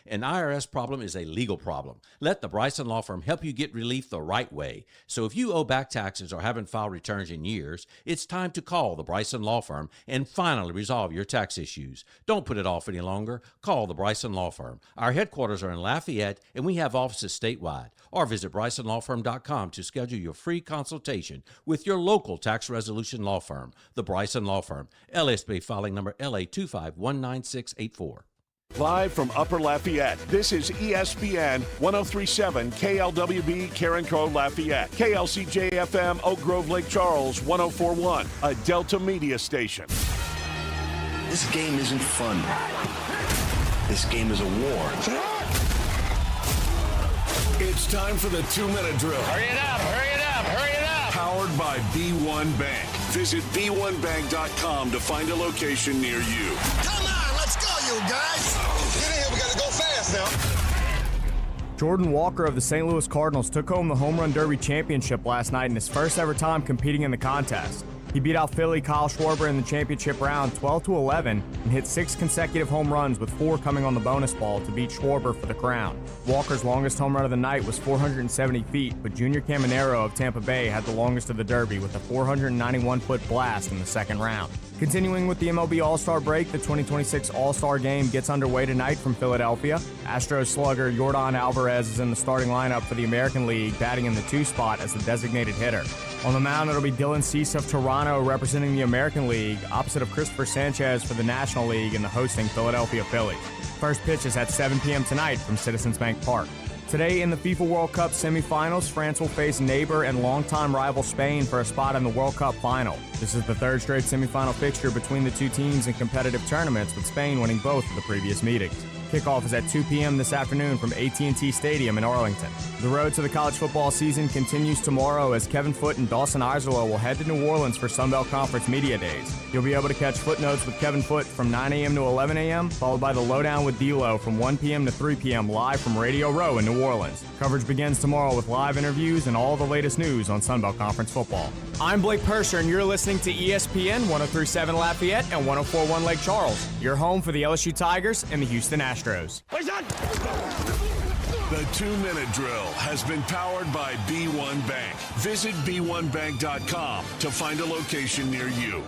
An IRS problem is a legal problem. Let the Bryson Law Firm help you get relief the right way. So if you owe back taxes or haven't filed returns in years, it's time to call the Bryson Law Firm and finally resolve your tax issues. Don't put it off any longer. Call the Bryson Law Firm. Our headquarters are in Lafayette, and we have offices statewide. Or visit BrysonLawFirm.com to schedule your free consultation with your local tax resolution law firm, the Bryson Law Firm. LSB filing number LA2519684. Live from Upper Lafayette, this is ESPN 1037 KLWB Karen Crow Lafayette, KLCJ-FM Oak Grove Lake Charles 1041, a Delta Media station. This game isn't fun. This game is a war. It's time for the 2-minute drill. Hurry it up, hurry it up, hurry it up. Powered by B1 Bank. Visit B1Bank.com to find a location near you. Come on, let's go, you guys. Get in here, we gotta go fast now. Jordan Walker of the St. Louis Cardinals took home the Home Run Derby championship last night in his first ever time competing in the contest. He beat out Philly Kyle Schwarber in the championship round 12-11 and hit 6 consecutive home runs, with 4 coming on the bonus ball to beat Schwarber for the crown. Walker's longest home run of the night was 470 feet, but Junior Caminero of Tampa Bay had the longest of the Derby with a 491-foot blast in the second round. Continuing with the MLB All-Star break, the 2026 All-Star Game gets underway tonight from Philadelphia. Astros slugger Yordan Alvarez is in the starting lineup for the American League, batting in the 2 spot as the designated hitter. On the mound, it'll be Dylan Cease of Toronto representing the American League, opposite of Christopher Sanchez for the National League and the hosting Philadelphia Phillies. First pitch is at 7 p.m. tonight from Citizens Bank Park. Today in the FIFA World Cup semifinals, France will face neighbor and longtime rival Spain for a spot in the World Cup final. This is the 3rd straight semifinal fixture between the two teams in competitive tournaments, with Spain winning both of the previous meetings. Kickoff is at 2 p.m. this afternoon from AT&T Stadium in Arlington. The road to the college football season continues tomorrow as Kevin Foote and Dawson Iserlo will head to New Orleans for Sun Belt Conference Media Days. You'll be able to catch Footnotes with Kevin Foote from 9 a.m. to 11 a.m., followed by the LohDown with D-Loh from 1 p.m. to 3 p.m. live from Radio Row in New Orleans. Coverage begins tomorrow with live interviews and all the latest news on Sun Belt Conference football. I'm Blake Purser, and you're listening to ESPN 1037 Lafayette and 1041 Lake Charles, your home for the LSU Tigers and the Houston Astros. The 2-minute drill has been powered by B1 Bank. Visit B1Bank.com to find a location near you.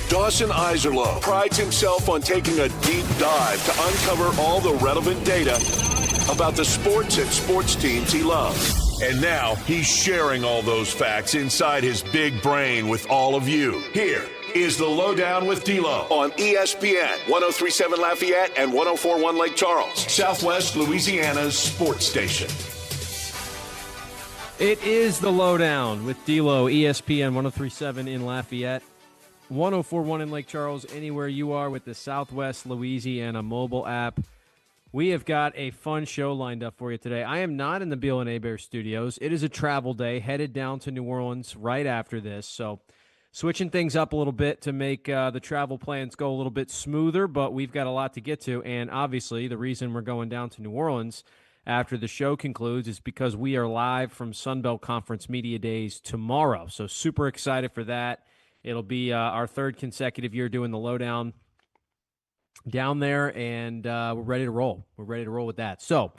Dawson Iserlo prides himself on taking a deep dive to uncover all the relevant data about the sports and sports teams he loves. And now he's sharing all those facts inside his big brain with all of you. Here is the LohDown with D-Loh on ESPN 1037 Lafayette and 1041 Lake Charles, Southwest Louisiana's sports station. It is the LohDown with D-Loh, ESPN 1037 in Lafayette, 1041 in Lake Charles, anywhere you are with the Southwest Louisiana mobile app. We have got a fun show lined up for you today. I am not in the Beal and Hebert studios. It is a travel day, headed down to New Orleans right after this, so switching things up a little bit to make the travel plans go a little bit smoother, but we've got a lot to get to, and obviously the reason we're going down to New Orleans after the show concludes is because we are live from Sun Belt Conference Media Days tomorrow, so super excited for that. It'll be our 3rd consecutive year doing the LohDown down there, and we're ready to roll. We're ready to roll with that. So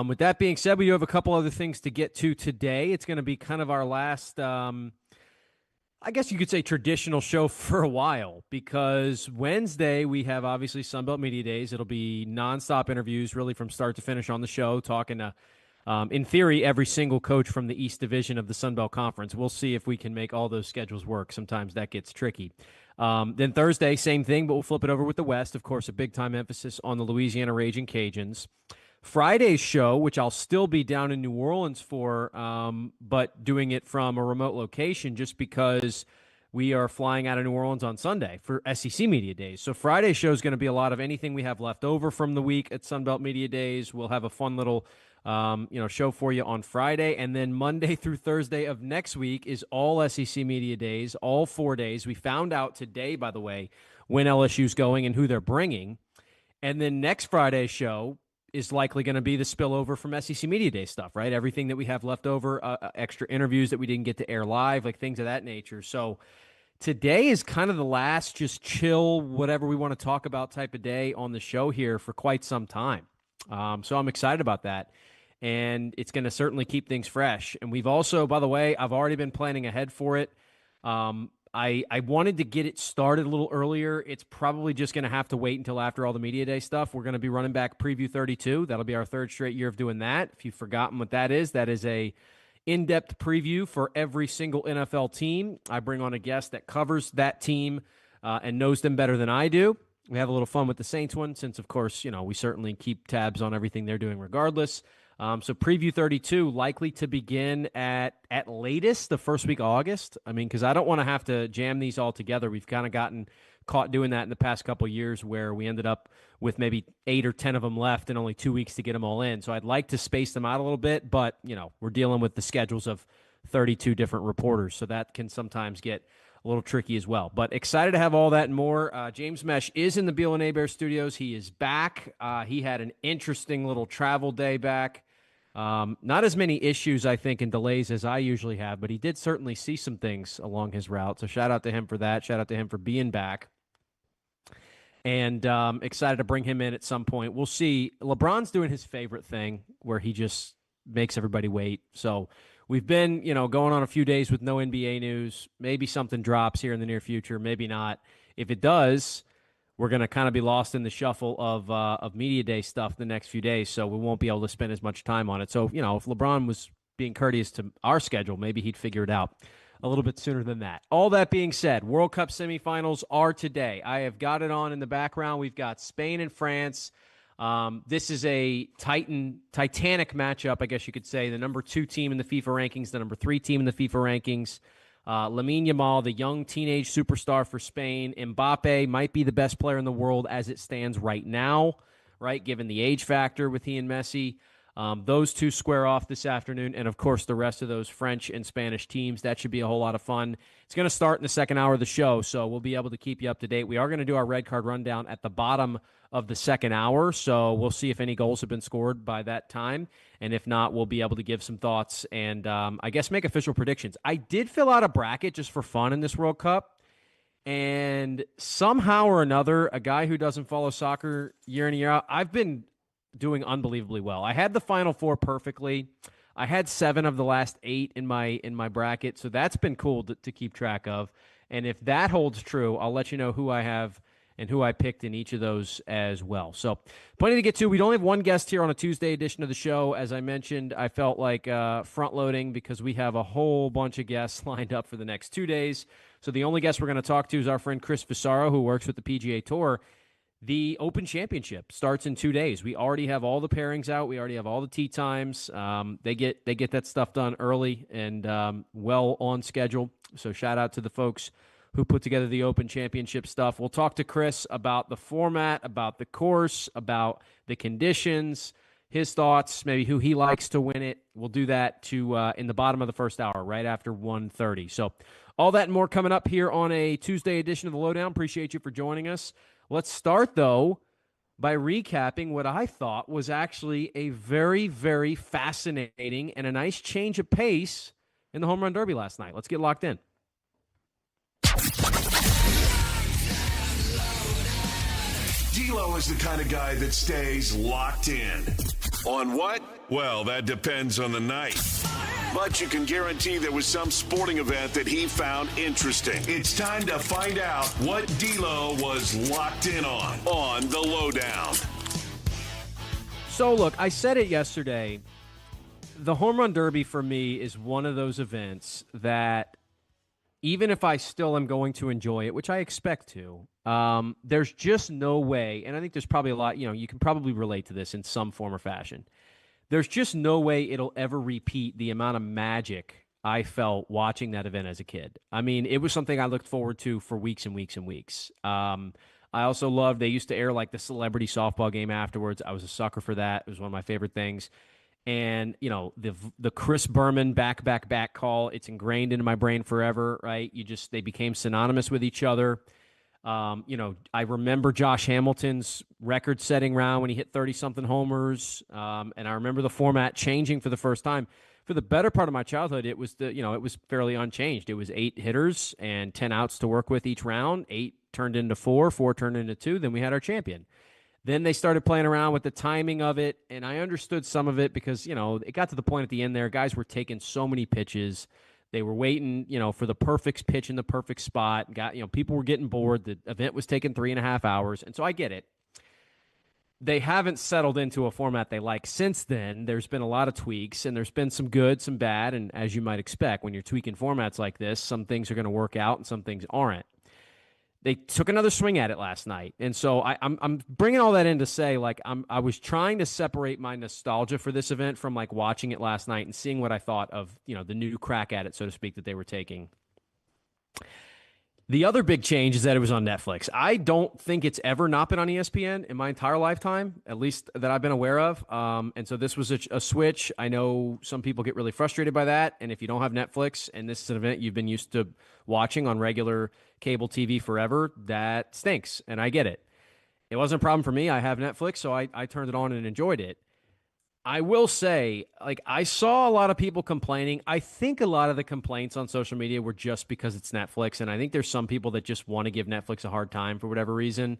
with that being said, we do have a couple other things to get to today. It's going to be kind of our last I guess you could say traditional show for a while, because Wednesday we have obviously Sunbelt Media Days. It'll be nonstop interviews really from start to finish on the show, talking to, in theory, every single coach from the East Division of the Sunbelt Conference. We'll see if we can make all those schedules work. Sometimes that gets tricky. Then Thursday, same thing, but we'll flip it over with the West. Of course, a big-time emphasis on the Louisiana Raging Cajuns. Friday's show, which I'll still be down in New Orleans for, but doing it from a remote location just because we are flying out of New Orleans on Sunday for SEC Media Days. So Friday's show is going to be a lot of anything we have left over from the week at Sunbelt Media Days. We'll have a fun little show for you on Friday. And then Monday through Thursday of next week is all SEC Media Days, all 4 days. We found out today, by the way, when LSU's going and who they're bringing. And then next Friday's show is likely going to be the spillover from SEC Media Day stuff, right? Everything that we have left over, extra interviews that we didn't get to air live, like things of that nature. So today is kind of the last just chill, whatever we want to talk about type of day on the show here for quite some time. So I'm excited about that. And it's going to certainly keep things fresh. And we've also, by the way, I've already been planning ahead for it. I wanted to get it started a little earlier. It's probably just going to have to wait until after all the media day stuff. We're going to be running back Preview 32. That'll be our third straight year of doing that. If you've forgotten what that is a in-depth preview for every single NFL team. I bring on a guest that covers that team and knows them better than I do. We have a little fun with the Saints one since, of course, we certainly keep tabs on everything they're doing regardless. So Preview 32 likely to begin at latest the first week of August. I mean, because I don't want to have to jam these all together. We've kind of gotten caught doing that in the past couple of years where we ended up with maybe 8 or 10 of them left and only 2 weeks to get them all in. So I'd like to space them out a little bit, but, we're dealing with the schedules of 32 different reporters, so that can sometimes get a little tricky as well. But excited to have all that and more. James Mesh is in the Beal and Abear studios. He is back. He had an interesting little travel day back. Not as many issues, I think, and delays as I usually have, but he did certainly see some things along his route. So shout out to him for that. Shout out to him for being back. And excited to bring him in at some point. We'll see. LeBron's doing his favorite thing where he just makes everybody wait. So we've been, going on a few days with no NBA news. Maybe something drops here in the near future. Maybe not. If it does, we're going to kind of be lost in the shuffle of media day stuff the next few days, so we won't be able to spend as much time on it. So, if LeBron was being courteous to our schedule, maybe he'd figure it out a little bit sooner than that. All that being said, World Cup semifinals are today. I have got it on in the background. We've got Spain and France. This is a titanic matchup, I guess you could say. The number 2 team in the FIFA rankings, the number 3 team in the FIFA rankings. Lamine Yamal, the young teenage superstar for Spain. Mbappe might be the best player in the world as it stands right now, right, given the age factor with he and Messi. Those two square off this afternoon, and, of course, the rest of those French and Spanish teams. That should be a whole lot of fun. It's going to start in the second hour of the show, so we'll be able to keep you up to date. We are going to do our red card rundown at the bottom of the second hour, so we'll see if any goals have been scored by that time, and if not, we'll be able to give some thoughts and, I guess, make official predictions. I did fill out a bracket just for fun in this World Cup, and somehow or another, a guy who doesn't follow soccer year in and year out, I've been doing unbelievably well. I had the Final Four perfectly. I had 7 of the last 8 in my bracket, so that's been cool to keep track of. And if that holds true, I'll let you know who I have and who I picked in each of those as well. So plenty to get to. We only have one guest here on a Tuesday edition of the show. As I mentioned, I felt like front-loading because we have a whole bunch of guests lined up for the next 2 days. So the only guest we're going to talk to is our friend Chris Fissaro, who works with the PGA Tour. The Open Championship starts in 2 days. We already have all the pairings out. We already have all the tee times. They get that stuff done early and well on schedule. So shout out to the folks who put together the Open Championship stuff. We'll talk to Chris about the format, about the course, about the conditions, his thoughts, maybe who he likes to win it. We'll do that in the bottom of the first hour, right after 1:30. So all that and more coming up here on a Tuesday edition of the LohDown. Appreciate you for joining us. Let's start, though, by recapping what I thought was actually a very, very fascinating and a nice change of pace in the Home Run Derby last night. Let's get locked in. D-Loh is the kind of guy that stays locked in. On what? Well, that depends on the night. But you can guarantee there was some sporting event that he found interesting. It's time to find out what D-Loh was locked in on the LohDown. So, look, I said it yesterday. The Home Run Derby for me is one of those events that even if I still am going to enjoy it, which I expect to, there's just no way, and I think there's probably a lot, you can probably relate to this in some form or fashion. There's just no way it'll ever repeat the amount of magic I felt watching that event as a kid. I mean, it was something I looked forward to for weeks and weeks and weeks. I also loved, they used to air like the celebrity softball game afterwards. I was a sucker for that. It was one of my favorite things. And, the Chris Berman back call, it's ingrained into my brain forever, right? They became synonymous with each other. I remember Josh Hamilton's record-setting round when he hit 30-something homers, and I remember the format changing for the first time. for the better part of my childhood, it was it was fairly unchanged. It was 8 hitters and 10 outs to work with each round. 8 turned into 4, 4 turned into 2. Then we had our champion. Then they started playing around with the timing of it, and I understood some of it because, it got to the point at the end there. Guys were taking so many pitches. They were waiting, for the perfect pitch in the perfect spot. People were getting bored. The event was taking 3.5 hours, and so I get it. They haven't settled into a format they like since then. There's been a lot of tweaks, and there's been some good, some bad, and as you might expect, when you're tweaking formats like this, some things are going to work out and some things aren't. They took another swing at it last night, and so I'm bringing all that in to say, I was trying to separate my nostalgia for this event from watching it last night and seeing what I thought of the new crack at it, so to speak, that they were taking. The other big change is that it was on Netflix. I don't think it's ever not been on ESPN in my entire lifetime, at least that I've been aware of. And so this was a switch. I know some people get really frustrated by that. And if you don't have Netflix and this is an event you've been used to watching on regular cable TV forever, that stinks. And I get it. It wasn't a problem for me. I have Netflix, so I turned it on and enjoyed it. I will say, I saw a lot of people complaining. I think a lot of the complaints on social media were just because it's Netflix, and I think there's some people that just want to give Netflix a hard time for whatever reason.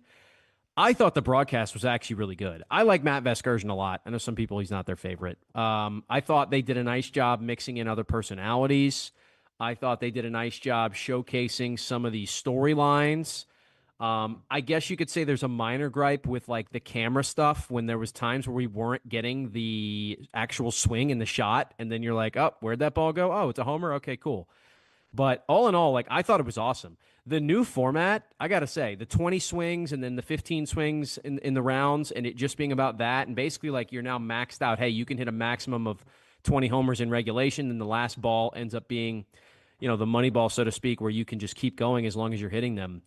I thought the broadcast was actually really good. I like Matt Vasgersian a lot. I know some people, he's not their favorite. I thought they did a nice job mixing in other personalities. I thought they did a nice job showcasing some of these storylines. I guess you could say there's a minor gripe with the camera stuff when there was times where we weren't getting the actual swing in the shot. And then you're like, oh, where'd that ball go? Oh, it's a homer. Okay, cool. But all in all, I thought it was awesome. The new format, I got to say, the 20 swings and then the 15 swings in the rounds and it just being about that. And basically you're now maxed out. Hey, you can hit a maximum of 20 homers in regulation. And the last ball ends up being, the money ball, so to speak, where you can just keep going as long as you're hitting them.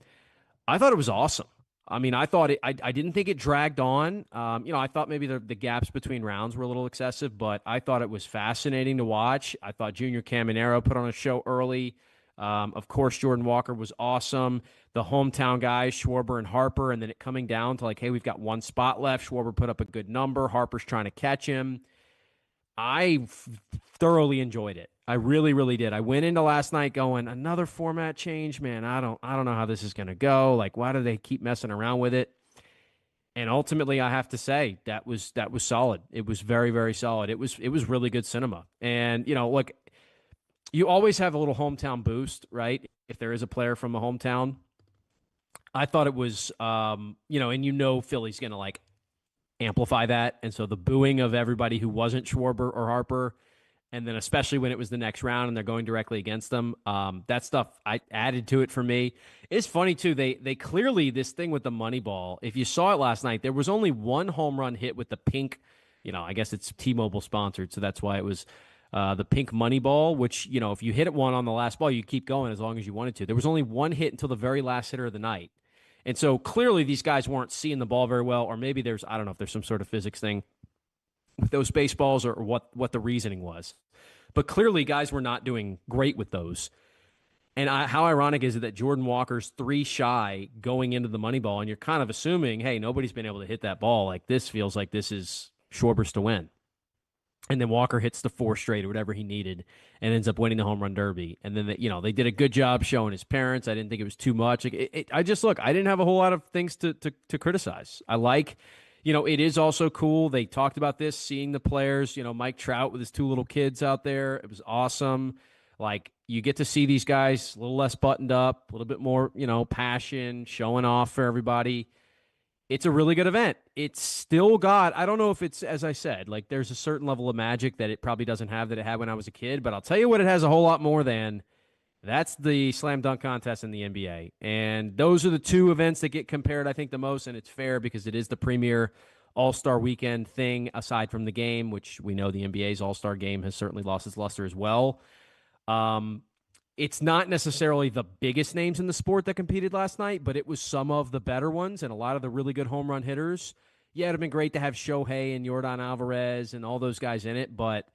I thought it was awesome. I mean, I didn't think it dragged on. I thought maybe the gaps between rounds were a little excessive, but I thought it was fascinating to watch. I thought Junior Caminero put on a show early. Of course, Jordan Walker was awesome. The hometown guys, Schwarber and Harper, and then it coming down to hey, we've got one spot left. Schwarber put up a good number. Harper's trying to catch him. I thoroughly enjoyed it. I really, really did. I went into last night going, another format change, man. I don't know how this is going to go. Why do they keep messing around with it? And ultimately, I have to say that was solid. It was very, very solid. It was really good cinema. And look, you always have a little hometown boost, right? If there is a player from a hometown, I thought it was, and Philly's going to amplify that. And so the booing of everybody who wasn't Schwarber or Harper, and then especially when it was the next round and they're going directly against them, that stuff I added to it for me. It's funny, too. They clearly, this thing with the money ball, if you saw it last night, there was only one home run hit with the pink, I guess it's T-Mobile sponsored, so that's why it was the pink money ball, which, if you hit it one on the last ball, you keep going as long as you wanted to. There was only one hit until the very last hitter of the night. And so clearly these guys weren't seeing the ball very well, or maybe I don't know if there's some sort of physics thing with those baseballs or what the reasoning was. But clearly guys were not doing great with those. And how ironic is it that Jordan Walker's 3 shy going into the money ball, and you're kind of assuming, hey, nobody's been able to hit that ball. This feels like this is Schwarber's to win. And then Walker hits the 4 straight or whatever he needed and ends up winning the home run derby. And then, they did a good job showing his parents. I didn't think it was too much. I didn't have a whole lot of things to criticize. I like, it is also cool. They talked about this, seeing the players, Mike Trout with his 2 little kids out there. It was awesome. You get to see these guys a little less buttoned up, a little bit more, passion, showing off for everybody. It's a really good event. It's still got, I don't know if it's, as I said, there's a certain level of magic that it probably doesn't have that it had when I was a kid, but I'll tell you what it has a whole lot more than. That's the slam dunk contest in the NBA. And those are the 2 events that get compared, I think, the most, and it's fair because it is the premier All-Star weekend thing aside from the game, which we know the NBA's All-Star game has certainly lost its luster as well. It's not necessarily the biggest names in the sport that competed last night, but it was some of the better ones and a lot of the really good home run hitters. Yeah, it'd have been great to have Shohei and Yordan Alvarez and all those guys in it, but,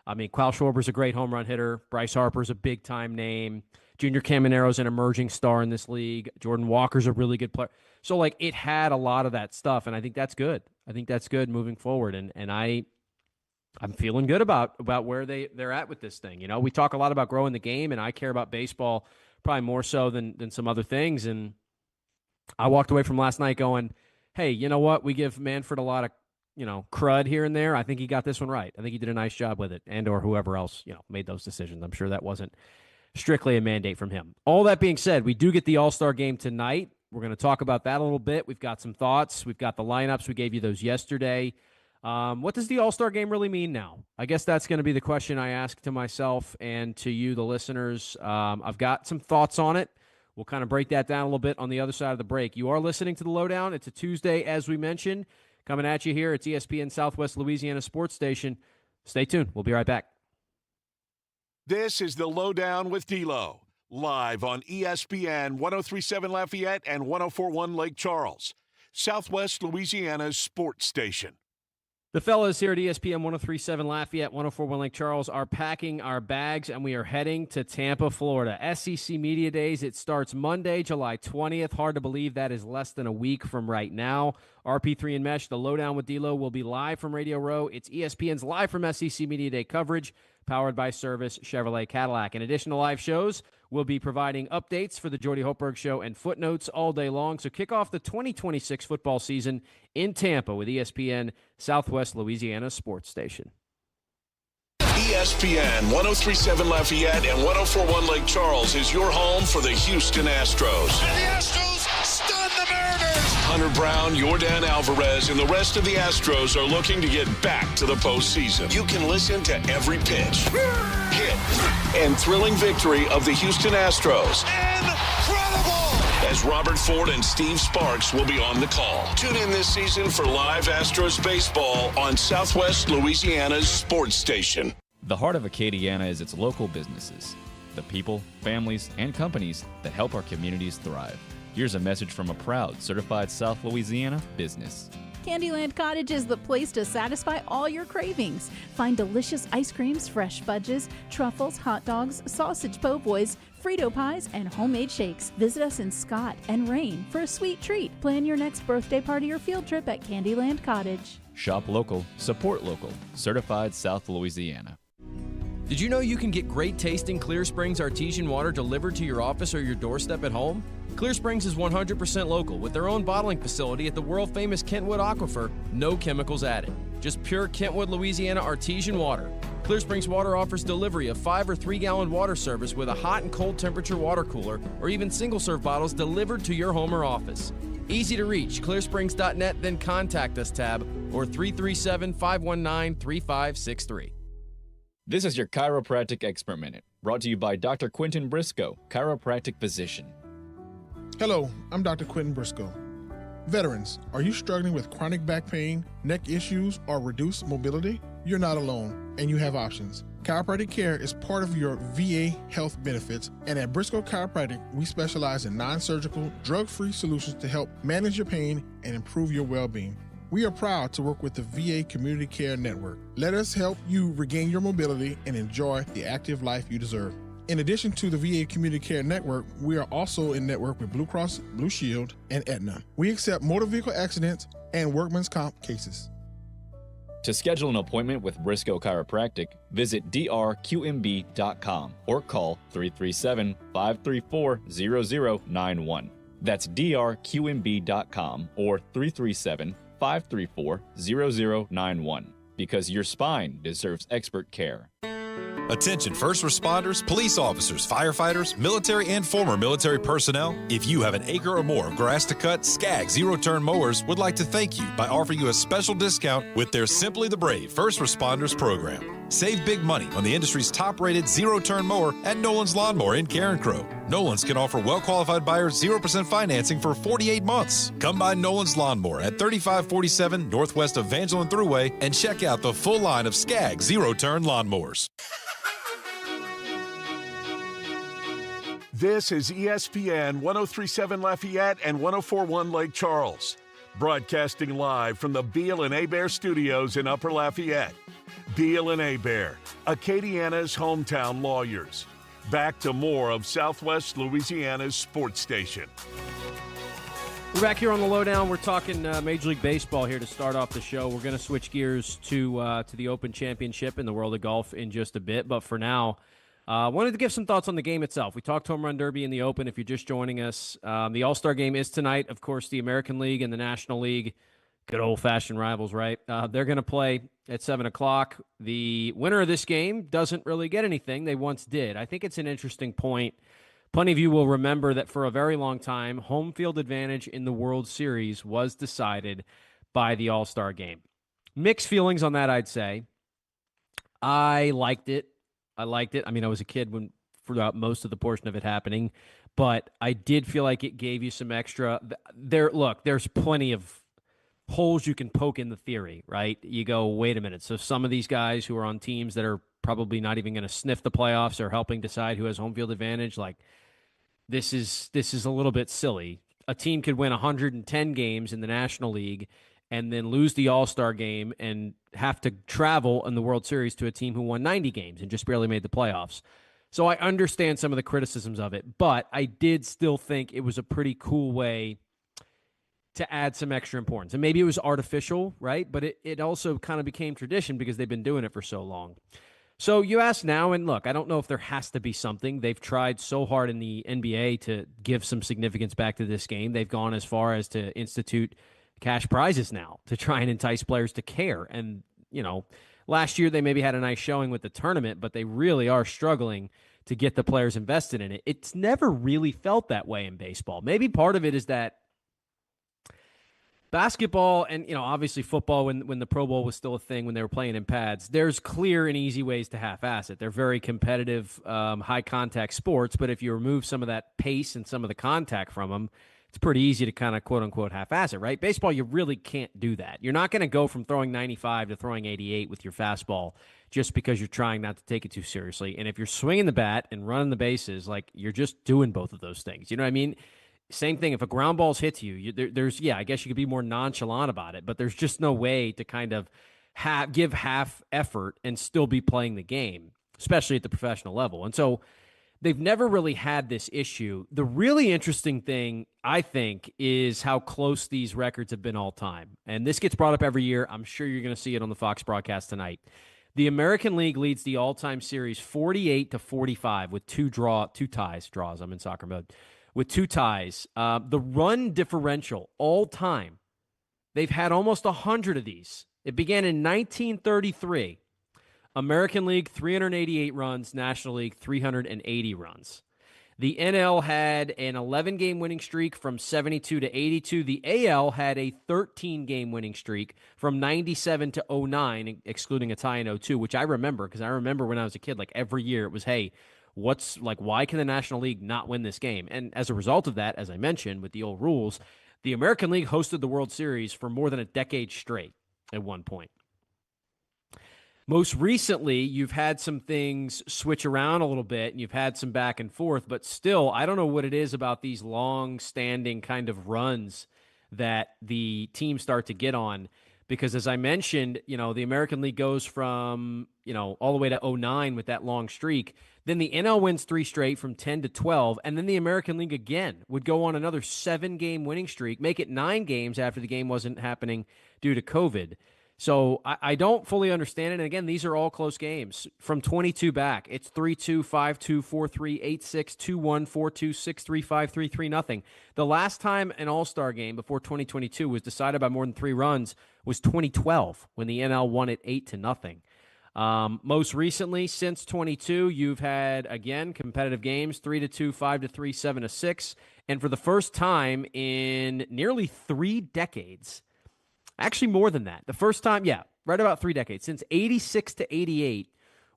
Kyle Schwarber's a great home run hitter. Bryce Harper's a big-time name. Junior Caminero's an emerging star in this league. Jordan Walker's a really good player. So, it had a lot of that stuff, and I think that's good. I think that's good moving forward, and I I'm feeling good about where they're at with this thing. You know, we talk a lot about growing the game, and I care about baseball probably more so than some other things. And I walked away from last night going, hey, you know what? We give Manfred a lot of, crud here and there. I think he got this one right. I think he did a nice job with it, and or whoever else, made those decisions. I'm sure that wasn't strictly a mandate from him. All that being said, we do get the All-Star game tonight. We're going to talk about that a little bit. We've got some thoughts. We've got the lineups. We gave you those yesterday. What does the All-Star game really mean now? I guess that's going to be the question I ask to myself and to you, the listeners. I've got some thoughts on it. We'll kind of break that down a little bit on the other side of the break. You are listening to the LohDown. It's a Tuesday, as we mentioned. Coming at you here. It's ESPN Southwest Louisiana Sports Station. Stay tuned. We'll be right back. This is the LohDown with D-Loh, live on ESPN 103.7 Lafayette and 104.1 Lake Charles, Southwest Louisiana's sports station. The fellas here at ESPN 103.7 Lafayette, 104.1 Lake Charles are packing our bags, and we are heading to Tampa, Florida. SEC Media Days, it starts Monday, July 20th. Hard to believe that is less than a week from right now. RP3 and Mesh, the LohDown with D-Loh, will be live from Radio Row. It's ESPN's Live from SEC Media Day coverage, powered by Service Chevrolet Cadillac. In addition to live shows, we'll be providing updates for the Jordy Holtberg Show and footnotes all day long. So kick off the 2026 football season in Tampa with ESPN Southwest Louisiana Sports Station. ESPN 103.7 Lafayette and 104.1 Lake Charles is your home for the Houston Astros. And the Astros stun the Mariners. Hunter Brown, Yordan Alvarez, and the rest of the Astros are looking to get back to the postseason. You can listen to every pitch, hit, and thrilling victory of the Houston Astros. Incredible! As Robert Ford and Steve Sparks will be on the call. Tune in this season for live Astros baseball on Southwest Louisiana's sports station. The heart of Acadiana is its local businesses, the people, families, and companies that help our communities thrive. Here's a message from a proud certified South Louisiana business. Candyland Cottage is the place to satisfy all your cravings. Find delicious ice creams, fresh fudges, truffles, hot dogs, sausage po' boys, Frito pies, and homemade shakes. Visit us in Scott and Rain for a sweet treat. Plan your next birthday party or field trip at Candyland Cottage. Shop local, support local. Certified South Louisiana. Did you know you can get great tasting Clear Springs artesian water delivered to your office or your doorstep at home? Clear Springs is 100% local with their own bottling facility at the world-famous Kentwood Aquifer, no chemicals added. Just pure Kentwood, Louisiana artesian water. Clear Springs Water offers delivery of 5 or 3 gallon water service with a hot and cold temperature water cooler or even single-serve bottles delivered to your home or office. Easy to reach, clearsprings.net, then contact us tab or 337-519-3563. This is your Chiropractic Expert Minute, brought to you by Dr. Quentin Briscoe, chiropractic physician. Hello, I'm Dr. Quentin Briscoe. Veterans, are you struggling with chronic back pain, neck issues, or reduced mobility? You're not alone, and you have options. Chiropractic care is part of your VA health benefits, and at Briscoe Chiropractic, we specialize in non-surgical, drug-free solutions to help manage your pain and improve your well-being. We are proud to work with the VA Community Care Network. Let us help you regain your mobility and enjoy the active life you deserve. In addition to the VA Community Care Network, we are also in network with Blue Cross, Blue Shield, and Aetna. We accept motor vehicle accidents and workman's comp cases. To schedule an appointment with Briscoe Chiropractic, visit drqmb.com or call 337-534-0091. That's drqmb.com or 337-534-0091, because your spine deserves expert care. Attention first responders, police officers, firefighters, military and former military personnel. If you have an acre or more of grass to cut, Skag Zero-Turn Mowers would like to thank you by offering you a special discount with their Simply the Brave First Responders program. Save big money on the industry's top-rated zero-turn mower at Nolan's Lawnmower in Carencro. Nolan's can offer well-qualified buyers 0% financing for 48 months. Come by Nolan's Lawnmower at 3547 Northwest Evangeline Thruway and check out the full line of Skag zero-turn lawnmowers. This is ESPN 103.7 Lafayette and 104.1 Lake Charles, broadcasting live from the Beal and Hebert studios in Upper Lafayette. Beal and Hebert, Acadiana's hometown lawyers. Back to more of Southwest Louisiana's sports station. We're back here on the LohDown. We're talking Major League Baseball here to start off the show. We're going to switch gears to the Open Championship in the world of golf in just a bit. But for now, wanted to give some thoughts on the game itself. We talked Home Run Derby in the Open. If you're just joining us, the All-Star Game is tonight. Of course, the American League and the National League, good old-fashioned rivals, right? They're going to play at 7 o'clock. The winner of this game doesn't really get anything. They once did. I think it's an interesting point. Plenty of you will remember that for a very long time, home field advantage in the World Series was decided by the All-Star Game. Mixed feelings on that, I'd say. I liked it. I mean, I was a kid when throughout most of the portion of it happening, but I did feel like it gave you some extra. There's plenty of holes you can poke in the theory, right? You go, wait a minute. So some of these guys who are on teams that are probably not even going to sniff the playoffs are helping decide who has home field advantage. Like, this is a little bit silly. A team could win 110 games in the National League and then lose the All-Star Game and have to travel in the World Series to a team who won 90 games and just barely made the playoffs. So I understand some of the criticisms of it, but I did still think it was a pretty cool way to add some extra importance. And maybe it was artificial, right? But it also kind of became tradition because they've been doing it for so long. So you ask now, and look, I don't know if there has to be something. They've tried so hard in the NBA to give some significance back to this game. They've gone as far as to institute cash prizes now to try and entice players to care. And, last year they maybe had a nice showing with the tournament, but they really are struggling to get the players invested in it. It's never really felt that way in baseball. Maybe part of it is that basketball and, obviously football, when the Pro Bowl was still a thing, when they were playing in pads, there's clear and easy ways to half-ass it. They're very competitive, high-contact sports, but if you remove some of that pace and some of the contact from them, it's pretty easy to kind of quote-unquote half-ass it, right? Baseball, you really can't do that. You're not going to go from throwing 95 to throwing 88 with your fastball just because you're trying not to take it too seriously. And if you're swinging the bat and running the bases, like, you're just doing both of those things. You know what I mean? Same thing. If a ground ball's hit you, I guess you could be more nonchalant about it, but there's just no way to kind of give half effort and still be playing the game, especially at the professional level. And so they've never really had this issue. The really interesting thing, I think, is how close these records have been all time. And this gets brought up every year. I'm sure you're going to see it on the Fox broadcast tonight. The American League leads the all-time series 48-45 with two ties. I'm in soccer mode. With two ties. The run differential all time, they've had almost 100 of these. It began in 1933. American League, 388 runs. National League, 380 runs. The NL had an 11-game winning streak from 72 to 82. The AL had a 13-game winning streak from 97 to 09, excluding a tie in 02, which I remember because I remember when I was a kid, like every year it was, hey, why can the National League not win this game? And as a result of that, as I mentioned, with the old rules, the American League hosted the World Series for more than a decade straight at one point. Most recently, you've had some things switch around a little bit, and you've had some back and forth, but still, I don't know what it is about these long-standing kind of runs that the teams start to get on. Because as I mentioned, the American League goes from, all the way to 09 with that long streak. Then the NL wins 3 straight from 10 to 12. And then the American League again would go on another 7-game winning streak, make it 9 games after the game wasn't happening due to COVID. So I don't fully understand it. And again, these are all close games. From 22 back, it's 3-2, 5-2, 4-3, 8-6, 2-1, 4-2, 6-3, 5-3, 3-0. The last time an All-Star game before 2022 was decided by more than 3 runs was 2012 when the NL won it 8-0. Most recently, since 22, you've had, again, competitive games, 3-2, 5-3, 7-6. And for the first time in nearly 3 decades, actually more than that, the first time, right about 3 decades, since 86 to 88,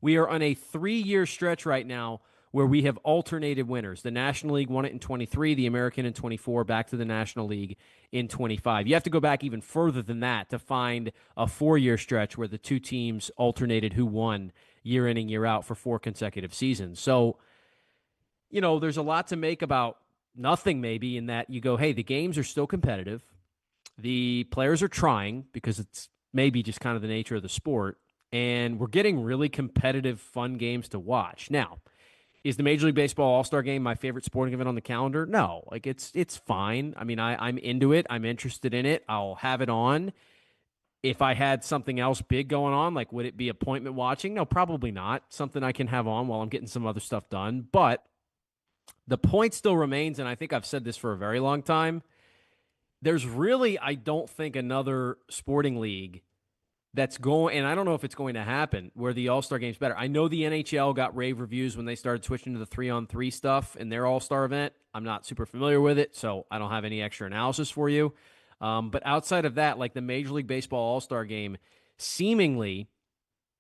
we are on a 3-year stretch right now where we have alternated winners. The National League won it in 23, the American in 24, back to the National League in 25. You have to go back even further than that to find a 4-year stretch where the two teams alternated who won year in and year out for 4 consecutive seasons. So, there's a lot to make about nothing maybe in that you go, hey, the games are still competitive. The players are trying because it's maybe just kind of the nature of the sport, and we're getting really competitive, fun games to watch. Now, Is the Major League Baseball All-Star Game my favorite sporting event on the calendar? No. Like, it's fine. I mean, I'm into it. I'm interested in it. I'll have it on. If I had something else big going on, like, would it be appointment watching? No, probably not. Something I can have on while I'm getting some other stuff done. But the point still remains, and I think I've said this for a very long time, there's really, I don't think, another sporting league that's going, and I don't know if it's going to happen, where the All-Star Game's better. I know the NHL got rave reviews when they started switching to the 3-on-3 stuff in their All-Star event. I'm not super familiar with it, so I don't have any extra analysis for you. But outside of that, like, the Major League Baseball All-Star Game seemingly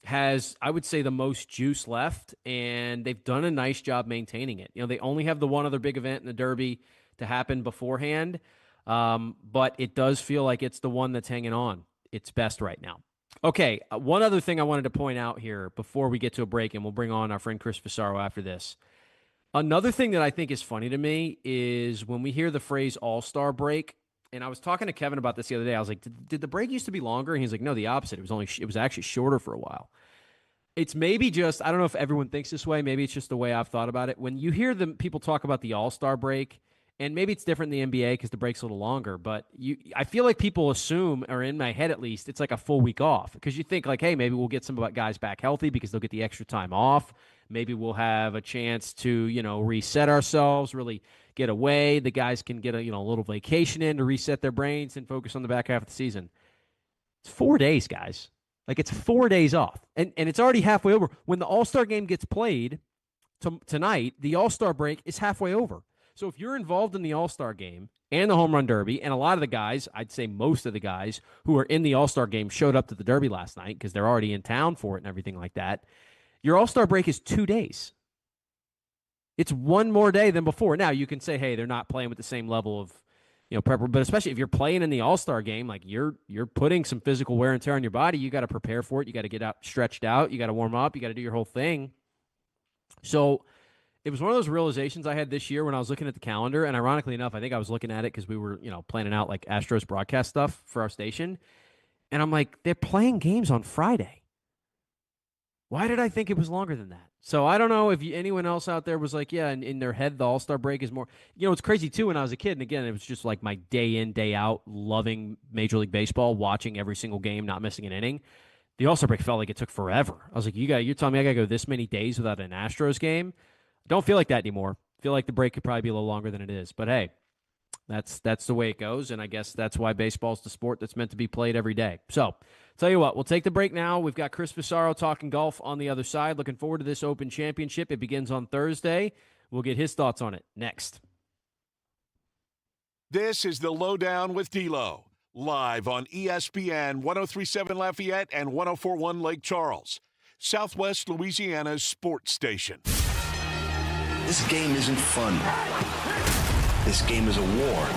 has, I would say, the most juice left, and they've done a nice job maintaining it. You know, they only have the one other big event in the Derby to happen beforehand, but it does feel like it's the one that's hanging on its best right now. Okay, one other thing I wanted to point out here before we get to a break, and we'll bring on our friend Chris Fissaro after this. Another thing that I think is funny to me is when we hear the phrase All-Star break, and I was talking to Kevin about this the other day. I was like, did the break used to be longer? And he's like, no, the opposite. It was actually shorter for a while. It's maybe just, I don't know if everyone thinks this way. Maybe it's just the way I've thought about it. When you hear people talk about the All-Star break, and maybe it's different in the NBA because the break's a little longer, but I feel like people assume, or in my head at least, it's like a full week off because you think like, hey, maybe we'll get some guys back healthy because they'll get the extra time off. Maybe we'll have a chance to, reset ourselves, really get away. The guys can get a little vacation in to reset their brains and focus on the back half of the season. It's 4 days, guys. Like, it's 4 days off. And it's already halfway over. When the All-Star game gets played tonight, the All-Star break is halfway over. So if you're involved in the All-Star game and the Home Run Derby, and a lot of the guys, I'd say most of the guys who are in the All-Star game showed up to the Derby last night because they're already in town for it and everything like that, your All-Star break is 2 days. It's one more day than before. Now, you can say, hey, they're not playing with the same level of prep, but especially if you're playing in the All-Star game, like you're putting some physical wear and tear on your body. You got to prepare for it. You got to get out stretched out. You got to warm up. You got to do your whole thing. So it was one of those realizations I had this year when I was looking at the calendar, and ironically enough, I think I was looking at it because we were, planning out like Astros broadcast stuff for our station, and I'm like, they're playing games on Friday. Why did I think it was longer than that? So I don't know if anyone else out there was like, yeah, in their head, the All-Star break is more. It's crazy, too, when I was a kid, and again, it was just like my day in, day out, loving Major League Baseball, watching every single game, not missing an inning. The All-Star break felt like it took forever. I was like, you're telling me I got to go this many days without an Astros game? Don't feel like that anymore. Feel like the break could probably be a little longer than it is. But, hey, that's the way it goes, and I guess that's why baseball's the sport that's meant to be played every day. So, tell you what, we'll take the break now. We've got Chris Fissaro talking golf on the other side. Looking forward to this Open Championship. It begins on Thursday. We'll get his thoughts on it next. This is the LohDown with D-Loh, live on ESPN 103.7 Lafayette and 104.1 Lake Charles, Southwest Louisiana's sports station. This game isn't fun. This game is a war.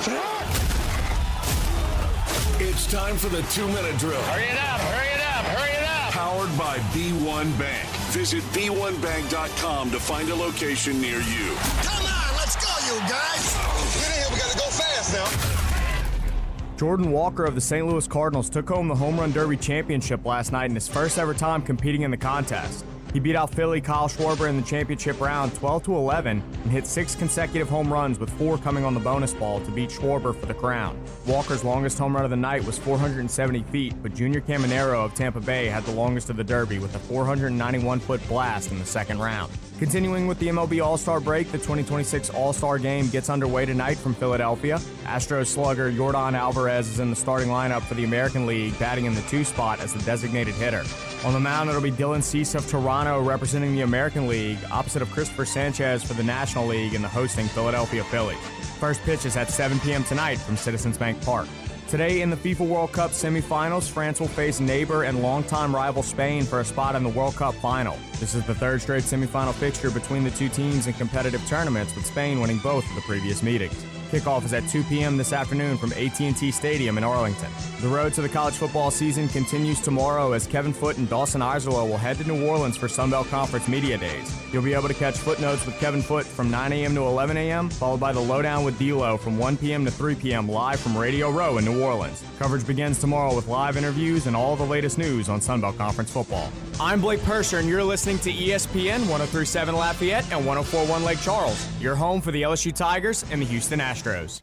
It's time for the 2-minute drill. Hurry it up, hurry it up, hurry it up. Powered by B1 Bank. Visit b1bank.com to find a location near you. Come on, let's go, you guys. Get in here, we got to go fast now. Jordan Walker of the St. Louis Cardinals took home the Home Run Derby championship last night in his first ever time competing in the contest. He beat out Philly Kyle Schwarber in the championship round 12-11 and hit 6 consecutive home runs, with 4 coming on the bonus ball to beat Schwarber for the crown. Walker's longest home run of the night was 470 feet, but Junior Caminero of Tampa Bay had the longest of the Derby with a 491-foot blast in the second round. Continuing with the MLB All-Star break, the 2026 All-Star Game gets underway tonight from Philadelphia. Astros slugger Yordan Alvarez is in the starting lineup for the American League, batting in the 2 spot as the designated hitter. On the mound, it'll be Dylan Cease of Toronto representing the American League, opposite of Christopher Sanchez for the National League and the hosting Philadelphia Phillies. First pitch is at 7 p.m. tonight from Citizens Bank Park. Today in the FIFA World Cup semifinals, France will face neighbor and longtime rival Spain for a spot in the World Cup final. This is the 3rd straight semifinal fixture between the two teams in competitive tournaments, with Spain winning both of the previous meetings. Kickoff is at 2 p.m. this afternoon from AT&T Stadium in Arlington. The road to the college football season continues tomorrow as Kevin Foote and Dawson Iserloh will head to New Orleans for Sun Belt Conference Media Days. You'll be able to catch Footnotes with Kevin Foote from 9 a.m. to 11 a.m., followed by the LohDown with D-Loh from 1 p.m. to 3 p.m. live from Radio Row in New Orleans. Coverage begins tomorrow with live interviews and all the latest news on Sun Belt Conference football. I'm Blake Persher, and you're listening to ESPN 1037 Lafayette and 1041 Lake Charles, your home for the LSU Tigers and the Houston Astros.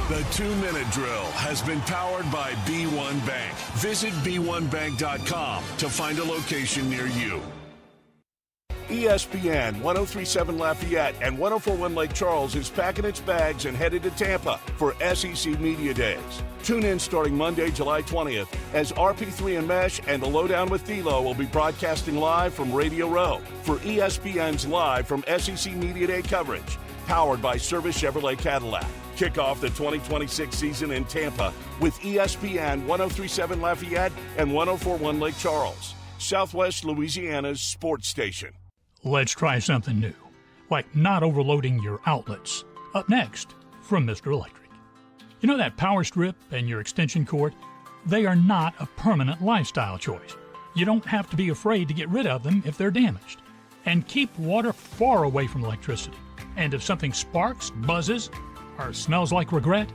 The 2-minute drill has been powered by B1 Bank. Visit b1bank.com to find a location near you. ESPN 1037 Lafayette and 1041 Lake Charles is packing its bags and headed to Tampa for SEC Media Days. Tune in starting Monday, July 20th, as RP3 and Mesh and the LohDown with D-Loh will be broadcasting live from Radio Row for ESPN's Live from SEC Media Day coverage, powered by Service Chevrolet Cadillac. Kick off the 2026 season in Tampa with ESPN 1037 Lafayette and 1041 Lake Charles, Southwest Louisiana's sports station. Let's try something new, like not overloading your outlets. Up next, from Mr. Electric. You know that power strip and your extension cord? They are not a permanent lifestyle choice. You don't have to be afraid to get rid of them if they're damaged. And keep water far away from electricity. And if something sparks, buzzes, or smells like regret,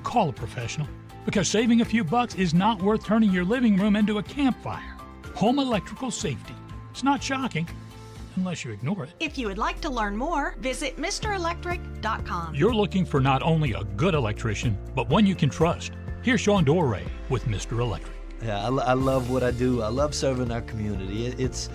call a professional, because saving a few bucks is not worth turning your living room into a campfire. Home electrical safety. It's not shocking, unless you ignore it. If you would like to learn more, visit MrElectric.com. You're looking for not only a good electrician, but one you can trust. Here's Sean Dorey with Mr. Electric. Yeah, I love what I do. I love serving our community. It's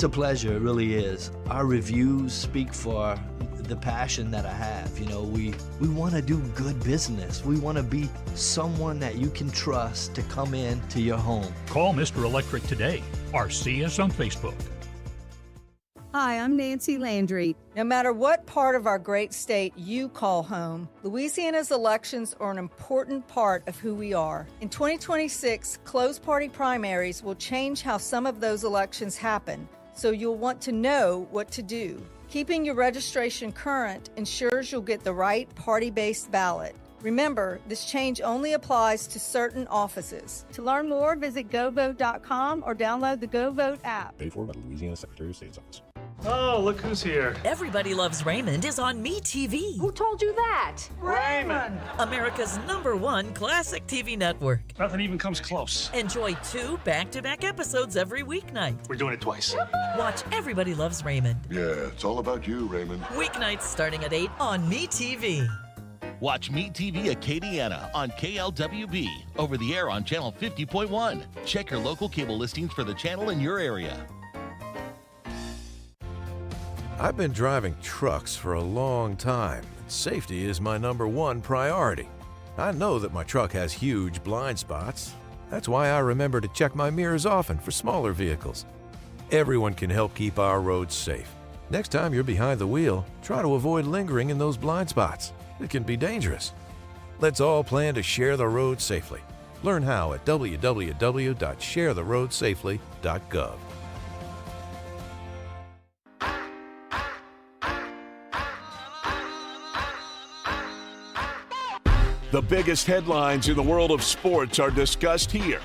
a pleasure, it really is. Our reviews speak for the passion that I have. You know, we want to do good business. We want to be someone that you can trust to come in to your home. Call Mr. Electric today or see us on Facebook. Hi, I'm Nancy Landry. No matter what part of our great state you call home, Louisiana's elections are an important part of who we are. In 2026, closed party primaries will change how some of those elections happen, so you'll want to know what to do. Keeping your registration current ensures you'll get the right party-based ballot. Remember, this change only applies to certain offices. To learn more, visit govote.com or download the GoVote app. Paid for by the Louisiana Secretary of State's office. Oh, look who's here. Everybody Loves Raymond is on MeTV. Who told you that? Raymond! America's #1 classic TV network. Nothing even comes close. Enjoy 2 back-to-back episodes every weeknight. We're doing it twice. Watch Everybody Loves Raymond. Yeah, it's all about you, Raymond. Weeknights starting at 8 on MeTV. Watch MeTV Acadiana on KLWB, over the air on channel 50.1. Check your local cable listings for the channel in your area. I've been driving trucks for a long time. Safety is my #1 priority. I know that my truck has huge blind spots. That's why I remember to check my mirrors often for smaller vehicles. Everyone can help keep our roads safe. Next time you're behind the wheel, try to avoid lingering in those blind spots. It can be dangerous. Let's all plan to share the road safely. Learn how at www.sharetheroadsafely.gov. The biggest headlines in the world of sports are discussed here.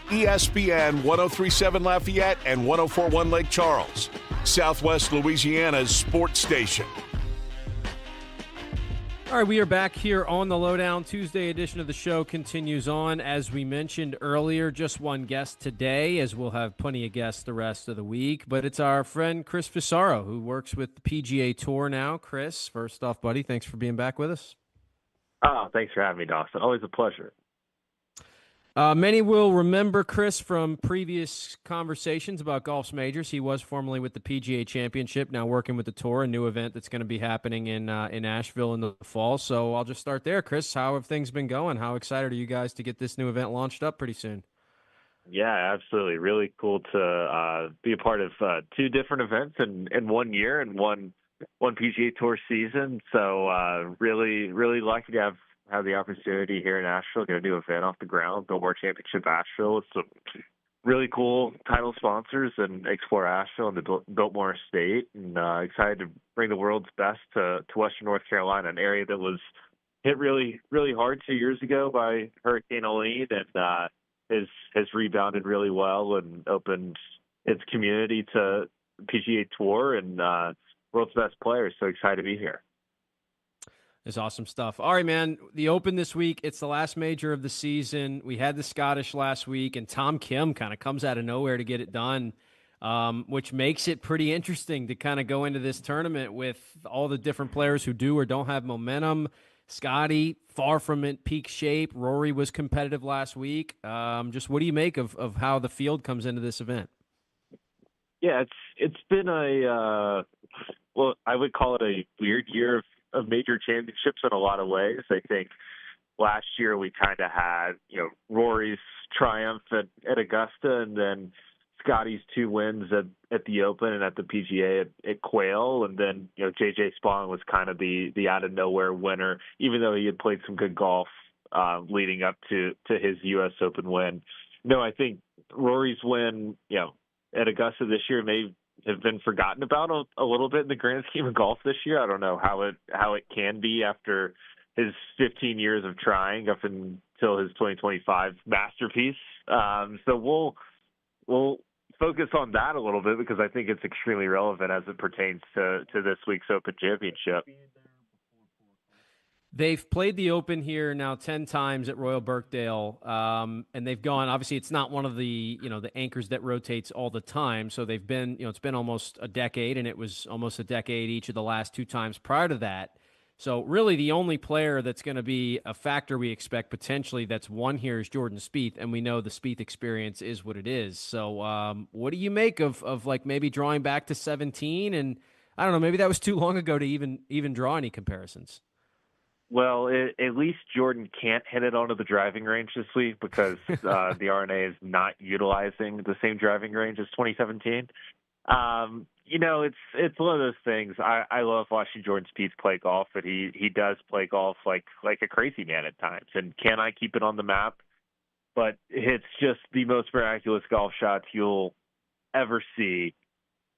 ESPN 1037 Lafayette and 1041 Lake Charles, Southwest Louisiana's sports station. All right, we are back here on the LohDown. Tuesday edition of the show continues on. As we mentioned earlier, just one guest today, as we'll have plenty of guests the rest of the week. But it's our friend Chris Fissaro, who works with the PGA Tour now. Chris, first off, buddy, thanks for being back with us. Oh, thanks for having me, Dawson. Always a pleasure. Many will remember Chris from previous conversations about golf's majors. He was formerly with the PGA Championship, now working with the Tour, a new event that's going to be happening in Asheville in the fall. So I'll just start there. Chris, how have things been going? How excited are you guys to get this new event launched up pretty soon? Yeah, absolutely. Really cool to be a part of 2 different events in 1 year and one PGA Tour season. So really lucky to have the opportunity here in Asheville, get a new event off the ground, Billboard Championship Asheville, with some really cool title sponsors and Explore Asheville and the Biltmore Estate, and excited to bring the world's best to Western North Carolina, an area that was hit really, really hard 2 years ago by Hurricane Helene, and has rebounded really well and opened its community to PGA Tour and world's best players. So excited to be here. It's awesome stuff. All right, man. The Open this week, it's the last major of the season. We had the Scottish last week, and Tom Kim kind of comes out of nowhere to get it done, which makes it pretty interesting to kind of go into this tournament with all the different players who do or don't have momentum. Scotty, far from in peak shape. Rory was competitive last week. Just what do you make of how the field comes into this event? Yeah, it's been I would call it a weird year of major championships in a lot of ways. I think last year we kind of had, Rory's triumph at Augusta, and then Scotty's 2 wins at the Open and at the PGA at Quail, and then JJ Spaun was kind of the out of nowhere winner, even though he had played some good golf leading up to his U.S. Open win. No, I think Rory's win, at Augusta this year may have been forgotten about a little bit in the grand scheme of golf this year. I don't know how it can be after his 15 years of trying up until his 2025 masterpiece. So we'll focus on that a little bit because I think it's extremely relevant as it pertains to this week's Open Championship. They've played the Open here now 10 times at Royal Birkdale, and they've gone, obviously it's not one of the, the anchors that rotates all the time. So they've been, it's been almost a decade, and it was almost a decade each of the last 2 times prior to that. So really the only player that's going to be a factor we expect potentially that's won here is Jordan Spieth, and we know the Spieth experience is what it is. So what do you make of like maybe drawing back to 17? And I don't know, maybe that was too long ago to even draw any comparisons. Well, at least Jordan can't hit it onto the driving range this week because the RNA is not utilizing the same driving range as 2017. It's one of those things. I love watching Jordan Spieth play golf, but he does play golf like a crazy man at times. And can I keep it on the map? But it's just the most miraculous golf shots you'll ever see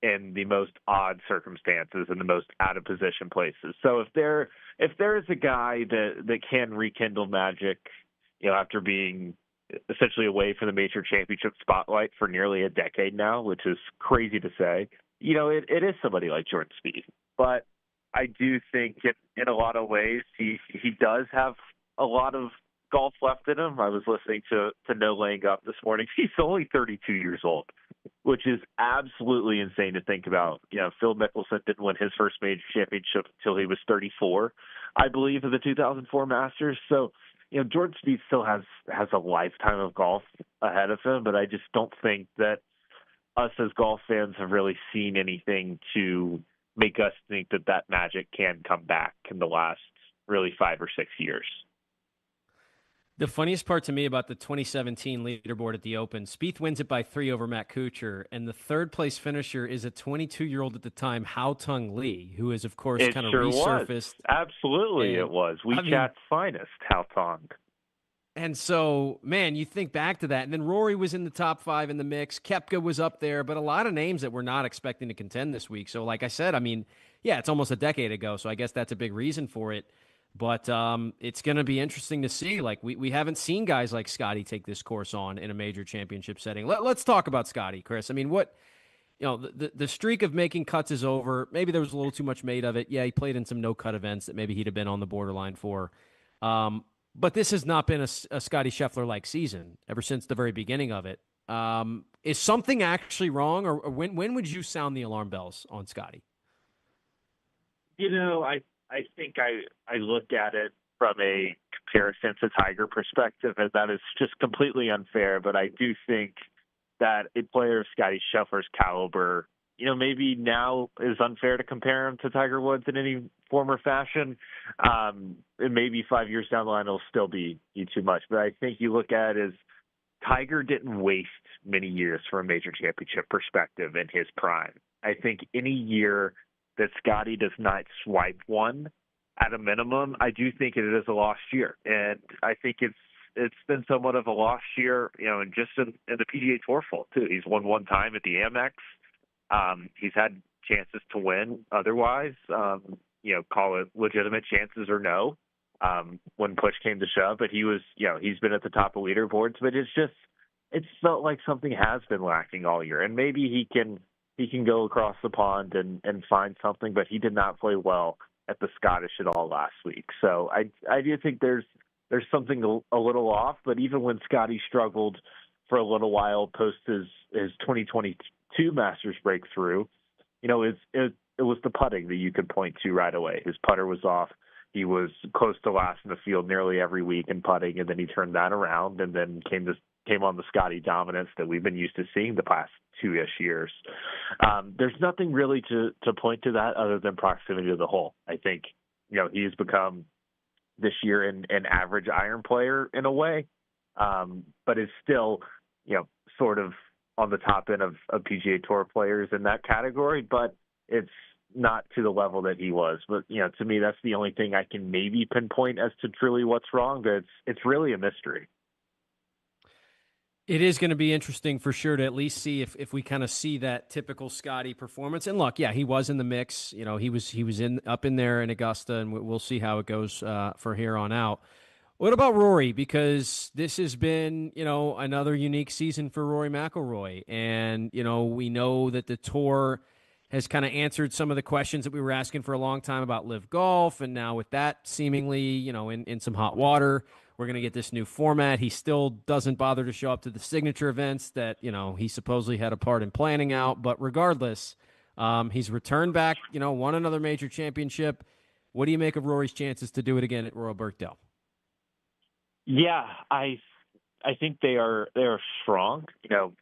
in the most odd circumstances and the most out of position places. So if there is a guy that can rekindle magic, after being essentially away from the major championship spotlight for nearly a decade now, which is crazy to say, it is somebody like Jordan Spieth. But I do think in a lot of ways he does have a lot of golf left in him. I was listening to No Laying Up this morning. He's only 32 years old, which is absolutely insane to think about. Phil Mickelson didn't win his first major championship until he was 34, I believe, of the 2004 Masters. So, Jordan Spieth still has a lifetime of golf ahead of him, but I just don't think that us as golf fans have really seen anything to make us think that magic can come back in the last really 5 or 6 years. The funniest part to me about the 2017 leaderboard at the Open, Spieth wins it by 3 over Matt Kuchar, and the third place finisher is a 22-year-old at the time, Hao Tung Lee, who is, of course, kind of resurfaced. Was. Absolutely, it was. WeChat's finest, Hao Tung. And so, man, you think back to that, and then Rory was in the top 5 in the mix. Koepka was up there, but a lot of names that we're not expecting to contend this week. So, like I said, it's almost a decade ago, so I guess that's a big reason for it. But it's going to be interesting to see. Like we haven't seen guys like Scotty take this course on in a major championship setting. Let's talk about Scotty, Chris. The streak of making cuts is over. Maybe there was a little too much made of it. Yeah, he played in some no-cut events that maybe he'd have been on the borderline for. But this has not been a Scotty Scheffler-like season ever since the very beginning of it. Is something actually wrong, or when would you sound the alarm bells on Scotty? I think I look at it from a comparison to Tiger perspective, and that is just completely unfair. But I do think that a player of Scotty Scheffler's caliber, maybe now is unfair to compare him to Tiger Woods in any form or fashion. And maybe 5 years down the line, it'll still be too much. But I think you look at it as Tiger didn't waste many years from a major championship perspective in his prime. I think any year that Scotty does not swipe one at a minimum, I do think it is a lost year. And I think it's been somewhat of a lost year, and just in the PGA Tour fault too. He's won one time at the Amex. He's had chances to win otherwise, call it legitimate chances or no, when push came to shove. But he was, he's been at the top of leaderboards. But it's felt like something has been lacking all year, and maybe he can go across the pond and find something. But he did not play well at the Scottish at all last week. So I do think there's something a little off. But even when Scotty struggled for a little while post his 2022 Masters breakthrough, it was the putting that you could point to right away. His putter was off. He was close to last in the field nearly every week in putting, and then he turned that around and then came on the Scotty dominance that we've been used to seeing the past 2-ish years. There's nothing really to point to that other than proximity to the hole. I think, he has become this year an average iron player in a way, but is still, sort of on the top end of PGA Tour players in that category, but it's not to the level that he was. But, to me, that's the only thing I can maybe pinpoint as to truly what's wrong, but it's really a mystery. It is going to be interesting for sure to at least see if we kind of see that typical Scotty performance. And look, yeah, he was in the mix. He was up in there in Augusta, and we'll see how it goes for here on out. What about Rory? Because this has been, another unique season for Rory McIlroy. And, we know that the tour has kind of answered some of the questions that we were asking for a long time about Live Golf. And now with that seemingly, in some hot water, we're going to get this new format. He still doesn't bother to show up to the signature events that, he supposedly had a part in planning out. But regardless, he's returned back, won another major championship. What do you make of Rory's chances to do it again at Royal Birkdale? Yeah, I think they are strong.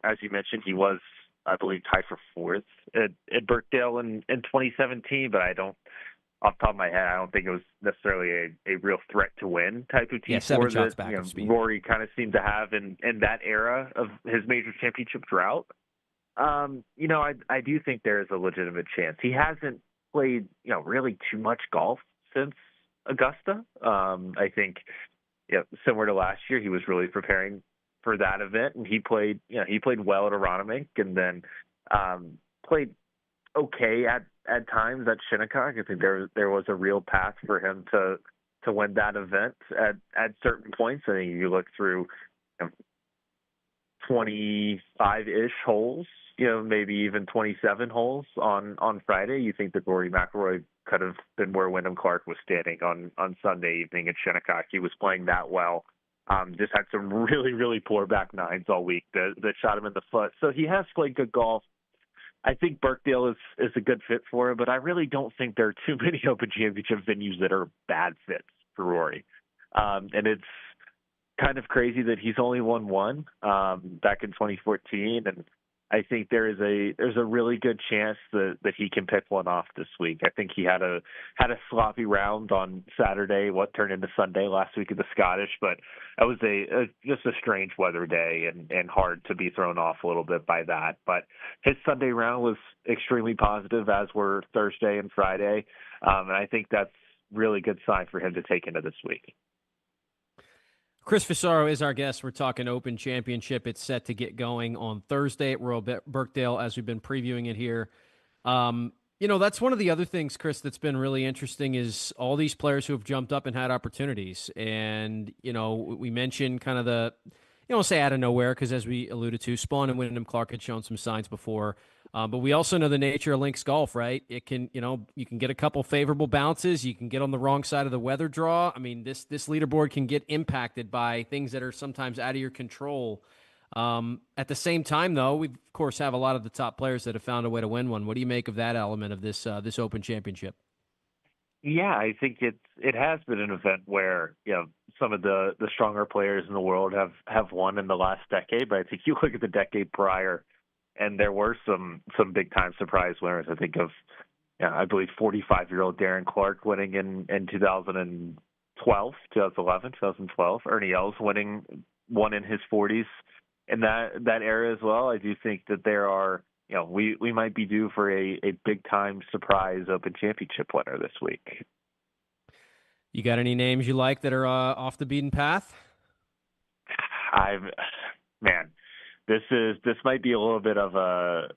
As you mentioned, he was, I believe, tied for fourth at Birkdale in 2017, but off the top of my head, I don't think it was necessarily a real threat to win type of T4 7 shots back of speed. Rory kind of seemed to have in that era of his major championship drought. I do think there is a legitimate chance. He hasn't played, really too much golf since Augusta. I think, similar to last year, he was really preparing for that event, and he played well at Aronimink, and then played okay at times at Shinnecock. I think there was a real path for him to win that event at certain points. I think you look through 25-ish holes, maybe even 27 holes on Friday. You think that Rory McIlroy could have been where Wyndham Clark was standing on Sunday evening at Shinnecock. He was playing that well. Just had some really, really poor back nines all week that shot him in the foot. So he has played good golf. I think Birkdale is a good fit for him, but I really don't think there are too many Open Championship venues that are bad fits for Rory. And it's kind of crazy that he's only won one back in 2014, and I think there's a really good chance that he can pick one off this week. I think he had a sloppy round on Saturday, what turned into Sunday last week at the Scottish, but that was just a strange weather day and hard to be thrown off a little bit by that. But his Sunday round was extremely positive, as were Thursday and Friday, and I think that's really good sign for him to take into this week. Chris Fissaro is our guest. We're talking Open Championship. It's set to get going on Thursday at Royal Birkdale, as we've been previewing it here. That's one of the other things, Chris, that's been really interesting is all these players who have jumped up and had opportunities. And, we mentioned kind of the, say out of nowhere, because as we alluded to, Spawn and Wyndham Clark had shown some signs before. But we also know the nature of links golf, right? It can, you can get a couple favorable bounces. You can get on the wrong side of the weather draw. I mean, this leaderboard can get impacted by things that are sometimes out of your control. At the same time, though, we, of course, have a lot of the top players that have found a way to win one. What do you make of that element of this Open Championship? Yeah, I think it has been an event where, some of the stronger players in the world have won in the last decade. But I think you look at the decade prior, and there were some big-time surprise winners. I think of, I believe, 45-year-old Darren Clark winning in 2012. Ernie Els won in his 40s in that era as well. I do think that there are, we might be due for a big-time surprise Open Championship winner this week. You got any names you like that are off the beaten path? Man, this might be a little bit of a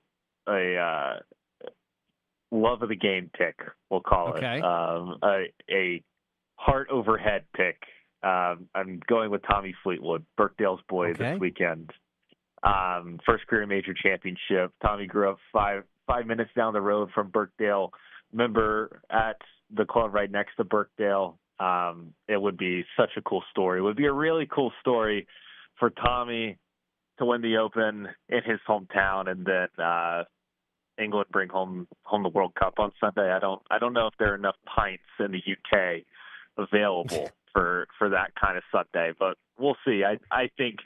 love of the game pick, we'll call it. A heart over head pick. I'm going with Tommy Fleetwood, Birkdale's boy this weekend. First career major championship. Tommy grew up five minutes down the road from Birkdale. Member at the club right next to Birkdale. It would be such a cool story. It would be a really cool story for Tommy to win the Open in his hometown, and then England bring home the World Cup on Sunday. I don't know if there are enough pints in the UK available for that kind of Sunday, but we'll see. I think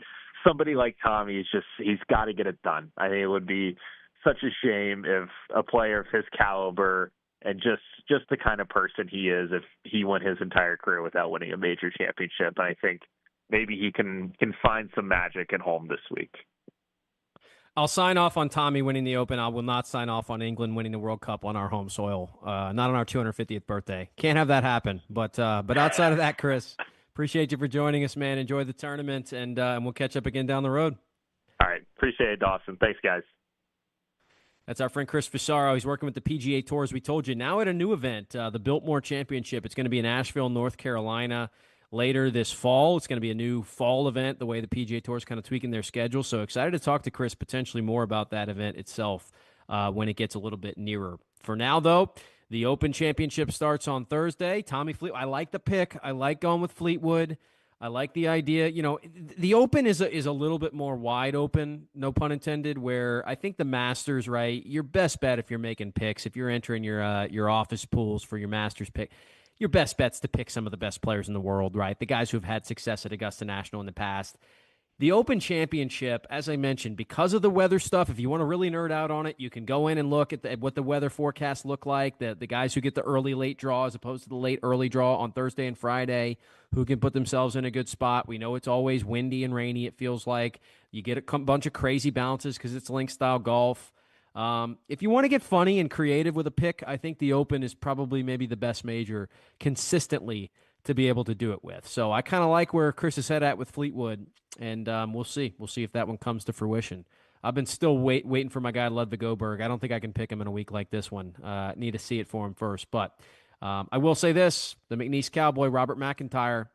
somebody like Tommy he's got to get it done. I think it would be such a shame if a player of his caliber and just the kind of person he is, if he went his entire career without winning a major championship. And I think maybe he can find some magic at home this week. I'll sign off on Tommy winning the Open. I will not sign off on England winning the World Cup on our home soil, not on our 250th birthday. Can't have that happen. But outside of that, Chris, appreciate you for joining us, man. Enjoy the tournament, and we'll catch up again down the road. All right. Appreciate it, Dawson. Thanks, guys. That's our friend Chris Fusaro. He's working with the PGA Tour, as we told you. Now at a new event, the Biltmore Championship. It's going to be in Asheville, North Carolina, later this fall. It's going to be a new fall event, the way the PGA Tour is kind of tweaking their schedule. So excited to talk to Chris potentially more about that event itself when it gets a little bit nearer. For now, though, the Open Championship starts on Thursday. Tommy Fleetwood, I like the pick. I like going with Fleetwood. I like the idea. You know, the Open is a little bit more wide open, no pun intended, where I think the Masters, right, your best bet if you're making picks, if you're entering your office pools for your Masters pick, your best bet's to pick some of the best players in the world, right? The guys who have had success at Augusta National in the past. The Open Championship, as I mentioned, because of the weather stuff, if you want to really nerd out on it, you can go in and look at what the weather forecasts look like, the guys who get the early, late draw as opposed to the late, early draw on Thursday and Friday, who can put themselves in a good spot. We know it's always windy and rainy, it feels like. You get a bunch of crazy bounces because it's link-style golf. If you want to get funny and creative with a pick, I think the Open is probably maybe the best major consistently to be able to do it with. So I kind of like where Chris is head at with Fleetwood, and we'll see. We'll see if that one comes to fruition. I've been still waiting for my guy Ludwig Oberg. I don't think I can pick him in a week like this one. Need to see it for him first. But I will say this, the McNeese Cowboy, Robert McIntyre,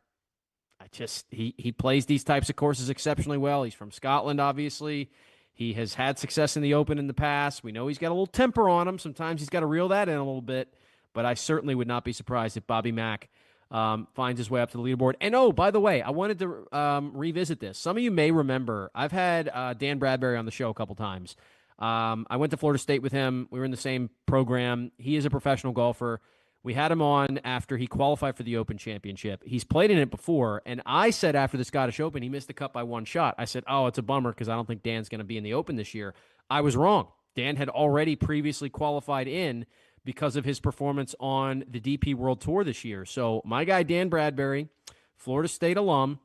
he plays these types of courses exceptionally well. He's from Scotland, obviously. He has had success in the Open in the past. We know he's got a little temper on him. Sometimes he's got to reel that in a little bit. But I certainly would not be surprised if Bobby Mack finds his way up to the leaderboard. And, oh, by the way, I wanted to revisit this. Some of you may remember, I've had Dan Bradbury on the show a couple times. I went to Florida State with him. We were in the same program. He is a professional golfer. We had him on after he qualified for the Open Championship. He's played in it before, and I said after the Scottish Open, he missed the cut by one shot. I said, oh, it's a bummer because I don't think Dan's going to be in the Open this year. I was wrong. Dan had already previously qualified in because of his performance on the DP World Tour this year. So my guy Dan Bradbury, Florida State alum,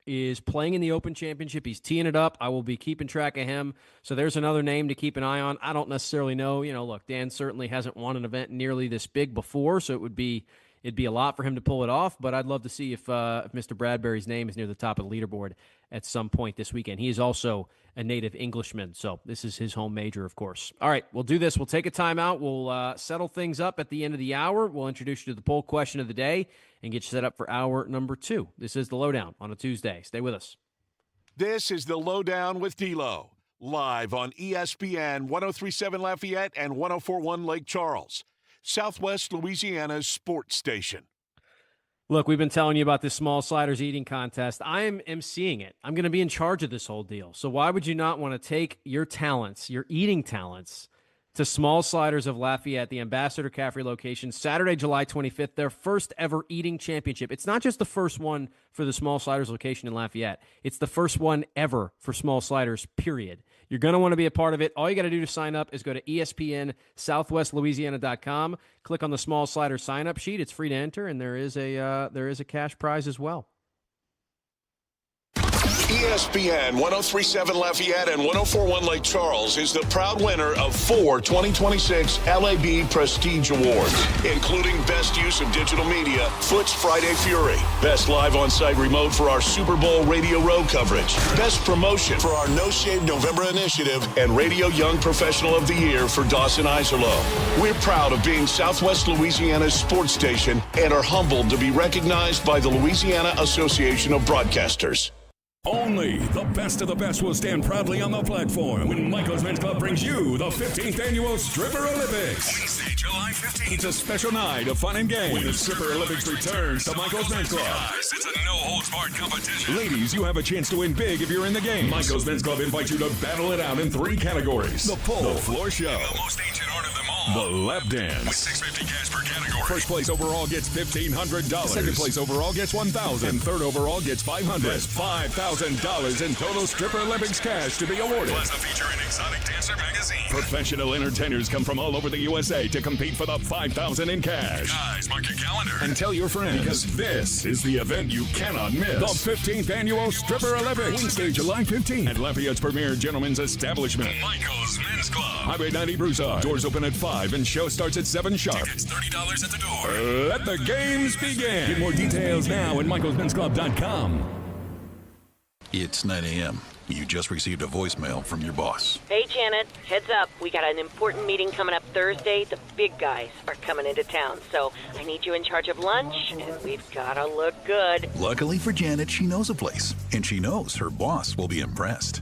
is playing in the Open Championship. He's teeing it up. I will be keeping track of him. So there's another name to keep an eye on. I don't necessarily know. Look, Dan certainly hasn't won an event nearly this big before, so it'd be a lot for him to pull it off, but I'd love to see if Mr. Bradbury's name is near the top of the leaderboard at some point this weekend. He is also a native Englishman, so this is his home major, of course. All right, we'll do this. We'll take a timeout. We'll settle things up at the end of the hour. We'll introduce you to the poll question of the day and get you set up for hour number 2. This is the LohDown on a Tuesday. Stay with us. This is the LohDown with D-Loh, live on ESPN 103.7 Lafayette and 104.1 Lake Charles, Southwest Louisiana's sports station. Look, we've been telling you about this small sliders eating contest. I am emceeing it. I'm going to be in charge of this whole deal. So why would you not want to take your talents, your eating talents, to Small Sliders of Lafayette, the Ambassador Caffrey location, Saturday, July 25th, their first ever eating championship. It's not just the first one for the Small Sliders location in Lafayette. It's the first one ever for Small Sliders, period. You're going to want to be a part of it. All you got to do to sign up is go to ESPN SouthwestLouisiana.com, click on the Small Sliders sign-up sheet. It's free to enter, and there is a cash prize as well. ESPN 1037 Lafayette and 1041 Lake Charles is the proud winner of 4 2026 LAB Prestige Awards, including Best Use of Digital Media, Foot's Friday Fury, Best Live On-Site Remote for our Super Bowl Radio Row coverage, Best Promotion for our No Shave November initiative, and Radio Young Professional of the Year for Dawson Iserloh. We're proud of being Southwest Louisiana's sports station and are humbled to be recognized by the Louisiana Association of Broadcasters. Only the best of the best will stand proudly on the platform when Michael's Men's Club brings you the 15th Annual Stripper Olympics. Wednesday, July 15th. It's a special night of fun and games when the Stripper Olympics returns to Michael's Men's Club. Guys, it's a no-holds-barred competition. Ladies, you have a chance to win big if you're in the game. Michael's Men's Club invites you to battle it out in 3 categories. The pole, the floor show, and the most ancient art of them all, the lap dance. With $650 cash per category. First place overall gets $1,500. Second place overall gets $1,000. And third overall gets $500. That's $5,000 in total Stripper Olympics cash to be awarded. Plus a feature in Exotic Dancer magazine. Professional entertainers come from all over the USA to compete for the $5,000 in cash. Guys, mark your calendar and tell your friends, because this is the event you cannot miss. The 15th Annual Stripper Olympics. Wednesday, July 15th at Lafayette's premier gentlemen's establishment, Michael's Men's Club. Highway 90 Broussard. Doors open at 5 and show starts at 7 sharp. Tickets $30 at the door. Let the games begin. Get more details now at michaelsmensclub.com. It's 9 a.m. You just received a voicemail from your boss. Hey, Janet. Heads up. We got an important meeting coming up Thursday. The big guys are coming into town, so I need you in charge of lunch, and we've got to look good. Luckily for Janet, she knows a place, and she knows her boss will be impressed.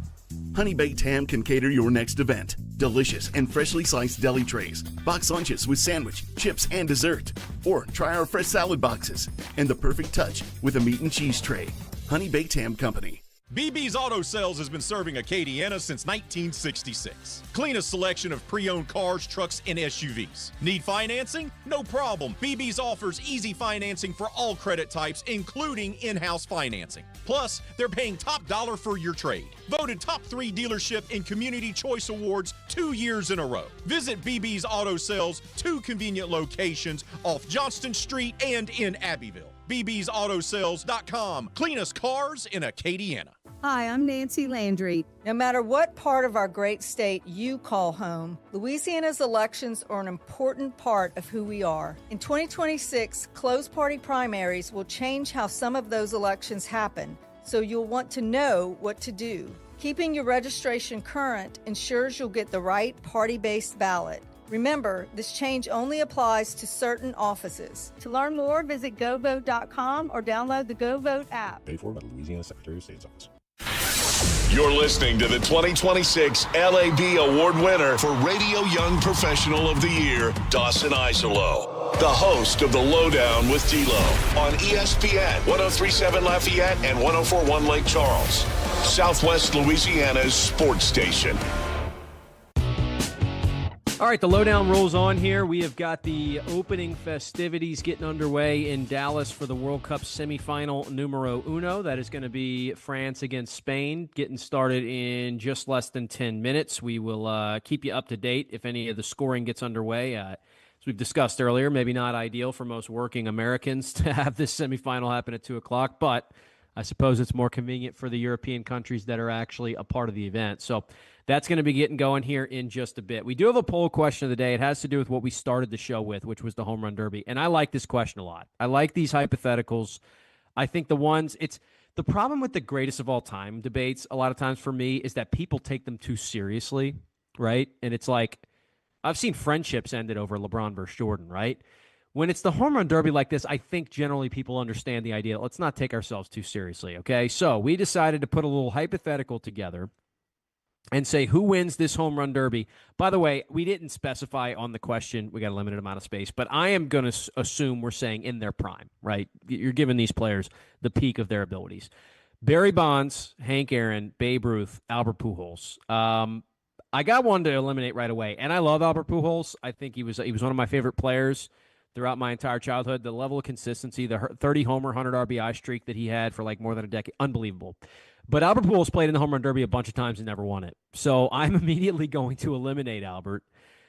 Honey Baked Ham can cater your next event. Delicious and freshly sliced deli trays, box lunches with sandwich, chips, and dessert. Or try our fresh salad boxes and the perfect touch with a meat and cheese tray. Honey Baked Ham Company. BB's Auto Sales has been serving Acadiana since 1966. Cleanest selection of pre-owned cars, trucks, and SUVs. Need financing? No problem. BB's offers easy financing for all credit types, including in-house financing. Plus, they're paying top dollar for your trade. Voted top 3 dealership in Community Choice Awards 2 years in a row. Visit BB's Auto Sales, 2 convenient locations off Johnston Street and in Abbeville. bbsautosales.com. Cleanest cars in Acadiana. Hi, I'm Nancy Landry. No matter what part of our great state you call home, Louisiana's elections are an important part of who we are. In 2026, closed party primaries will change how some of those elections happen, so you'll want to know what to do. Keeping your registration current ensures you'll get the right party-based ballot. Remember, this change only applies to certain offices. To learn more, visit govote.com or download the GoVote app. Paid for by the Louisiana Secretary of State's Office. You're listening to the 2026 LAB Award winner for Radio Young Professional of the Year, Dawson Iserloh, the host of the LohDown with D-Loh on ESPN 1037 Lafayette and 1041 Lake Charles, Southwest Louisiana's sports station. All right, the LohDown rolls on here. We have got the opening festivities getting underway in Dallas for the World Cup semifinal numero uno. That is going to be France against Spain, getting started in just less than 10 minutes. We will keep you up to date if any of the scoring gets underway. As we've discussed earlier, maybe not ideal for most working Americans to have this semifinal happen at 2 o'clock, but I suppose it's more convenient for the European countries that are actually a part of the event. So that's going to be getting going here in just a bit. We do have a poll question of the day. It has to do with what we started the show with, which was the home run derby. And I like this question a lot. I like these hypotheticals. I think it's the problem with the greatest of all time debates a lot of times for me is that people take them too seriously, right? And it's like, I've seen friendships ended over LeBron versus Jordan, right? When it's the home run derby like this, I think generally people understand the idea. Let's not take ourselves too seriously, okay? So we decided to put a little hypothetical together and say who wins this home run derby. By the way, we didn't specify on the question. We got a limited amount of space. But I am going to assume we're saying in their prime, right? You're giving these players the peak of their abilities. Barry Bonds, Hank Aaron, Babe Ruth, Albert Pujols. I got one to eliminate right away. And I love Albert Pujols. I think he was one of my favorite players throughout my entire childhood. The level of consistency, the 30-homer, 100 RBI streak that he had for like more than a decade, unbelievable. But Albert Pujols played in the home run derby a bunch of times and never won it. So I'm immediately going to eliminate Albert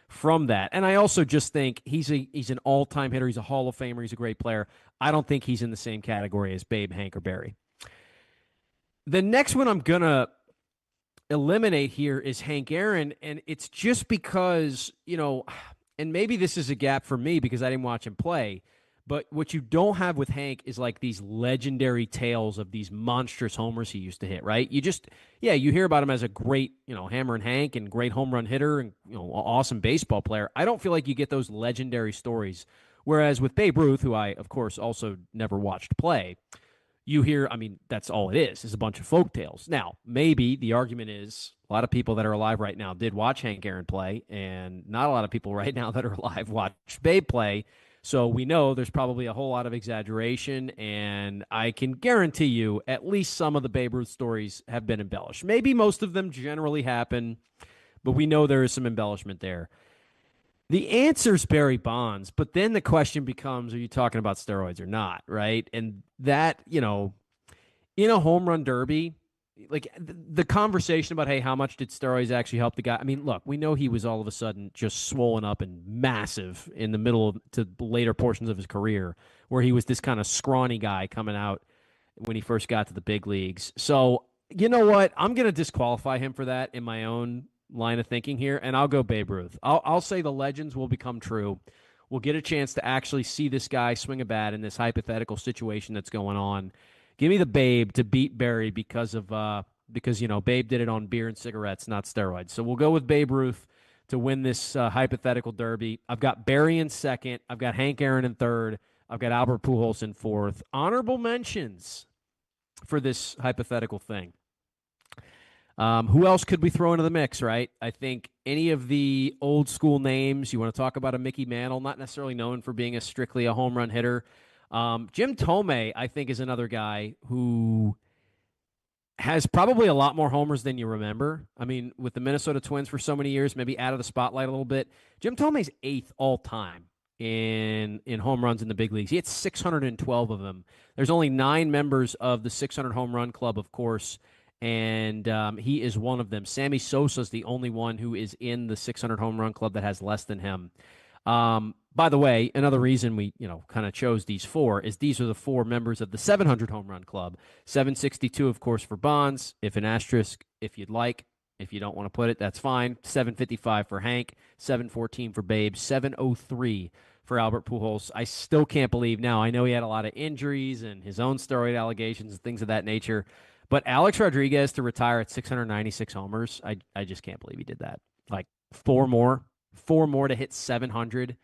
from that. And I also just think he's an all-time hitter. He's a Hall of Famer. He's a great player. I don't think he's in the same category as Babe, Hank, or Barry. The next one I'm going to eliminate here is Hank Aaron, and it's just because, and maybe this is a gap for me because I didn't watch him play, but what you don't have with Hank is like these legendary tales of these monstrous homers he used to hit, right? You hear about him as a great, Hammer and Hank and great home run hitter and, awesome baseball player. I don't feel like you get those legendary stories. Whereas with Babe Ruth, who I, of course, also never watched play, you hear, that's all it is a bunch of folk tales. Now, maybe the argument is a lot of people that are alive right now did watch Hank Aaron play, and not a lot of people right now that are alive watch Babe play. So we know there's probably a whole lot of exaggeration, and I can guarantee you at least some of the Babe Ruth stories have been embellished. Maybe most of them generally happen, but we know there is some embellishment there. The answer's Barry Bonds, but then the question becomes, are you talking about steroids or not, right? And that, in a home run derby, like the conversation about, hey, how much did steroids actually help the guy? Look, we know he was all of a sudden just swollen up and massive in the middle to later portions of his career, where he was this kind of scrawny guy coming out when he first got to the big leagues. So, you know what? I'm going to disqualify him for that in my own line of thinking here, and I'll go Babe Ruth. I'll say the legends will become true. We'll get a chance to actually see this guy swing a bat in this hypothetical situation that's going on. Give me the Babe to beat Barry because Babe did it on beer and cigarettes, not steroids. So we'll go with Babe Ruth to win this hypothetical derby. I've got Barry in second. I've got Hank Aaron in third. I've got Albert Pujols in fourth. Honorable mentions for this hypothetical thing. Who else could we throw into the mix, right? I think any of the old school names. You want to talk about a Mickey Mantle, not necessarily known for being strictly a home run hitter. Jim Thome, I think, is another guy who has probably a lot more homers than you remember. With the Minnesota Twins for so many years, maybe out of the spotlight a little bit. Jim Thome's 8th all-time in home runs in the big leagues. He had 612 of them. There's only 9 members of the 600 home run club, of course, and he is one of them. Sammy Sosa's the only one who is in the 600 home run club that has less than him. By the way, another reason we, kind of chose these 4 is these are the 4 members of the 700 home run club. 762, of course, for Bonds. If an asterisk, if you'd like. If you don't want to put it, that's fine. 755 for Hank. 714 for Babe. 703 for Albert Pujols. I still can't believe now. I know he had a lot of injuries and his own steroid allegations and things of that nature. But Alex Rodriguez to retire at 696 homers, I just can't believe he did that. Like 4 more to hit 700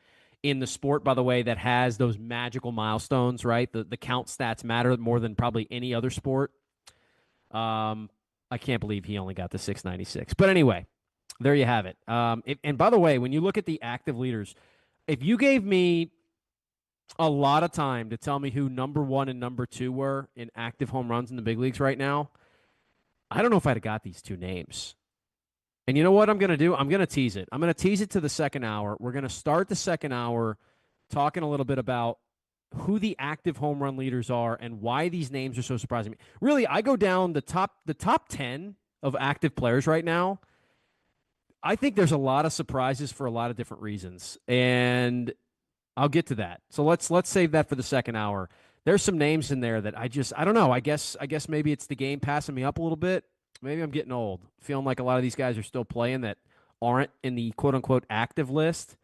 in the sport, by the way, that has those magical milestones, right? The count stats matter more than probably any other sport. I can't believe he only got to 696. But anyway, there you have it. And by the way, when you look at the active leaders, if you gave me a lot of time to tell me who number 1 and number 2 were in active home runs in the big leagues right now, I don't know if I'd have got these 2 names. And you know what I'm going to do? I'm going to tease it. I'm going to tease it to the second hour. We're going to start the second hour talking a little bit about who the active home run leaders are and why these names are so surprising me. Really, I go down the top 10 of active players right now. I think there's a lot of surprises for a lot of different reasons, and I'll get to that. So let's save that for the second hour. There's some names in there that I don't know. I guess maybe it's the game passing me up a little bit. Maybe I'm getting old, feeling like a lot of these guys are still playing that aren't in the quote-unquote active list.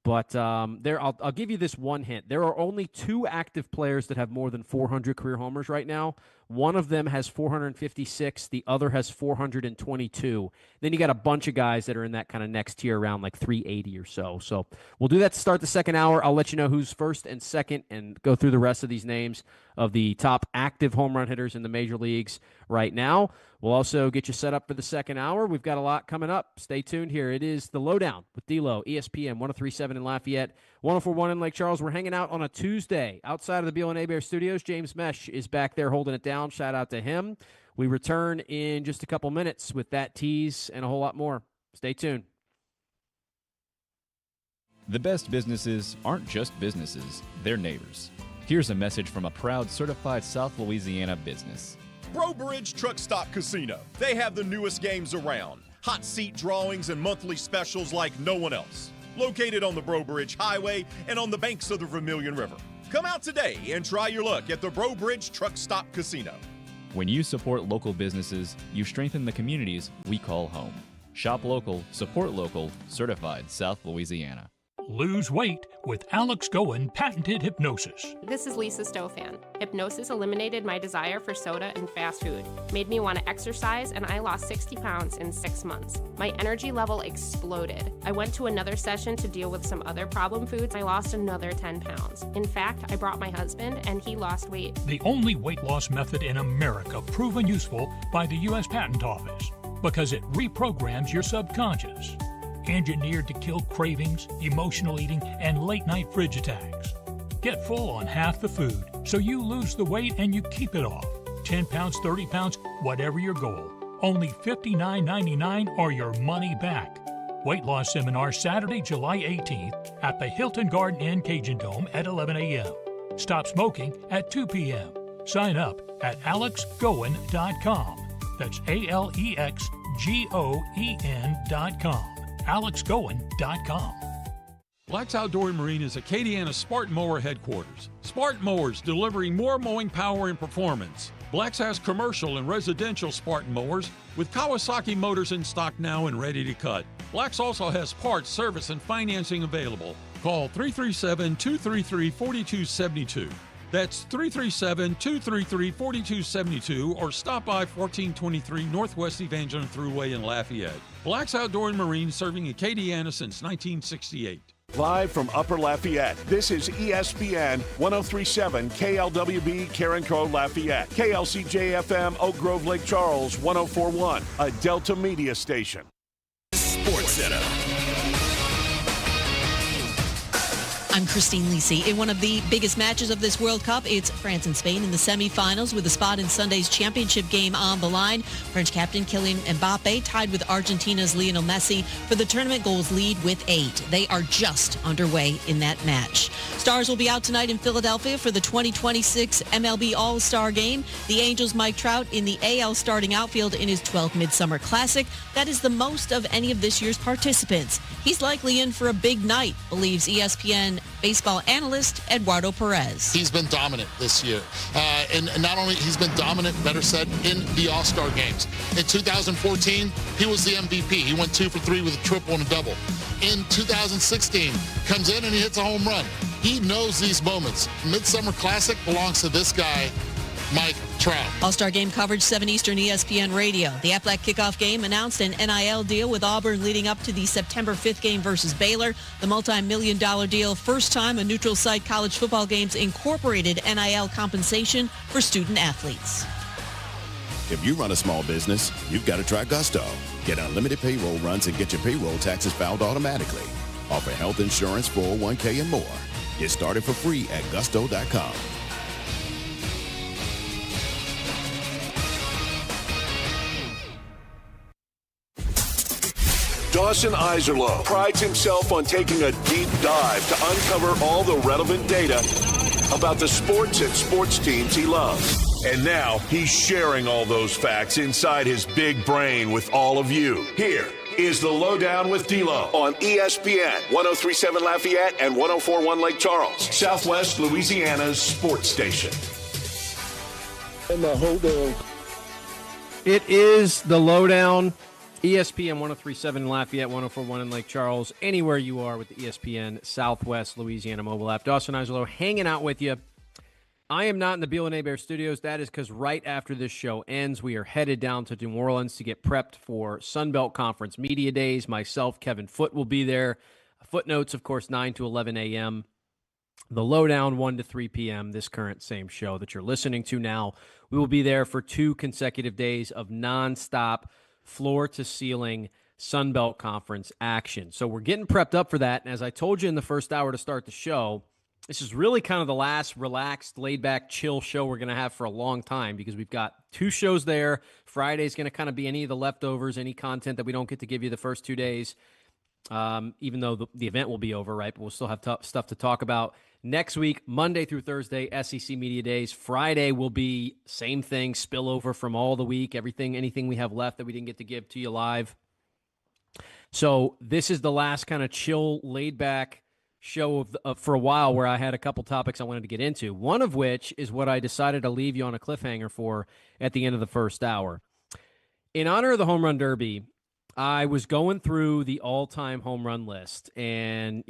But I'll give you this one hint. There are only 2 active players that have more than 400 career homers right now. One of them has 456. The other has 422. Then you got a bunch of guys that are in that kind of next tier around like 380 or so. So we'll do that to start the second hour. I'll let you know who's first and second and go through the rest of these names of the top active home run hitters in the major leagues right now. We'll also get you set up for the second hour. We've got a lot coming up. Stay tuned here. It is the LohDown with D-Loh, ESPN 103.7 in Lafayette, 104.1 in Lake Charles. We're hanging out on a Tuesday outside of the Beal and Abear studios. James Mesh is back there holding it down. Shout out to him. We return in just a couple minutes with that tease and a whole lot more. Stay tuned. The best businesses aren't just businesses, they're neighbors. Here's a message from a proud certified South Louisiana business. Bro Bridge Truck Stop Casino. They have the newest games around. Hot seat drawings and monthly specials like no one else. Located on the Bro Bridge Highway and on the banks of the Vermilion River. Come out today and try your luck at the Bro Bridge Truck Stop Casino. When you support local businesses, you strengthen the communities we call home. Shop local, support local, certified South Louisiana. Lose weight with Alex Goen patented hypnosis. This is Lisa Stofan. Hypnosis eliminated my desire for soda and fast food, made me want to exercise, and I lost 60 pounds in 6 months. My energy level exploded. I went to another session to deal with some other problem foods. I lost another 10 pounds. In fact, I brought my husband, and he lost weight. The only weight loss method in America proven useful by the U.S. Patent Office because it reprograms your subconscious. Engineered to kill cravings, emotional eating, and late-night fridge attacks. Get full on half the food so you lose the weight and you keep it off. 10 pounds, 30 pounds, whatever your goal. Only $59.99 or your money back. Weight loss seminar Saturday, July 18th at the Hilton Garden Inn Cajun Dome at 11 a.m. Stop smoking at 2 p.m. Sign up at alexgoen.com. That's ALEXGOEN.com. alexgoen.com. Black's Outdoor Marine is Acadiana's Spartan Mower headquarters. Spartan Mowers delivering more mowing power and performance. Black's has commercial and residential Spartan mowers with Kawasaki motors in stock now and ready to cut. Black's also has parts, service, and financing available. Call 337-233-4272. That's 337-233-4272 or stop by 1423 Northwest Evangeline Thruway in Lafayette. Black's Outdoor and Marine serving Acadiana since 1968. Live from Upper Lafayette, this is ESPN 1037 KLWB Carencro Lafayette, KLCJ-FM Oak Grove Lake Charles 1041, a Delta Media station. Sports Center. I'm Christine Lisi. In one of the biggest matches of this World Cup, it's France and Spain in the semifinals with a spot in Sunday's championship game on the line. French captain Kylian Mbappe tied with Argentina's Lionel Messi for the tournament goals lead with 8. They are just underway in that match. Stars will be out tonight in Philadelphia for the 2026 MLB All-Star Game. The Angels' Mike Trout in the AL starting outfield in his 12th Midsummer Classic. That is the most of any of this year's participants. He's likely in for a big night, believes ESPN baseball analyst Eduardo Perez. He's been dominant this year. And not only he's been dominant, better said, in the All-Star games. In 2014, he was the MVP. He went 2 for 3 with a triple and a double. In 2016, comes in and he hits a home run. He knows these moments. Midsummer Classic belongs to this guy, Mike Trout. All-Star Game coverage, 7 Eastern ESPN Radio. The Aflac kickoff game announced an NIL deal with Auburn leading up to the September 5th game versus Baylor. The multi-million-dollar deal, first time a neutral site college football games incorporated NIL compensation for student athletes. If you run a small business, you've got to try Gusto. Get unlimited payroll runs and get your payroll taxes filed automatically. Offer health insurance, 401k, and more. Get started for free at gusto.com. Dawson Iserloh prides himself on taking a deep dive to uncover all the relevant data about the sports and sports teams he loves. And now he's sharing all those facts inside his big brain with all of you. Here is the LohDown with D-Loh on ESPN 1037 Lafayette and 1041 Lake Charles, Southwest Louisiana's sports station. And the LohDown. It is the LohDown. ESPN 1037 in Lafayette, 1041 in Lake Charles, anywhere you are with the ESPN Southwest Louisiana mobile app. Dawson Iserloh hanging out with you. I am not in the Beal and Hebert studios. That is because right after this show ends, we are headed down to New Orleans to get prepped for Sunbelt Conference Media Days. Myself, Kevin Foote will be there. Footnotes, of course, 9 to 11 a.m. The LohDown, 1 to 3 p.m., this current same show that you're listening to now. We will be there for 2 consecutive days of nonstop floor-to-ceiling Sunbelt Conference action. So we're getting prepped up for that. And as I told you in the first hour to start the show, this is really kind of the last relaxed, laid-back, chill show we're going to have for a long time because we've got 2 shows there. Friday's going to kind of be any of the leftovers, any content that we don't get to give you the first 2 days, even though the event will be over, right? But we'll still have stuff to talk about. Next week, Monday through Thursday, SEC Media Days. Friday will be same thing, spillover from all the week, anything we have left that we didn't get to give to you live. So this is the last kind of chill, laid-back show for a while where I had a couple topics I wanted to get into, one of which is what I decided to leave you on a cliffhanger for at the end of the first hour. In honor of the Home Run Derby, I was going through the all-time home run list, and,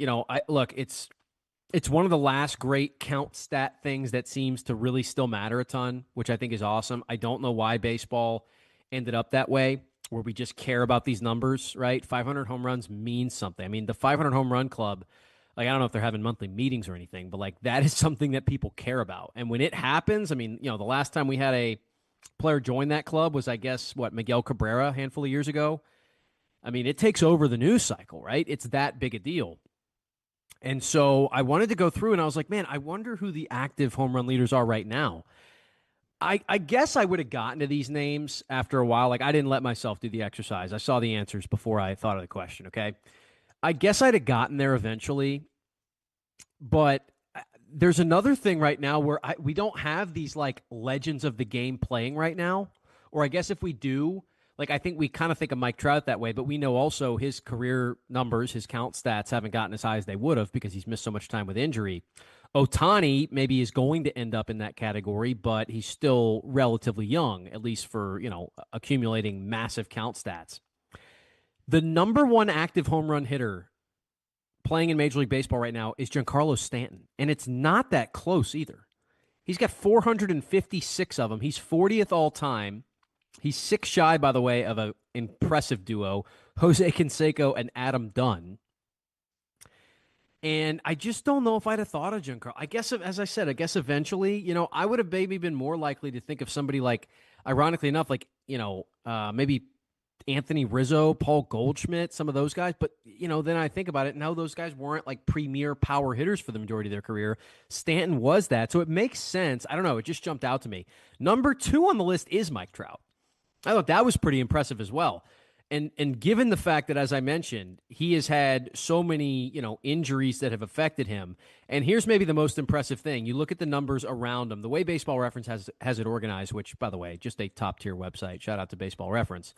it's one of the last great count stat things that seems to really still matter a ton, which I think is awesome. I don't know why baseball ended up that way, where we just care about these numbers, right? 500 home runs means something. I mean, the 500 home run club, I don't know if they're having monthly meetings or anything, but that is something that people care about. And when it happens, the last time we had a player join that club was, Miguel Cabrera a handful of years ago. It takes over the news cycle, right? It's that big a deal. And so I wanted to go through, and I was like, man, I wonder who the active home run leaders are right now. I guess I would have gotten to these names after a while. I didn't let myself do the exercise. I saw the answers before I thought of the question, okay? I guess I'd have gotten there eventually, but there's another thing right now where we don't have these, legends of the game playing right now. Or I guess if we do, I think we kind of think of Mike Trout that way, but we know also his career numbers, his count stats haven't gotten as high as they would have because he's missed so much time with injury. Ohtani maybe is going to end up in that category, but he's still relatively young, at least for, accumulating massive count stats. The number one active home run hitter playing in Major League Baseball right now is Giancarlo Stanton, and it's not that close either. He's got 456 of them. He's 40th all time. He's 6 shy, by the way, of an impressive duo, Jose Canseco and Adam Dunn. And I just don't know if I'd have thought of Giancarlo. I guess, as I said, eventually, I would have maybe been more likely to think of somebody ironically enough, maybe Anthony Rizzo, Paul Goldschmidt, some of those guys. But, then I think about it, no, those guys weren't premier power hitters for the majority of their career. Stanton was that. So it makes sense. I don't know. It just jumped out to me. Number 2 on the list is Mike Trout. I thought that was pretty impressive as well. And given the fact that, as I mentioned, he has had so many, injuries that have affected him. And here's maybe the most impressive thing. You look at the numbers around him. The way Baseball Reference has it organized, which, by the way, just a top-tier website. Shout out to Baseball Reference.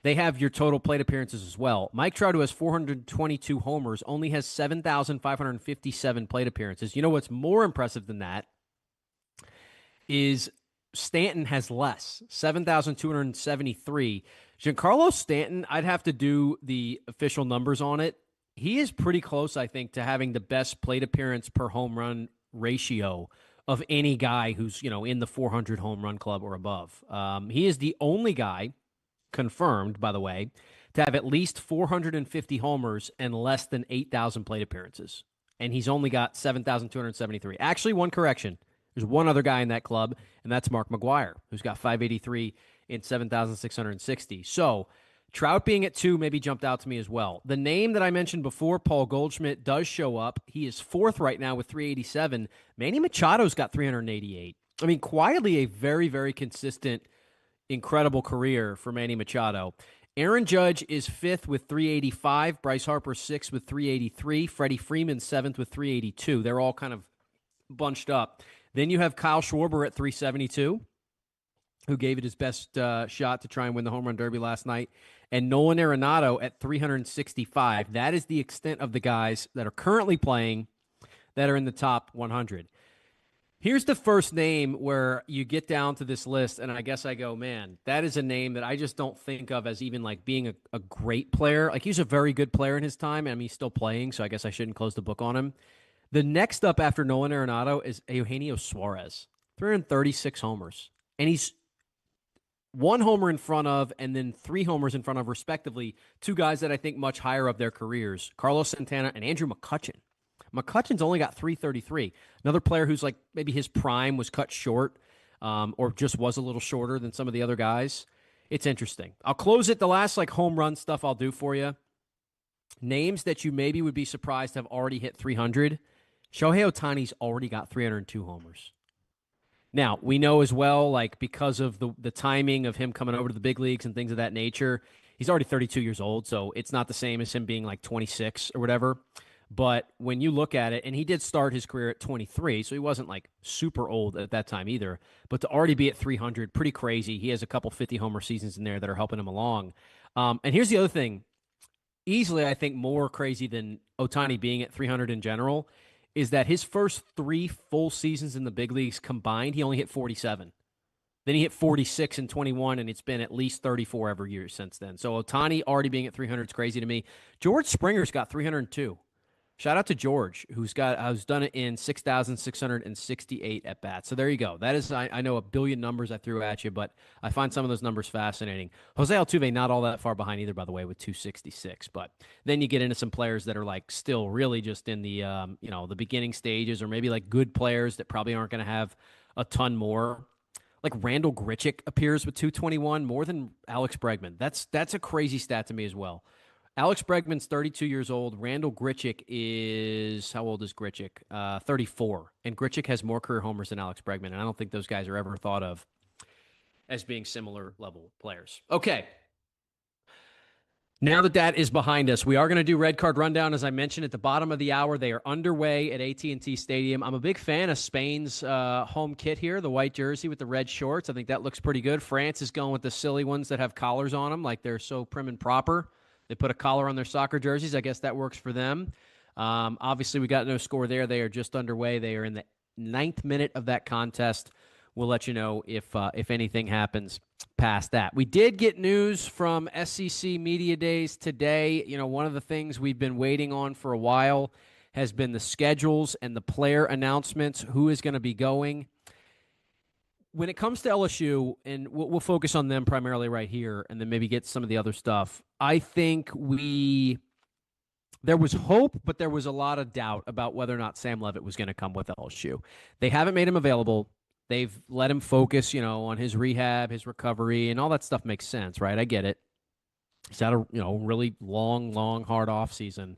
They have your total plate appearances as well. Mike Trout, who has 422 homers, only has 7,557 plate appearances. You know what's more impressive than that is Stanton has less, 7,273. Giancarlo Stanton, I'd have to do the official numbers on it. He is pretty close, I think, to having the best plate appearance per home run ratio of any guy who's, in the 400 home run club or above. He is the only guy, confirmed, by the way, to have at least 450 homers and less than 8,000 plate appearances. And he's only got 7,273. Actually, one correction. There's one other guy in that club, and that's Mark McGwire, who's got 583 in 7,660. So Trout being at 2 maybe jumped out to me as well. The name that I mentioned before, Paul Goldschmidt, does show up. He is 4th right now with 387. Manny Machado's got 388. Quietly a very, very consistent, incredible career for Manny Machado. Aaron Judge is 5th with 385. Bryce Harper 6th with 383. Freddie Freeman 7th with 382. They're all kind of bunched up. Then you have Kyle Schwarber at 372, who gave it his best shot to try and win the Home Run Derby last night, and Nolan Arenado at 365. That is the extent of the guys that are currently playing that are in the top 100. Here's the first name where you get down to this list, and I guess I go, man, that is a name that I just don't think of as even being a great player. He's a very good player in his time, and he's still playing, so I guess I shouldn't close the book on him. The next up after Nolan Arenado is Eugenio Suarez, 336 homers. And he's 1 homer in front of and then 3 homers in front of, respectively, 2 guys that I think much higher of their careers, Carlos Santana and Andrew McCutchen. McCutchen's only got 333. Another player who's maybe his prime was cut short or just was a little shorter than some of the other guys. It's interesting. I'll close it. The last home run stuff I'll do for you. Names that you maybe would be surprised have already hit 300. Shohei Ohtani's already got 302 homers. Now, we know as well, because of the timing of him coming over to the big leagues and things of that nature, he's already 32 years old, so it's not the same as him being 26 or whatever. But when you look at it, and he did start his career at 23, so he wasn't super old at that time either. But to already be at 300, pretty crazy. He has a couple 50-homer seasons in there that are helping him along. And here's the other thing. Easily, I think, more crazy than Ohtani being at 300 in general is that his first 3 full seasons in the big leagues combined, he only hit 47. Then he hit 46 in 21, and it's been at least 34 every year since then. So Ohtani already being at 300 is crazy to me. George Springer's got 302. Shout out to George, who's done it in 6,668 at bats. So there you go. That is, I know, a billion numbers I threw at you, but I find some of those numbers fascinating. Jose Altuve not all that far behind either, by the way, with 266. But then you get into some players that are like still really just in the the beginning stages, or maybe like good players that probably aren't going to have a ton more. Like Randall Grichuk appears with 221 more than Alex Bregman. That's a crazy stat to me as well. Alex Bregman's 32 years old. Randall Grichuk is, how old is Grichuk? 34. And Grichuk has more career homers than Alex Bregman, and I don't think those guys are ever thought of as being similar level players. Okay. Now that is behind us, we are going to do Red Card Rundown, as I mentioned at the bottom of the hour. They are underway at AT&T Stadium. I'm a big fan of Spain's home kit here, the white jersey with the red shorts. I think that looks pretty good. France is going with the silly ones that have collars on them, like they're so prim and proper. They put a collar on their soccer jerseys. I guess that works for them. Obviously, we got no score there. They are just underway. They are in the 9th minute of that contest. We'll let you know if anything happens past that. We did get news from SEC Media Days today. You know, one of the things we've been waiting on for a while has been the schedules and the player announcements, who is going to be going. When it comes to LSU, and we'll focus on them primarily right here and then maybe get some of the other stuff, I think there was hope, but there was a lot of doubt about whether or not Sam Leavitt was going to come with LSU. They haven't made him available. They've let him focus, on his rehab, his recovery, and all that stuff makes sense, right? I get it. He's had a really long, hard offseason.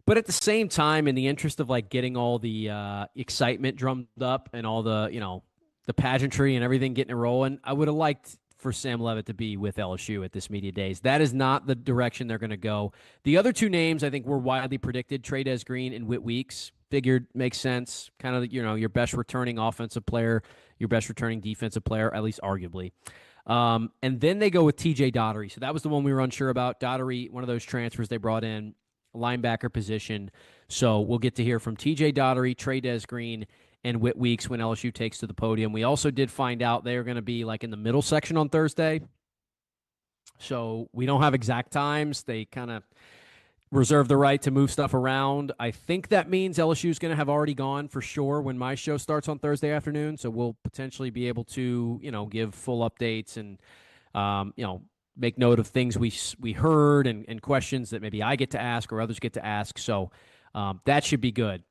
But at the same time, in the interest of like getting all the excitement drummed up and all the, the pageantry and everything getting it rolling, I would have liked for Sam Leavitt to be with LSU at this media days. That is not the direction they're going to go. The other two names I think were widely predicted, Trey Green and Whit Weeks. Figured makes sense. Kind of, your best returning offensive player, your best returning defensive player, at least arguably. And then they go with TJ Daugherty. So that was the one we were unsure about. Daugherty, one of those transfers they brought in, linebacker position. So we'll get to hear from TJ Daugherty, Trey Green, and Whit Weeks when LSU takes to the podium. We also did find out they're going to be like in the middle section on Thursday. So we don't have exact times. They kind of reserve the right to move stuff around. I think that means LSU is going to have already gone for sure when my show starts on Thursday afternoon. So we'll potentially be able to, give full updates and, make note of things we heard and questions that maybe I get to ask or others get to ask. So that should be good.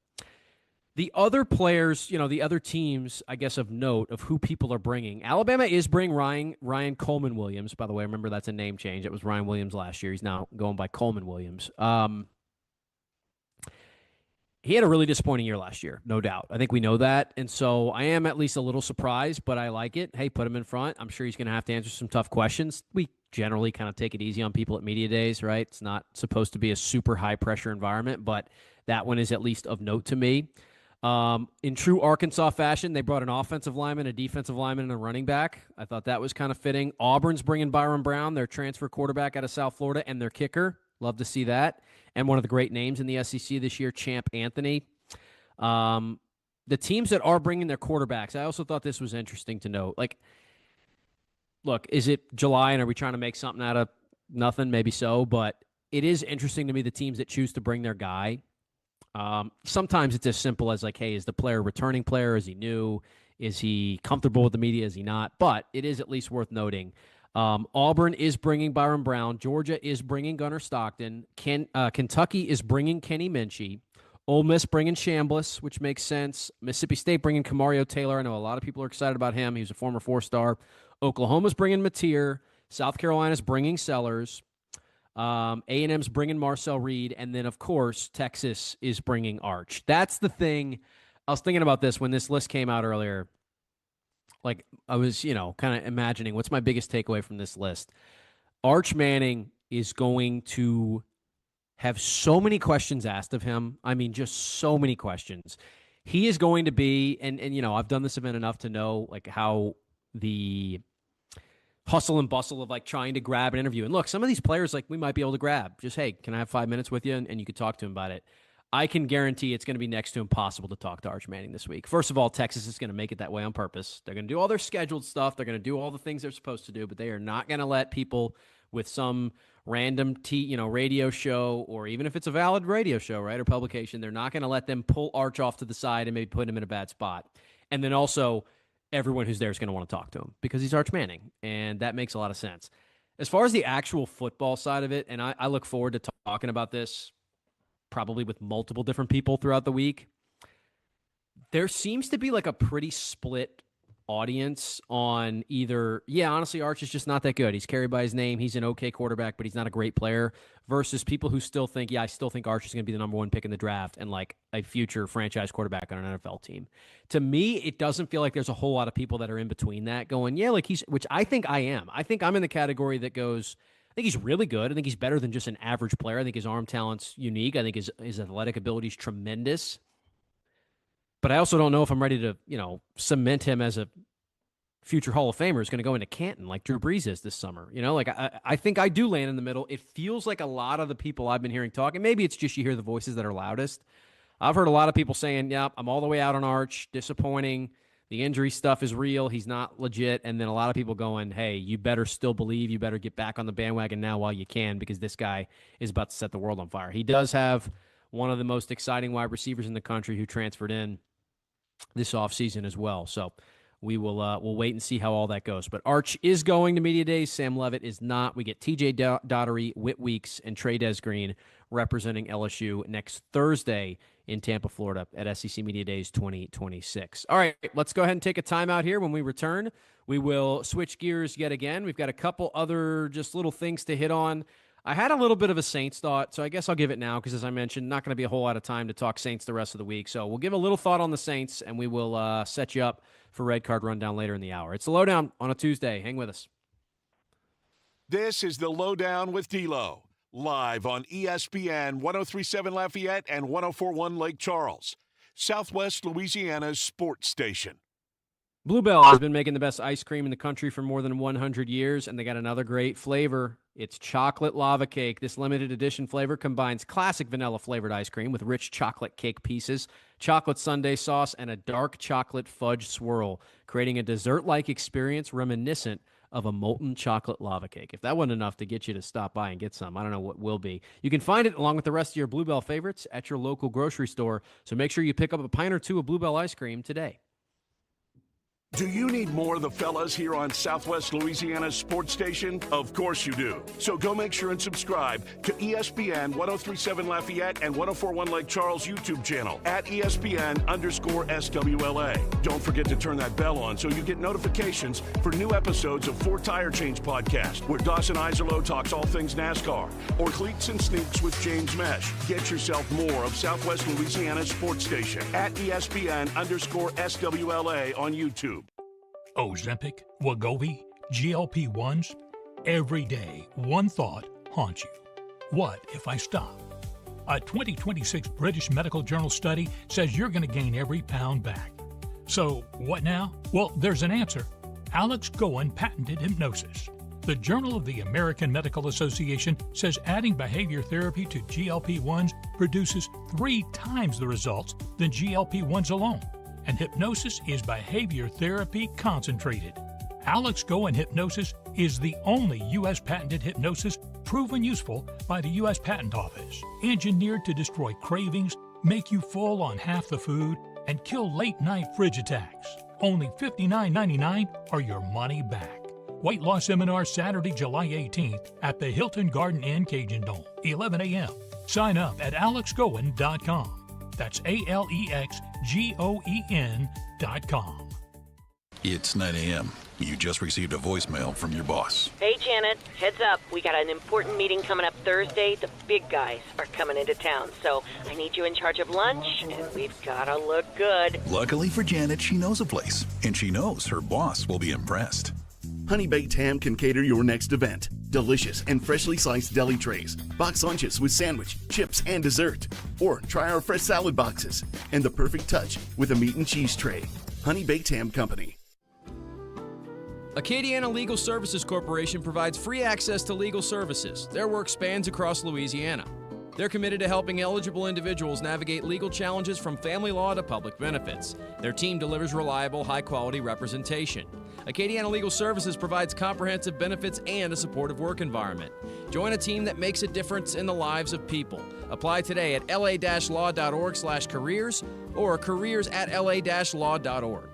The other players, the other teams, I guess, of note of who people are bringing. Alabama is bringing Ryan Coleman Williams. By the way, remember that's a name change. It was Ryan Williams last year. He's now going by Coleman Williams. He had a really disappointing year last year, no doubt. I think we know that. And so I am at least a little surprised, but I like it. Hey, put him in front. I'm sure he's going to have to answer some tough questions. We generally kind of take it easy on people at media days, right? It's not supposed to be a super high-pressure environment, but that one is at least of note to me. In true Arkansas fashion, they brought an offensive lineman, a defensive lineman, and a running back. I thought that was kind of fitting. Auburn's bringing Byron Brown, their transfer quarterback out of South Florida, and their kicker. Love to see that. And one of the great names in the SEC this year, Champ Anthony. The teams that are bringing their quarterbacks, I also thought this was interesting to note. Like, look, is it July and are we trying to make something out of nothing? Maybe so, but it is interesting to me the teams that choose to bring their guy. Sometimes it's as simple as like, hey, is the player a returning player? Is he new? Is he comfortable with the media? Is he not? But it is at least worth noting. Auburn is bringing Byron Brown. Georgia is bringing Gunnar Stockton. Kentucky is bringing Kenny Minchie. Ole Miss bringing Chambliss, which makes sense. Mississippi State bringing Kamario Taylor. I know a lot of people are excited about him. He was a former 4-star. Oklahoma's bringing Mateer. South Carolina's bringing Sellers. A&M's bringing Marcel Reed. And then, of course, Texas is bringing Arch. That's the thing. I was thinking about this when this list came out earlier. Like, I was, kind of imagining what's my biggest takeaway from this list. Arch Manning is going to have so many questions asked of him. I mean, just so many questions. He is going to be, and I've done this event enough to know, like, how the hustle and bustle of like trying to grab an interview. And look, some of these players, like, we might be able to grab. Just, hey, can I have 5 minutes with you? And you could talk to him about it. I can guarantee it's going to be next to impossible to talk to Arch Manning this week. First of all, Texas is going to make it that way on purpose. They're going to do all their scheduled stuff. They're going to do all the things they're supposed to do, but they are not going to let people with some random radio show, or even if it's a valid radio show, right, or publication, they're not going to let them pull Arch off to the side and maybe put him in a bad spot. And then also, everyone who's there is going to want to talk to him because he's Arch Manning, and that makes a lot of sense. As far as the actual football side of it, and I look forward to talking about this probably with multiple different people throughout the week, there seems to be like a pretty split audience on either, honestly, Arch is just not that good. He's carried by his name. He's an okay quarterback, but he's not a great player, versus people who still think, I still think Arch is going to be the number one pick in the draft and like a future franchise quarterback on an NFL team. To me, it doesn't feel like there's a whole lot of people that are in between that going, which I think I am. I think I'm in the category that goes, I think he's really good. I think he's better than just an average player. I think his arm talent's unique. I think his athletic ability is tremendous. But I also don't know if I'm ready to, cement him as a future Hall of Famer who's going to go into Canton like Drew Brees is this summer. I think I do land in the middle. It feels like a lot of the people I've been hearing talk, and maybe it's just you hear the voices that are loudest. I've heard a lot of people saying, I'm all the way out on Arch, disappointing. The injury stuff is real. He's not legit. And then a lot of people going, hey, you better still believe. You better get back on the bandwagon now while you can, because this guy is about to set the world on fire. He does have one of the most exciting wide receivers in the country who transferred in this offseason as well. So we will we'll wait and see how all that goes. But Arch is going to Media Days. Sam Levitt is not. We get TJ Daugherty, Whit Weeks, and Trey Green representing LSU next Thursday in Tampa, Florida at SEC Media Days 2026. All right, let's go ahead and take a timeout here. When we return, we will switch gears yet again. We've got a couple other just little things to hit on. I had a little bit of a Saints thought, so I guess I'll give it now because, as I mentioned, not going to be a whole lot of time to talk Saints the rest of the week. So we'll give a little thought on the Saints, and we will set you up for Red Card Rundown later in the hour. It's the LohDown on a Tuesday. Hang with us. This is the LohDown with D-Loh, live on ESPN 103.7 Lafayette and 104.1 Lake Charles, Southwest Louisiana's sports station. Bluebell has been making the best ice cream in the country for more than 100 years, and they got another great flavor. It's chocolate lava cake. This limited edition flavor combines classic vanilla-flavored ice cream with rich chocolate cake pieces, chocolate sundae sauce, and a dark chocolate fudge swirl, creating a dessert-like experience reminiscent of a molten chocolate lava cake. If that wasn't enough to get you to stop by and get some, I don't know what will be. You can find it along with the rest of your Bluebell favorites at your local grocery store, so make sure you pick up a pint or two of Bluebell ice cream today. Do you need more of the fellas here on Southwest Louisiana's sports station? Of course you do. So go make sure and subscribe to ESPN 103.7 Lafayette and 104.1 Lake Charles YouTube channel at ESPN_SWLA. Don't forget to turn that bell on so you get notifications for new episodes of Four Tire Change Podcast, where Dawson Iserloh talks all things NASCAR, or Cleats and Sneaks with James Mesh. Get yourself more of Southwest Louisiana's sports station at ESPN_SWLA on YouTube. Ozempic, Wegovy, GLP-1s. Every day, one thought haunts you. What if I stop? A 2026 British Medical Journal study says you're going to gain every pound back. So, what now? Well, there's an answer. Alex Goen patented hypnosis. The Journal of the American Medical Association says adding behavior therapy to GLP-1s produces 3 times the results than GLP-1s alone. And hypnosis is behavior therapy concentrated. Alex Goen Hypnosis is the only U.S. patented hypnosis proven useful by the U.S. Patent Office. Engineered to destroy cravings, make you full on half the food, and kill late-night fridge attacks. Only $59.99 or your money back. Weight loss seminar Saturday, July 18th at the Hilton Garden Inn Cajun Dome, 11 a.m. Sign up at alexgoen.com. That's ALEXGOEN.com. It's 9 a.m. You just received a voicemail from your boss. Hey, Janet, heads up. We got an important meeting coming up Thursday. The big guys are coming into town, so I need you in charge of lunch, and we've got to look good. Luckily for Janet, she knows a place, and she knows her boss will be impressed. Honey Baked Ham can cater your next event. Delicious and freshly sliced deli trays, box lunches with sandwich, chips, and dessert. Or try our fresh salad boxes and the perfect touch with a meat and cheese tray. Honey Baked Ham Company. Acadiana Legal Services Corporation provides free access to legal services. Their work spans across Louisiana. They're committed to helping eligible individuals navigate legal challenges from family law to public benefits. Their team delivers reliable, high-quality representation. Acadiana Legal Services provides comprehensive benefits and a supportive work environment. Join a team that makes a difference in the lives of people. Apply today at la-law.org/careers or careers@la-law.org.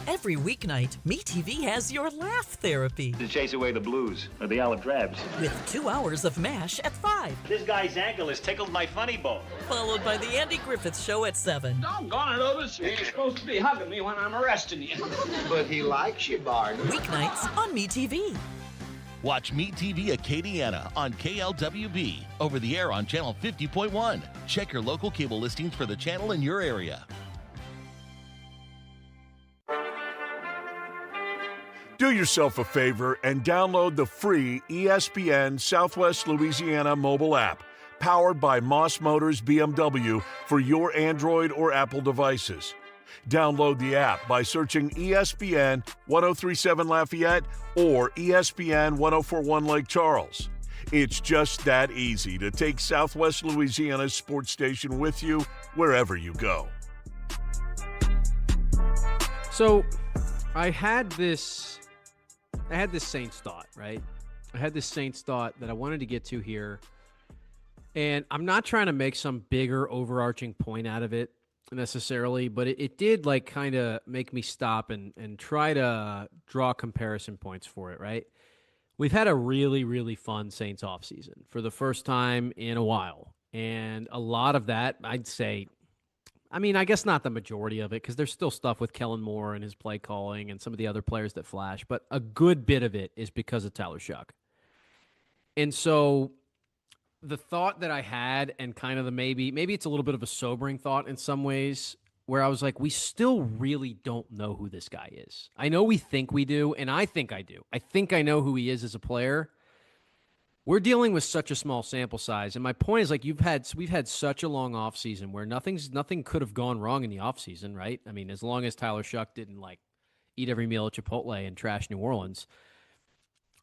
Every weeknight, MeTV has your laugh therapy. To chase away the blues or the olive drabs. With 2 hours of MASH at 5. This guy's ankle has tickled my funny bone. Followed by the Andy Griffith Show at 7. Doggone it, Otis. You're supposed to be hugging me when I'm arresting you. But he likes you, Bart. Weeknights on MeTV. Watch MeTV Acadiana on KLWB, over the air on Channel 50.1. Check your local cable listings for the channel in your area. Do yourself a favor and download the free ESPN Southwest Louisiana mobile app, powered by Moss Motors BMW for your Android or Apple devices. Download the app by searching ESPN 1037 Lafayette or ESPN 1041 Lake Charles. It's just that easy to take Southwest Louisiana's sports station with you wherever you go. So I had this Saints thought, right? I had this Saints thought that I wanted to get to here. And I'm not trying to make some bigger overarching point out of it necessarily, but it did like kind of make me stop and try to draw comparison points for it, right? We've had a really, really fun Saints offseason for the first time in a while. And a lot of that, I'd say, I mean, I guess not the majority of it, because there's still stuff with Kellen Moore and his play calling and some of the other players that flash, but a good bit of it is because of Tyler Shuck. And so the thought that I had, and kind of the maybe it's a little bit of a sobering thought in some ways, where I was like, we still really don't know who this guy is. I know we think we do, and I think I do. I think I know who he is as a player. We're dealing with such a small sample size, and my point is, like, we've had such a long offseason where nothing could have gone wrong in the offseason, right? I mean, as long as Tyler Shuck didn't like eat every meal at Chipotle and trash New Orleans,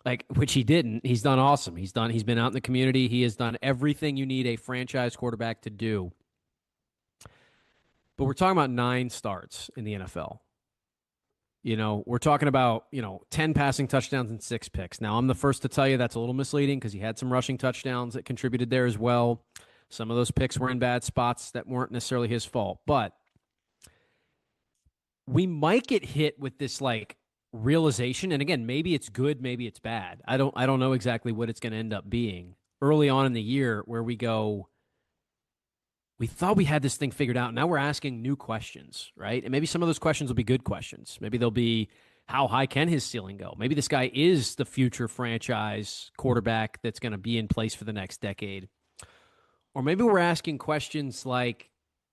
like, which he didn't. He's done awesome. He's been out in the community. He has done everything you need a franchise quarterback to do. But we're talking about 9 starts in the NFL. You know, we're talking about, 10 passing touchdowns and 6 picks. Now, I'm the first to tell you that's a little misleading because he had some rushing touchdowns that contributed there as well. Some of those picks were in bad spots that weren't necessarily his fault. But we might get hit with this, like, realization. And again, maybe it's good, maybe it's bad. I don't know exactly what it's going to end up being early on in the year, where we go, we thought we had this thing figured out. Now we're asking new questions, right? And maybe some of those questions will be good questions. Maybe they'll be, how high can his ceiling go? Maybe this guy is the future franchise quarterback that's going to be in place for the next decade. Or maybe we're asking questions like,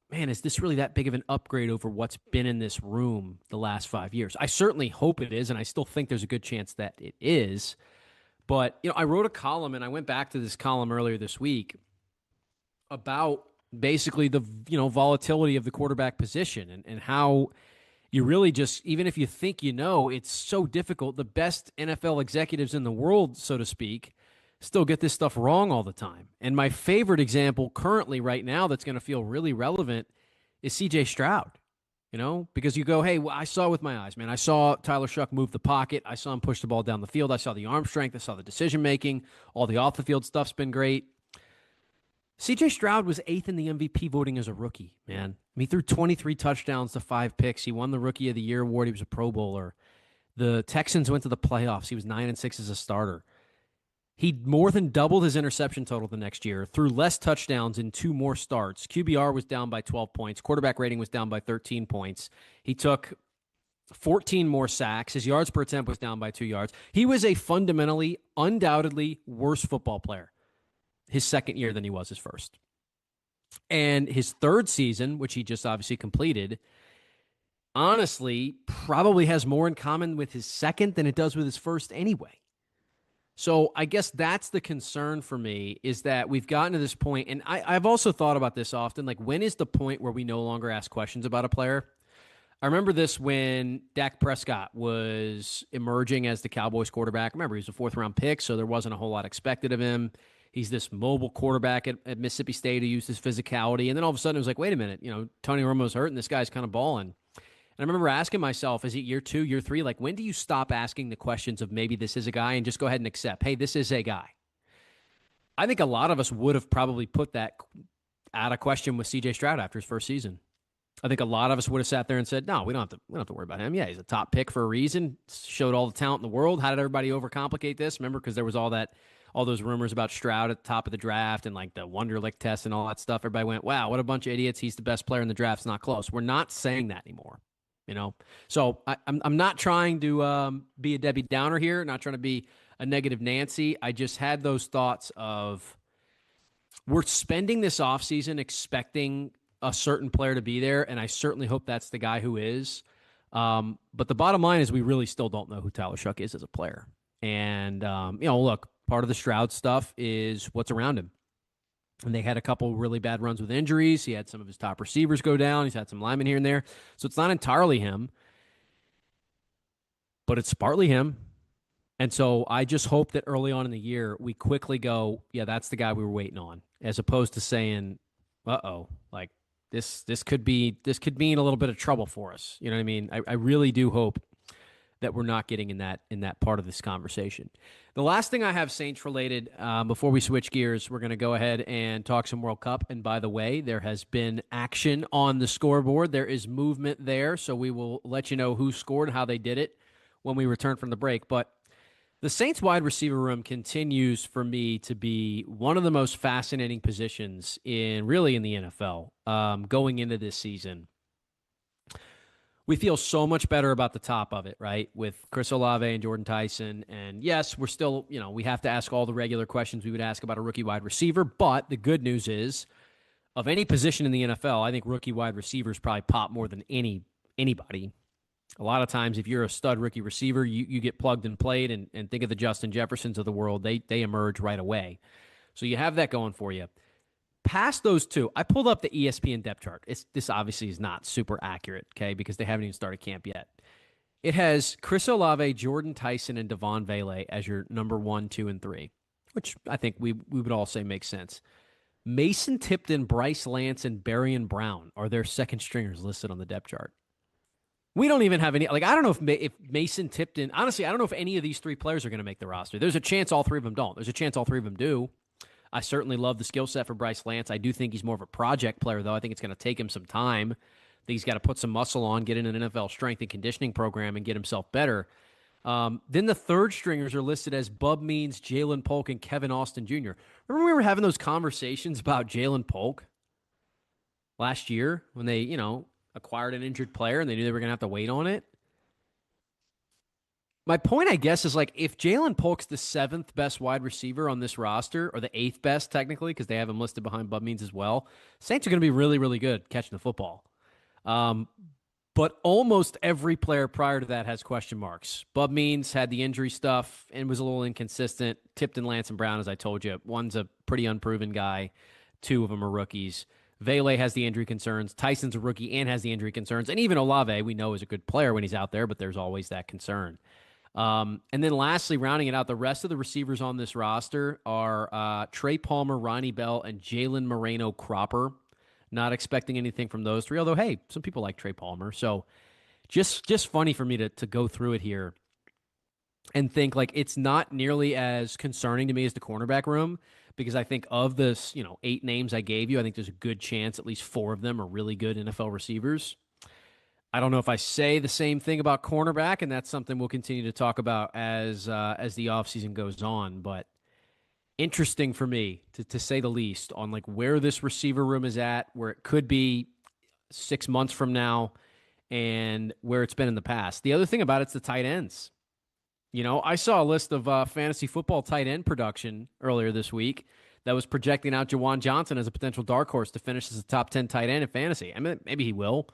man, is this really that big of an upgrade over what's been in this room the last 5 years? I certainly hope it is, and I still think there's a good chance that it is. But, I wrote a column, and I went back to this column earlier this week about basically the volatility of the quarterback position and how you really just, even if you think it's so difficult. The best NFL executives in the world, so to speak, still get this stuff wrong all the time. And my favorite example currently right now that's going to feel really relevant is C.J. Stroud, because you go, hey, well, I saw with my eyes, man. I saw Tyler Shuck move the pocket. I saw him push the ball down the field. I saw the arm strength. I saw the decision-making. All the off-the-field stuff's been great. C.J. Stroud was 8th in the MVP voting as a rookie, man. He threw 23 touchdowns to 5 picks. He won the Rookie of the Year award. He was a Pro Bowler. The Texans went to the playoffs. He was 9-6 as a starter. He more than doubled his interception total the next year, threw less touchdowns in 2 more starts. QBR was down by 12 points. Quarterback rating was down by 13 points. He took 14 more sacks. His yards per attempt was down by 2 yards. He was a fundamentally, undoubtedly worse football player his second year than he was his first. And his third season, which he just obviously completed, honestly, probably has more in common with his second than it does with his first anyway. So I guess that's the concern for me, is that we've gotten to this point, and I've also thought about this often, like, when is the point where we no longer ask questions about a player? I remember this when Dak Prescott was emerging as the Cowboys quarterback. Remember, he was a fourth-round pick, so there wasn't a whole lot expected of him. He's this mobile quarterback at Mississippi State who used his physicality. And then all of a sudden it was like, wait a minute, Tony Romo's hurt and this guy's kind of balling. And I remember asking myself, is it year 2, year 3? Like, when do you stop asking the questions of maybe this is a guy and just go ahead and accept, hey, this is a guy? I think a lot of us would have probably put that out of question with C.J. Stroud after his first season. I think a lot of us would have sat there and said, no, we don't have to worry about him. Yeah, he's a top pick for a reason. Showed all the talent in the world. How did everybody overcomplicate this? Remember, because there was all those rumors about Stroud at the top of the draft and like the Wonderlic test and all that stuff. Everybody went, wow, what a bunch of idiots. He's the best player in the draft. It's not close. We're not saying that anymore. So I'm not trying to be a Debbie Downer here, not trying to be a negative Nancy. I just had those thoughts of we're spending this offseason expecting a certain player to be there, and I certainly hope that's the guy who is. But the bottom line is we really still don't know who Tyler Shuck is as a player. And, look, part of the Stroud stuff is what's around him. And they had a couple really bad runs with injuries. He had some of his top receivers go down. He's had some linemen here and there. So it's not entirely him, but it's partly him. And so I just hope that early on in the year, we quickly go, yeah, that's the guy we were waiting on, as opposed to saying, like this could mean a little bit of trouble for us. You know what I mean? I really do hope that we're not getting in that part of this conversation. The last thing I have Saints related, before we switch gears, we're going to go ahead and talk some World Cup. And by the way, there has been action on the scoreboard. There is movement there, so we will let you know who scored, how they did it when we return from the break. But the Saints wide receiver room continues for me to be one of the most fascinating positions in the NFL going into this season. We feel so much better about the top of it, right? With Chris Olave and Jordan Tyson. And yes, we're still, we have to ask all the regular questions we would ask about a rookie wide receiver. But the good news is, of any position in the NFL, I think rookie wide receivers probably pop more than anybody. A lot of times, if you're a stud rookie receiver, you get plugged and played, and think of the Justin Jeffersons of the world. They emerge right away. So you have that going for you. Past those two, I pulled up the ESPN depth chart. This obviously is not super accurate, okay, because they haven't even started camp yet. It has Chris Olave, Jordan Tyson, and Devon Vele as your number 1, 2, and 3, which I think we would all say makes sense. Mason Tipton, Bryce Lance, and Berrien Brown are their second stringers listed on the depth chart. We don't even have any, I don't know if Mason Tipton, honestly, I don't know if any of these 3 players are going to make the roster. There's a chance all 3 of them don't. There's a chance all 3 of them do. I certainly love the skill set for Bryce Lance. I do think he's more of a project player, though. I think it's going to take him some time. I think he's got to put some muscle on, get in an NFL strength and conditioning program, and get himself better. Then the third stringers are listed as Bub Means, Jalen Polk, and Kevin Austin Jr. Remember we were having those conversations about Jalen Polk last year when they, acquired an injured player and they knew they were going to have to wait on it? My point, I guess, is like if Jalen Polk's the 7th best wide receiver on this roster, or the 8th best technically, because they have him listed behind Bub Means as well, Saints are going to be really, really good catching the football. But almost every player prior to that has question marks. Bub Means had the injury stuff and was a little inconsistent. Tipton, Lance, and Brown, as I told you, one's a pretty unproven guy. 2 of them are rookies. Vele has the injury concerns. Tyson's a rookie and has the injury concerns. And even Olave, we know, is a good player when he's out there, but there's always that concern. And then lastly, rounding it out, the rest of the receivers on this roster are Trey Palmer, Ronnie Bell, and Jalen Moreno Cropper. Not expecting anything from those 3, although, hey, some people like Trey Palmer. So just funny for me to go through it here and think like it's not nearly as concerning to me as the cornerback room, because I think of this, 8 names I gave you, I think there's a good chance at least 4 of them are really good NFL receivers. I don't know if I say the same thing about cornerback, and that's something we'll continue to talk about as the offseason goes on. But interesting for me, to say the least, on like where this receiver room is at, where it could be 6 months from now, and where it's been in the past. The other thing about it's the tight ends. I saw a list of fantasy football tight end production earlier this week that was projecting out Jawan Johnson as a potential dark horse to finish as a top 10 tight end in fantasy. I mean, maybe he will.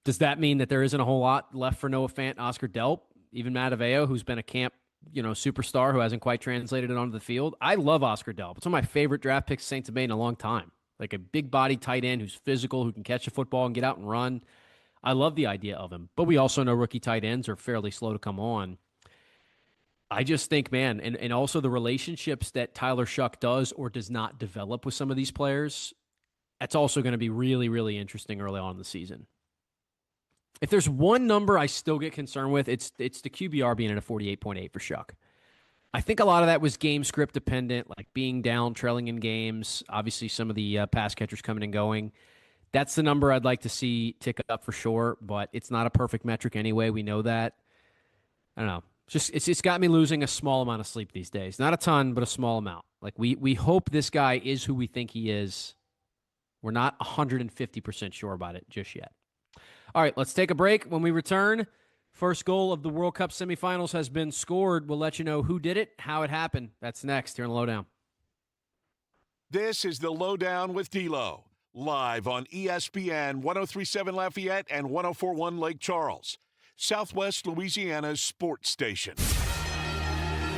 Does that mean that there isn't a whole lot left for Noah Fant, Oscar Delp, even Matt Aveo, who's been a camp, superstar who hasn't quite translated it onto the field? I love Oscar Delp. It's one of my favorite draft picks Saints have made in a long time. Like a big body tight end who's physical, who can catch a football and get out and run. I love the idea of him, but we also know rookie tight ends are fairly slow to come on. I just think, man, and also the relationships that Tyler Shuck does or does not develop with some of these players, that's also going to be really, really interesting early on in the season. If there's one number I still get concerned with, it's the QBR being at a 48.8 for Shuck. I think a lot of that was game script dependent, like being down, trailing in games, obviously some of the pass catchers coming and going. That's the number I'd like to see tick up for sure, but it's not a perfect metric anyway. We know that. I don't know. It's got me losing a small amount of sleep these days. Not a ton, but a small amount. Like we hope this guy is who we think he is. We're not 150% sure about it just yet. All right, let's take a break. When we return, first goal of the World Cup semifinals has been scored. We'll let you know who did it, how it happened. That's next here on the LohDown. This is the LohDown with D-Loh, live on ESPN 103.7 Lafayette and 104.1 Lake Charles, Southwest Louisiana's sports station.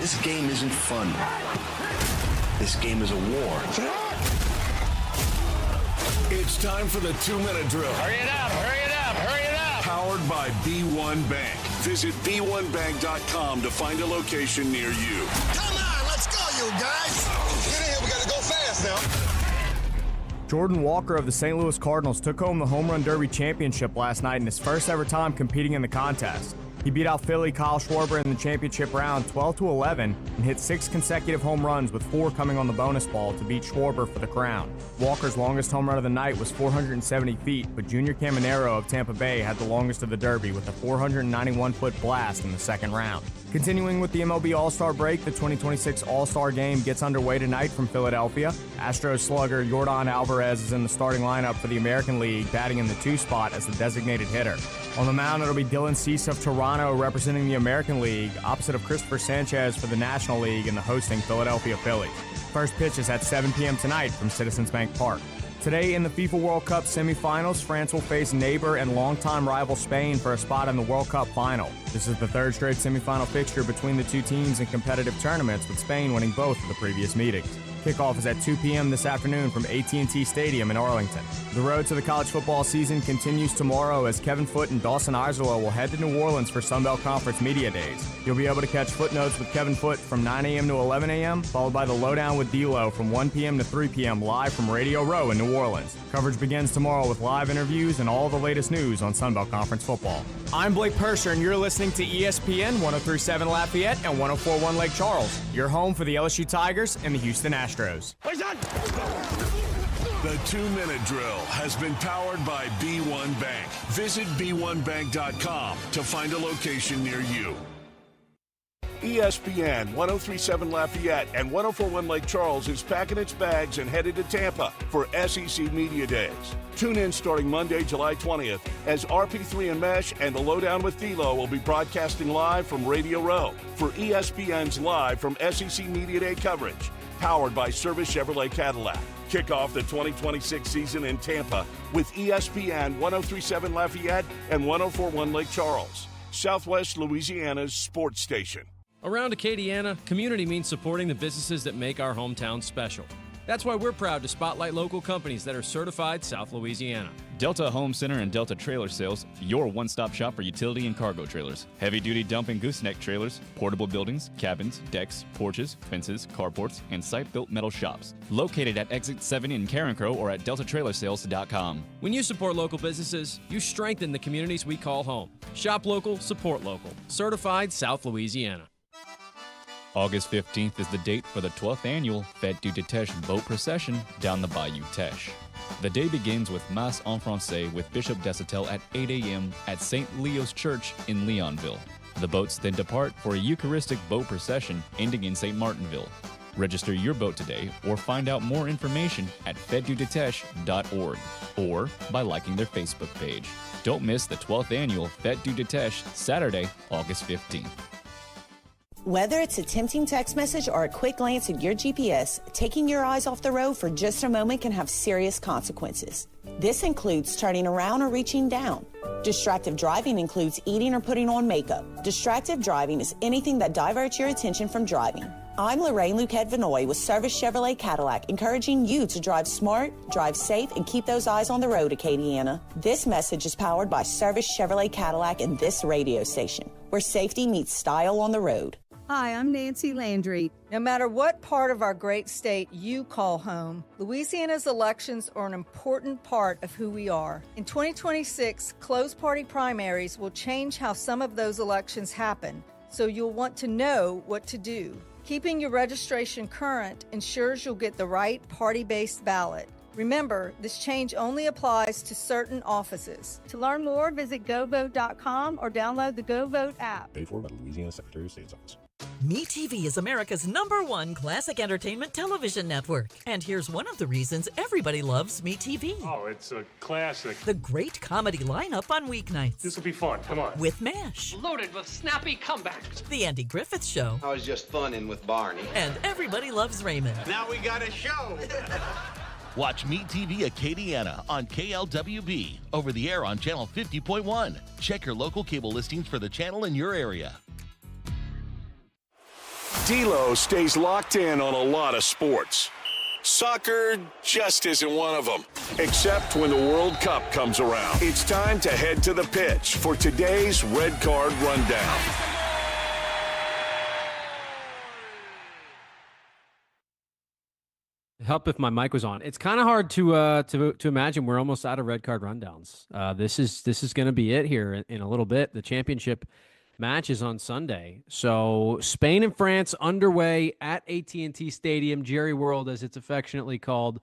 This game isn't fun. This game is a war. It's time for the 2-minute drill. Hurry it up, hurry it up, hurry it up. Powered by B1 Bank. Visit b1bank.com to find a location near you. Come on, let's go, you guys. Get in here, we gotta go fast now. Jordan Walker of the St. Louis Cardinals took home the Home Run Derby championship last night in his first ever time competing in the contest. He beat out Philly Kyle Schwarber in the championship round 12-11 and hit 6 consecutive home runs with 4 coming on the bonus ball to beat Schwarber for the crown. Walker's longest home run of the night was 470 feet, but Junior Caminero of Tampa Bay had the longest of the Derby with a 491-foot blast in the second round. Continuing with the MLB All-Star break, the 2026 All-Star Game gets underway tonight from Philadelphia. Astros slugger Yordan Alvarez is in the starting lineup for the American League, batting in the 2 spot as the designated hitter. On the mound, it'll be Dylan Cease of Toronto representing the American League, opposite of Christopher Sanchez for the National League and the hosting Philadelphia Phillies. First pitch is at 7 p.m. tonight from Citizens Bank Park. Today in the FIFA World Cup semifinals, France will face neighbor and longtime rival Spain for a spot in the World Cup final. This is the 3rd straight semifinal fixture between the two teams in competitive tournaments, with Spain winning both of the previous meetings. Kickoff is at 2 p.m. this afternoon from AT&T Stadium in Arlington. The road to the college football season continues tomorrow as Kevin Foote and Dawson Iserlo will head to New Orleans for Sun Belt Conference Media Days. You'll be able to catch Footnotes with Kevin Foote from 9 a.m. to 11 a.m., followed by the LohDown with D-Loh from 1 p.m. to 3 p.m. live from Radio Row in New Orleans. Coverage begins tomorrow with live interviews and all the latest news on Sun Belt Conference football. I'm Blake Purser, and you're listening to ESPN 103.7 Lafayette and 104.1 Lake Charles, your home for the LSU Tigers and the Houston Astros. The 2-minute drill has been powered by B1 Bank. Visit b1bank.com to find a location near you. ESPN 103.7 Lafayette and 104.1 Lake Charles is packing its bags and headed to Tampa for SEC Media Days. Tune in starting Monday, July 20th, as RP3 and Mesh and the LohDown with D-Loh will be broadcasting live from Radio Row for ESPN's Live from SEC Media Day coverage, powered by Service Chevrolet Cadillac. Kick off the 2026 season in Tampa with ESPN 103.7 Lafayette and 104.1 Lake Charles, Southwest Louisiana's sports station. Around Acadiana, community means supporting the businesses that make our hometown special. That's why we're proud to spotlight local companies that are certified South Louisiana. Delta Home Center and Delta Trailer Sales, your one-stop shop for utility and cargo trailers. Heavy-duty dump and gooseneck trailers, portable buildings, cabins, decks, porches, fences, carports, and site-built metal shops. Located at Exit 7 in Carencro or at deltatrailersales.com. When you support local businesses, you strengthen the communities we call home. Shop local, support local. Certified South Louisiana. August 15th is the date for the 12th annual Fête du Teche boat procession down the Bayou Teche. The day begins with Mass en Francais with Bishop Desatel at 8 a.m. at St. Leo's Church in Leonville. The boats then depart for a Eucharistic boat procession ending in St. Martinville. Register your boat today or find out more information at fêtedudeteche.org or by liking their Facebook page. Don't miss the 12th annual Fête du Teche, Saturday, August 15th. Whether it's a tempting text message or a quick glance at your GPS, taking your eyes off the road for just a moment can have serious consequences. This includes turning around or reaching down. Distractive driving includes eating or putting on makeup. Distractive driving is anything that diverts your attention from driving. I'm Lorraine Luquette Vinoy with Service Chevrolet Cadillac, encouraging you to drive smart, drive safe, and keep those eyes on the road, Acadiana. This message is powered by Service Chevrolet Cadillac and this radio station, where safety meets style on the road. Hi, I'm Nancy Landry. No matter what part of our great state you call home, Louisiana's elections are an important part of who we are. In 2026, closed party primaries will change how some of those elections happen, so you'll want to know what to do. Keeping your registration current ensures you'll get the right party-based ballot. Remember, this change only applies to certain offices. To learn more, visit GoVote.com or download the GoVote app. Paid for by the Louisiana Secretary of State's office. MeTV is America's #1 classic entertainment television network. And here's one of the reasons everybody loves MeTV. Oh, it's a classic. The great comedy lineup on weeknights. This will be fun. Come on. With MASH. Loaded with snappy comebacks. The Andy Griffith Show. I was just funning with Barney. And Everybody Loves Raymond. Now we got a show. Watch MeTV Acadiana on KLWB, over the air on channel 50.1. Check your local cable listings for the channel in your area. D-Loh stays locked in on a lot of sports. Soccer just isn't one of them, except when the World Cup comes around. It's time to head to the pitch for today's Red Card Rundown. Help if my mic was on. It's kind of hard to imagine. We're almost out of red card rundowns. This is going to be it here in a little bit. The championship match is on Sunday. So Spain and France underway at AT&T Stadium, Jerry World as it's affectionately called.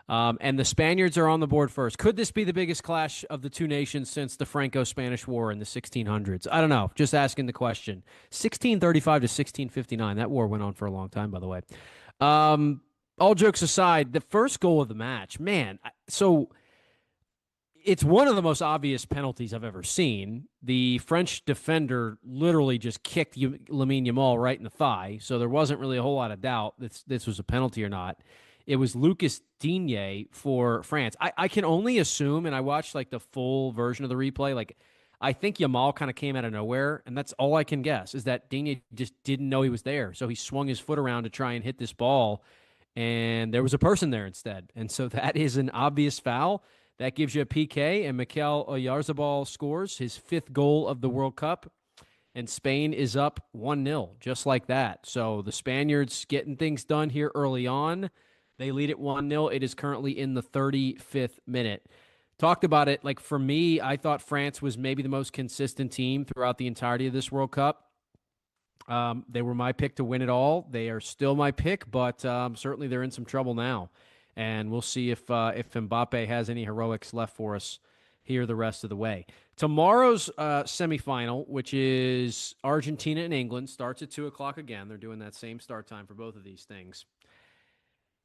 And the Spaniards are on the board first. Could this be the biggest clash of the two nations since the Franco-Spanish War in the 1600s? I don't know. Just asking the question. 1635 to 1659. That war went on for a long time, by the way. All jokes aside, the first goal of the match, man, so it's one of the most obvious penalties I've ever seen. The French defender literally just kicked Lamine Yamal right in the thigh, so there wasn't really a whole lot of doubt that this was a penalty or not. It was Lucas Digne for France. I can only assume, and I watched like the full version of the replay, like I think Yamal kind of came out of nowhere, and that's all I can guess, is that Digne just didn't know he was there, so he swung his foot around to try and hit this ball, and there was a person there instead. And so that is an obvious foul. That gives you a PK, and Mikel Oyarzabal scores his 5th goal of the World Cup, and Spain is up 1-0, just like that. So the Spaniards getting things done here early on. They lead it 1-0. It is currently in the 35th minute. Talked about it, like for me, I thought France was maybe the most consistent team throughout the entirety of this World Cup. They were my pick to win it all. They are still my pick, but certainly they're in some trouble now. And we'll see if Mbappe has any heroics left for us here the rest of the way. Tomorrow's semifinal, which is Argentina and England, starts at 2 o'clock again. They're doing that same start time for both of these things.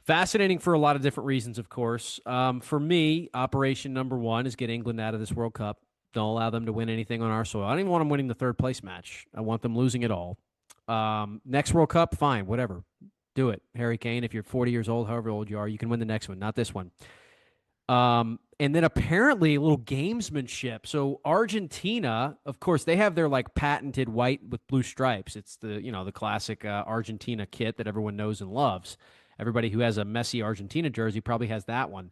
Fascinating for a lot of different reasons, of course. For me, operation number one is get England out of this World Cup. Don't allow them to win anything on our soil. I don't even want them winning the third place match. I want them losing it all. Next World Cup, fine, whatever. Do it. Harry Kane, if you're 40 years old, however old you are, you can win the next one, not this one. And then apparently a little gamesmanship. So Argentina, of course, they have their like patented white with blue stripes. It's the, the classic Argentina kit that everyone knows and loves. Everybody who has a Messi Argentina jersey probably has that one.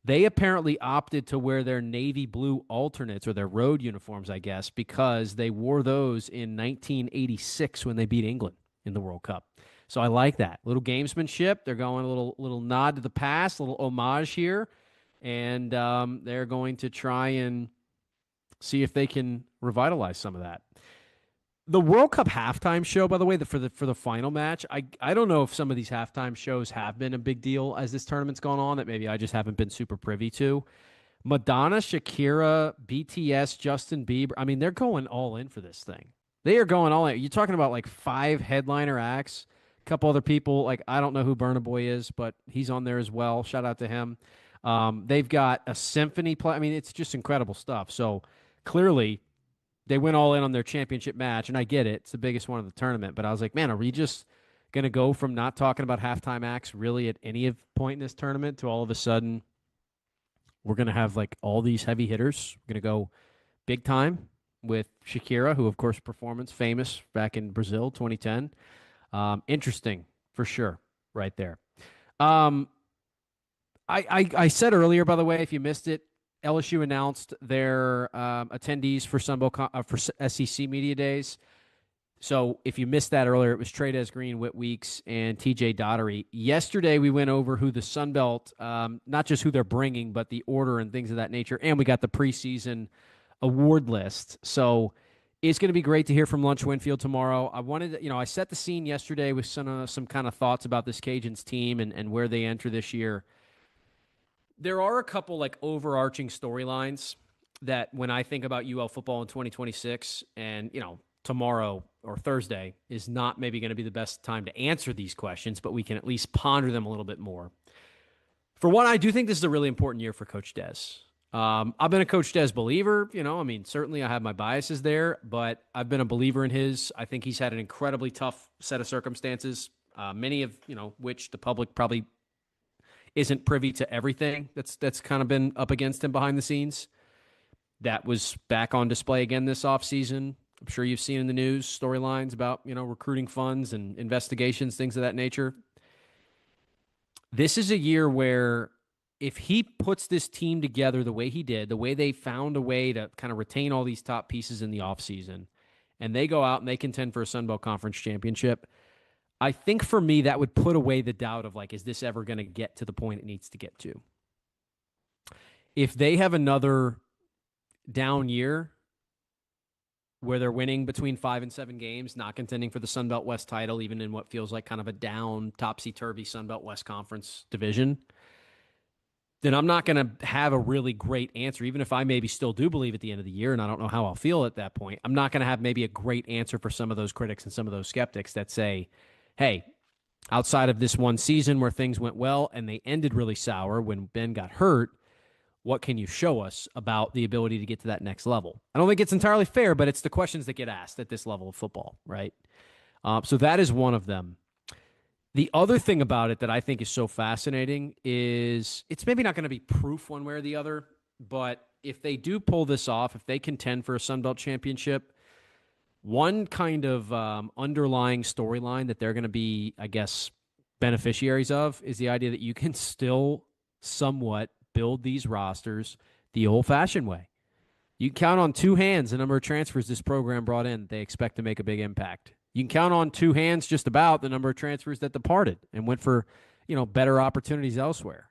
They apparently opted to wear their navy blue alternates, or their road uniforms, I guess, because they wore those in 1986 when they beat England in the World Cup. So I like that. Little gamesmanship. They're going a little nod to the past, a little homage here. And they're going to try and see if they can revitalize some of that. The World Cup halftime show, by the way, for the final match, I don't know if some of these halftime shows have been a big deal as this tournament's gone on, that maybe I just haven't been super privy to. Madonna, Shakira, BTS, Justin Bieber, I mean, they're going all in for this thing. They are going all in. You're talking about like 5 headliner acts. A couple other people, like I don't know who Burna Boy is, but he's on there as well. Shout out to him. They've got a symphony play. I mean, it's just incredible stuff. So clearly they went all in on their championship match, and I get it. It's the biggest one of the tournament. But I was like, man, are we just going to go from not talking about halftime acts really at any point in this tournament to all of a sudden we're going to have like all these heavy hitters? We're going to go big time with Shakira, who, of course, famous back in Brazil, 2010. Interesting. for sure, right there. I said earlier, by the way, if you missed it, LSU announced their attendees for for SEC Media Days. So if you missed that earlier, it was Trades Green, Whit Weeks, and TJ Daugherty. Yesterday, we went over who the Sun Belt, not just who they're bringing, but the order and things of that nature. And we got the preseason award list. So it's going to be great to hear from Lunch Winfield tomorrow. I set the scene yesterday with some kind of thoughts about this Cajuns team and where they enter this year. There are a couple like overarching storylines that when I think about UL football in 2026 and, tomorrow or Thursday is not maybe going to be the best time to answer these questions, but we can at least ponder them a little bit more. For one, I do think this is a really important year for Coach Des. I've been a Coach Des believer, certainly I have my biases there, but I've been a believer in his. I think he's had an incredibly tough set of circumstances, many of, which the public probably isn't privy to everything that's kind of been up against him behind the scenes. That was back on display again this offseason. I'm sure you've seen in the news storylines about, recruiting funds and investigations, things of that nature. This is a year where if he puts this team together the way he did, the way they found a way to kind of retain all these top pieces in the offseason, and they go out and they contend for a Sun Belt Conference championship, I think for me that would put away the doubt of is this ever going to get to the point it needs to get to? If they have another down year where they're winning between 5 and 7 games, not contending for the Sun Belt West title, even in what feels like kind of a down, topsy-turvy Sun Belt West Conference division, then I'm not going to have a really great answer, even if I maybe still do believe at the end of the year, and I don't know how I'll feel at that point. I'm not going to have maybe a great answer for some of those critics and some of those skeptics that say, hey, outside of this one season where things went well and they ended really sour when Ben got hurt, what can you show us about the ability to get to that next level? I don't think it's entirely fair, but it's the questions that get asked at this level of football, right? So that is one of them. The other thing about it that I think is so fascinating is it's maybe not going to be proof one way or the other, but if they do pull this off, if they contend for a Sun Belt championship, one kind of underlying storyline that they're going to be, I guess, beneficiaries of is the idea that you can still somewhat build these rosters the old-fashioned way. You can count on 2 hands the number of transfers this program brought in they expect to make a big impact. You can count on 2 hands just about the number of transfers that departed and went for, better opportunities elsewhere.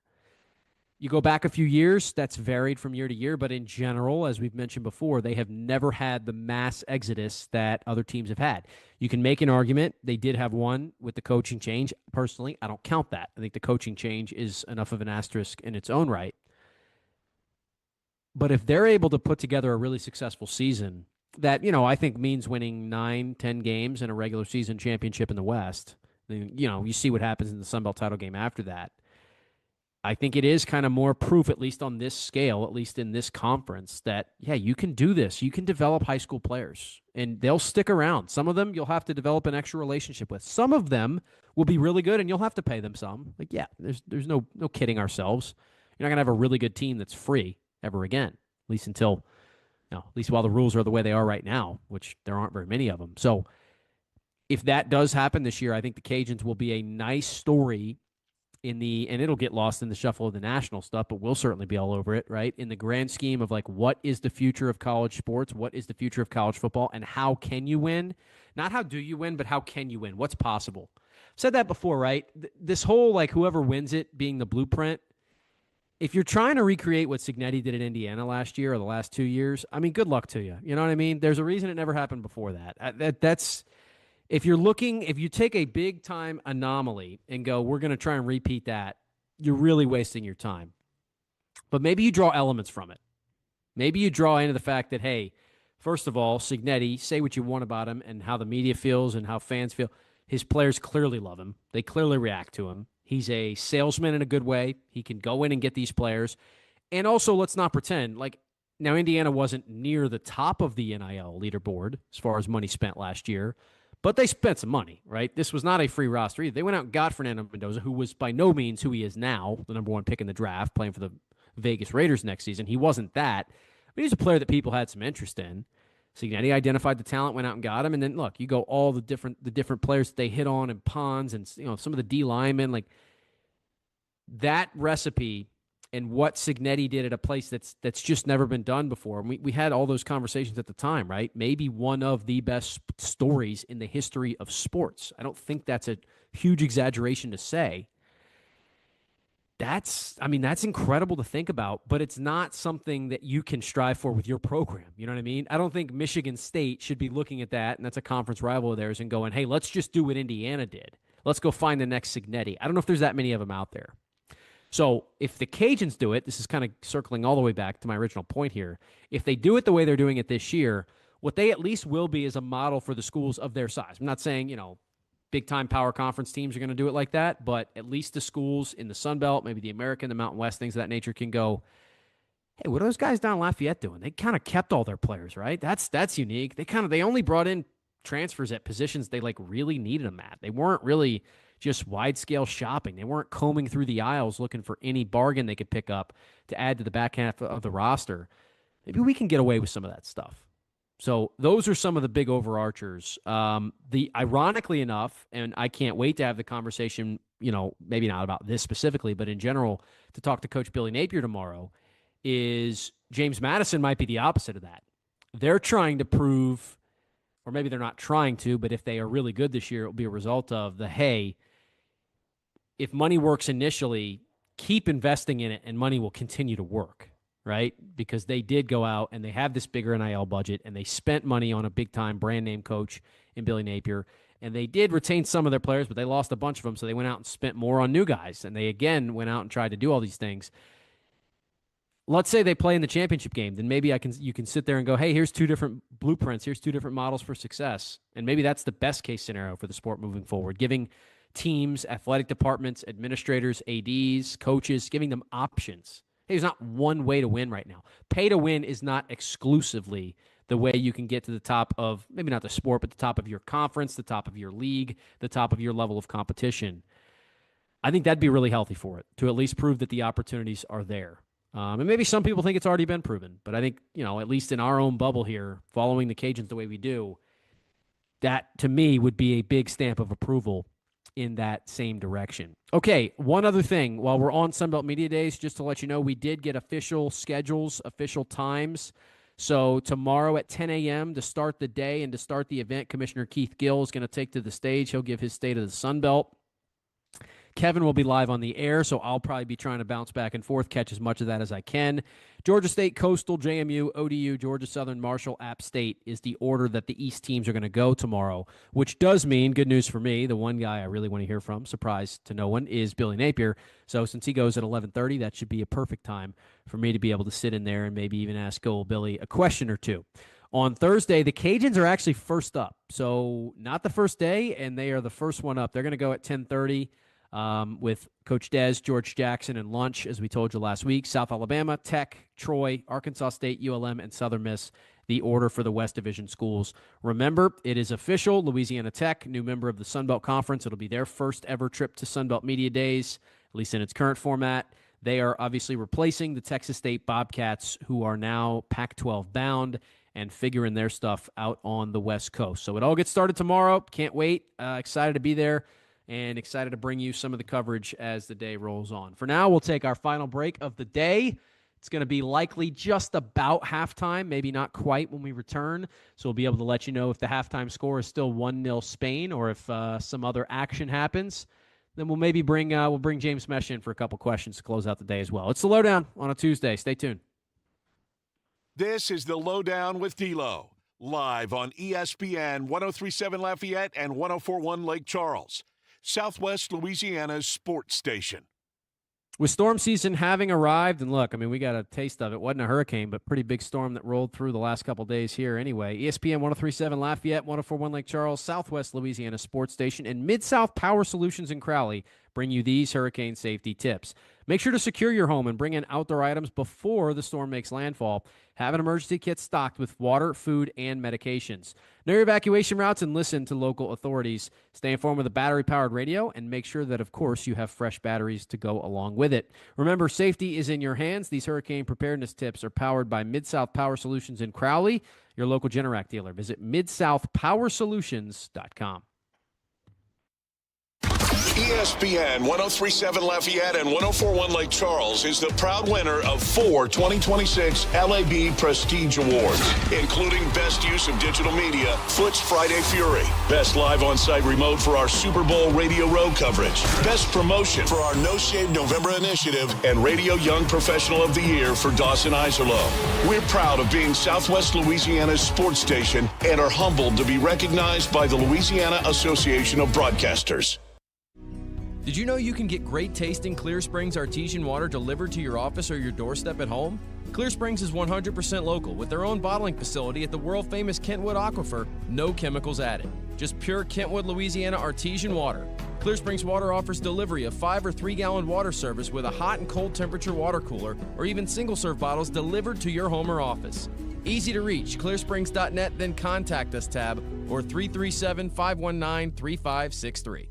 You go back a few years, that's varied from year to year, but in general, as we've mentioned before, they have never had the mass exodus that other teams have had. You can make an argument. They did have one with the coaching change. Personally, I don't count that. I think the coaching change is enough of an asterisk in its own right. But if they're able to put together a really successful season that, I think means winning 9-10 games in a regular season championship in the West, then, you see what happens in the Sun Belt title game after that. I think it is kind of more proof, at least on this scale, at least in this conference, that, yeah, you can do this. You can develop high school players, and they'll stick around. Some of them you'll have to develop an extra relationship with. Some of them will be really good, and you'll have to pay them some. There's no kidding ourselves. You're not going to have a really good team that's free ever again, at least until, at least while the rules are the way they are right now, which there aren't very many of them. So if that does happen this year, I think the Cajuns will be a nice story and it'll get lost in the shuffle of the national stuff, but we'll certainly be all over it, right? In the grand scheme of what is the future of college sports? What is the future of college football? And how can you win? Not how do you win, but how can you win? What's possible? I've said that before, right? This whole, whoever wins it being the blueprint, if you're trying to recreate what Cignetti did at Indiana last year or the last 2 years, good luck to you. You know what I mean? There's a reason it never happened before that. That's... If you take a big-time anomaly and go, we're going to try and repeat that, you're really wasting your time. But maybe you draw elements from it. Maybe you draw into the fact that, hey, first of all, Cignetti, say what you want about him and how the media feels and how fans feel. His players clearly love him. They clearly react to him. He's a salesman in a good way. He can go in and get these players. And also, let's not pretend, now Indiana wasn't near the top of the NIL leaderboard as far as money spent last year. But they spent some money, right? This was not a free roster either. They went out and got Fernando Mendoza, who was by no means who he is now, the number 1 pick in the draft, playing for the Vegas Raiders next season. He wasn't that. But he's a player that people had some interest in. Cignetti identified the talent, went out and got him, and then look, you go all the different players that they hit on and Pons and some of the D linemen, like that recipe and what Cignetti did at a place that's just never been done before. And we had all those conversations at the time, right? Maybe one of the best stories in the history of sports. I don't think that's a huge exaggeration to say. That's incredible to think about, but it's not something that you can strive for with your program. You know what I mean? I don't think Michigan State should be looking at that, and that's a conference rival of theirs, and going, hey, let's just do what Indiana did. Let's go find the next Cignetti. I don't know if there's that many of them out there. So if the Cajuns do it, this is kind of circling all the way back to my original point here. If they do it the way they're doing it this year, what they at least will be is a model for the schools of their size. I'm not saying, big-time power conference teams are going to do it like that, but at least the schools in the Sun Belt, maybe the American, the Mountain West, things of that nature can go, hey, what are those guys down in Lafayette doing? They kind of kept all their players, right? That's unique. They only brought in transfers at positions they really needed them at. They weren't really just wide-scale shopping. They weren't combing through the aisles looking for any bargain they could pick up to add to the back half of the roster. Maybe we can get away with some of that stuff. So those are some of the big overarchers. Ironically enough, and I can't wait to have the conversation, maybe not about this specifically, but in general, to talk to Coach Billy Napier tomorrow, is James Madison might be the opposite of that. They're trying to prove, or maybe they're not trying to, but if they are really good this year, it will be a result of hey, if money works initially, keep investing in it and money will continue to work. Right? Because they did go out and they have this bigger NIL budget and they spent money on a big-time brand name coach in Billy Napier. And they did retain some of their players, but they lost a bunch of them, so they went out and spent more on new guys. And they, again, went out and tried to do all these things. Let's say they play in the championship game. Then maybe you can sit there and go, hey, here's two different blueprints. Here's two different models for success. And maybe that's the best-case scenario for the sport moving forward, giving teams, athletic departments, administrators, ADs, coaches, giving them options. There's not one way to win right now. Pay to win is not exclusively the way you can get to the top of, maybe not the sport, but the top of your conference, the top of your league, the top of your level of competition. I think that'd be really healthy for it, to at least prove that the opportunities are there. And maybe some people think it's already been proven, but I think, at least in our own bubble here, following the Cajuns the way we do, that to me would be a big stamp of approval in that same direction. Okay, one other thing. While we're on Sunbelt Media Days, just to let you know, we did get official schedules, official times. So tomorrow at 10 a.m. to start the day and to start the event, Commissioner Keith Gill is going to take to the stage. He'll give his state of the Sunbelt. Kevin will be live on the air, so I'll probably be trying to bounce back and forth, catch as much of that as I can. Georgia State, Coastal, JMU, ODU, Georgia Southern, Marshall, App State is the order that the East teams are going to go tomorrow, which does mean, good news for me, the one guy I really want to hear from, surprise to no one, is Billy Napier. So since he goes at 11:30, that should be a perfect time for me to be able to sit in there and maybe even ask old Billy a question or two. On Thursday, the Cajuns are actually first up. So not the first day, and they are the first one up. They're going to go at 10:30. With Coach Dez, George Jackson, and lunch, as we told you last week. South Alabama, Tech, Troy, Arkansas State, ULM, and Southern Miss, the order for the West Division schools. Remember, it is official. Louisiana Tech, new member of the Sun Belt Conference. It'll be their first ever trip to Sun Belt Media Days, at least in its current format. They are obviously replacing the Texas State Bobcats, who are now Pac-12 bound and figuring their stuff out on the West Coast. So it all gets started tomorrow. Can't wait. Excited to be there. And excited to bring you some of the coverage as the day rolls on. For now, we'll take our final break of the day. It's going to be likely just about halftime, maybe not quite when we return. So we'll be able to let you know if the halftime score is still 1-0 Spain or if some other action happens. Then we'll maybe bring James Mesh in for a couple questions to close out the day as well. It's the Lowdown on a Tuesday. Stay tuned. This is the Lowdown with D-Loh, live on ESPN 103.7 Lafayette and 104.1 Lake Charles, Southwest Louisiana's sports station. With storm season having arrived, and look, we got a taste of it. It wasn't a hurricane, but pretty big storm that rolled through the last couple days here anyway. ESPN 103.7 Lafayette, 104.1 Lake Charles, Southwest Louisiana sports station, and Mid-South Power Solutions in Crowley bring you these hurricane safety tips. Make sure to secure your home and bring in outdoor items before the storm makes landfall. Have an emergency kit stocked with water, food, and medications. Know your evacuation routes and listen to local authorities. Stay informed with a battery-powered radio and make sure that, of course, you have fresh batteries to go along with it. Remember, safety is in your hands. These hurricane preparedness tips are powered by Mid-South Power Solutions in Crowley, your local Generac dealer. Visit midsouthpowersolutions.com. ESPN 1037 Lafayette and 1041 Lake Charles is the proud winner of 4 2026 LAB Prestige Awards, including Best Use of Digital Media, Foot's Friday Fury, Best Live On-Site Remote for our Super Bowl Radio Row coverage, Best Promotion for our No Shave November initiative, and Radio Young Professional of the Year for Dawson Iserloh. We're proud of being Southwest Louisiana's sports station and are humbled to be recognized by the Louisiana Association of Broadcasters. Did you know you can get great tasting Clear Springs artesian water delivered to your office or your doorstep at home? Clear Springs is 100% local with their own bottling facility at the world-famous Kentwood Aquifer, no chemicals added. Just pure Kentwood, Louisiana artesian water. Clear Springs Water offers delivery of 5 or 3 gallon water service with a hot and cold temperature water cooler or even single-serve bottles delivered to your home or office. Easy to reach, clearsprings.net, then contact us tab or 337-519-3563.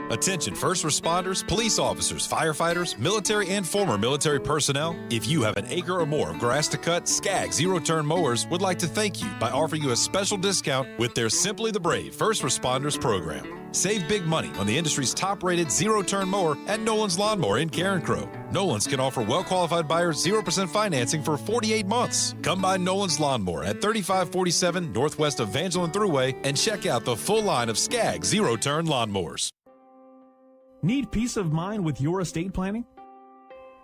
Attention first responders, police officers, firefighters, military and former military personnel. If you have an acre or more of grass to cut, Skag Zero-Turn Mowers would like to thank you by offering you a special discount with their Simply the Brave First Responders program. Save big money on the industry's top-rated zero-turn mower at Nolan's Lawnmower in Carencro. Nolan's can offer well-qualified buyers 0% financing for 48 months. Come by Nolan's Lawnmower at 3547 Northwest Evangeline Thruway and check out the full line of Skag Zero-Turn Lawnmowers. Need peace of mind with your estate planning?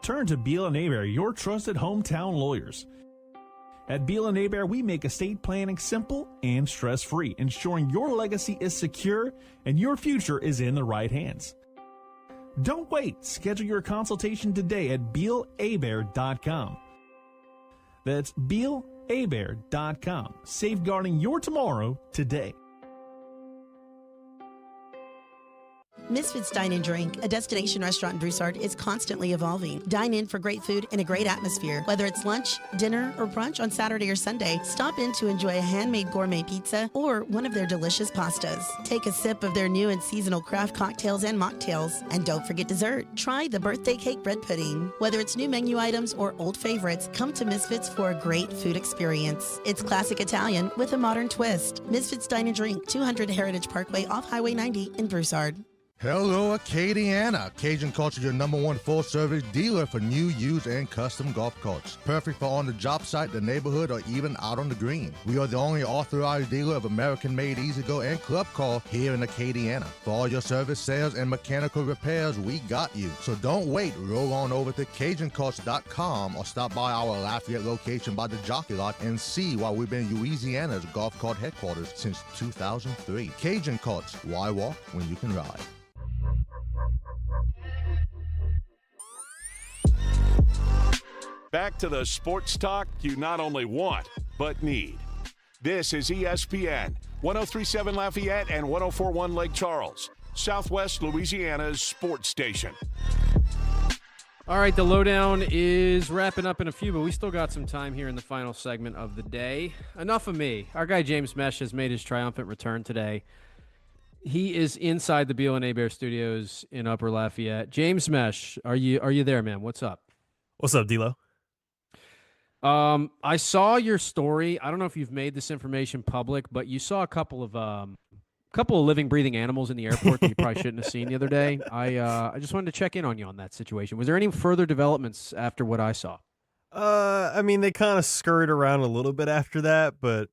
Turn to Beal & Hebert, your trusted hometown lawyers. At Beal & Hebert, we make estate planning simple and stress-free, ensuring your legacy is secure and your future is in the right hands. Don't wait. Schedule your consultation today at BealHebert.com. That's BealHebert.com. Safeguarding your tomorrow today. Misfits Dine and Drink, a destination restaurant in Broussard, is constantly evolving. Dine in for great food and a great atmosphere. Whether it's lunch, dinner, or brunch on Saturday or Sunday, stop in to enjoy a handmade gourmet pizza or one of their delicious pastas. Take a sip of their new and seasonal craft cocktails and mocktails. And don't forget dessert. Try the birthday cake bread pudding. Whether it's new menu items or old favorites, come to Misfits for a great food experience. It's classic Italian with a modern twist. Misfits Dine and Drink, 200 Heritage Parkway off Highway 90 in Broussard. Hello, Acadiana. Cajun Carts is your #1 full-service dealer for new, used, and custom golf carts. Perfect for on the job site, the neighborhood, or even out on the green. We are the only authorized dealer of American-made E-Z-GO and Club Car here in Acadiana. For all your service, sales, and mechanical repairs, we got you. So don't wait. Roll on over to CajunCarts.com or stop by our Lafayette location by the Jockey Lot and see why we've been Louisiana's golf cart headquarters since 2003. Cajun Carts. Why walk when you can ride? Back to the sports talk you not only want, but need. This is ESPN, 1037 Lafayette and 1041 Lake Charles, Southwest Louisiana's sports station. All right, the lowdown is wrapping up in a few, but we still got some time here in the final segment of the day. Enough of me. Our guy James Mesh has made his triumphant return today. He is inside the Beal & Hebert studios in Upper Lafayette. James Mesh, are you there, man? What's up? What's up, D-Loh? I saw your story. I don't know if you've made this information public, but you saw a couple of living, breathing animals in the airport that you probably shouldn't have seen the other day. I just wanted to check in on you on that situation. Was there any further developments after what I saw? I mean, they kind of scurried around a little bit after that, but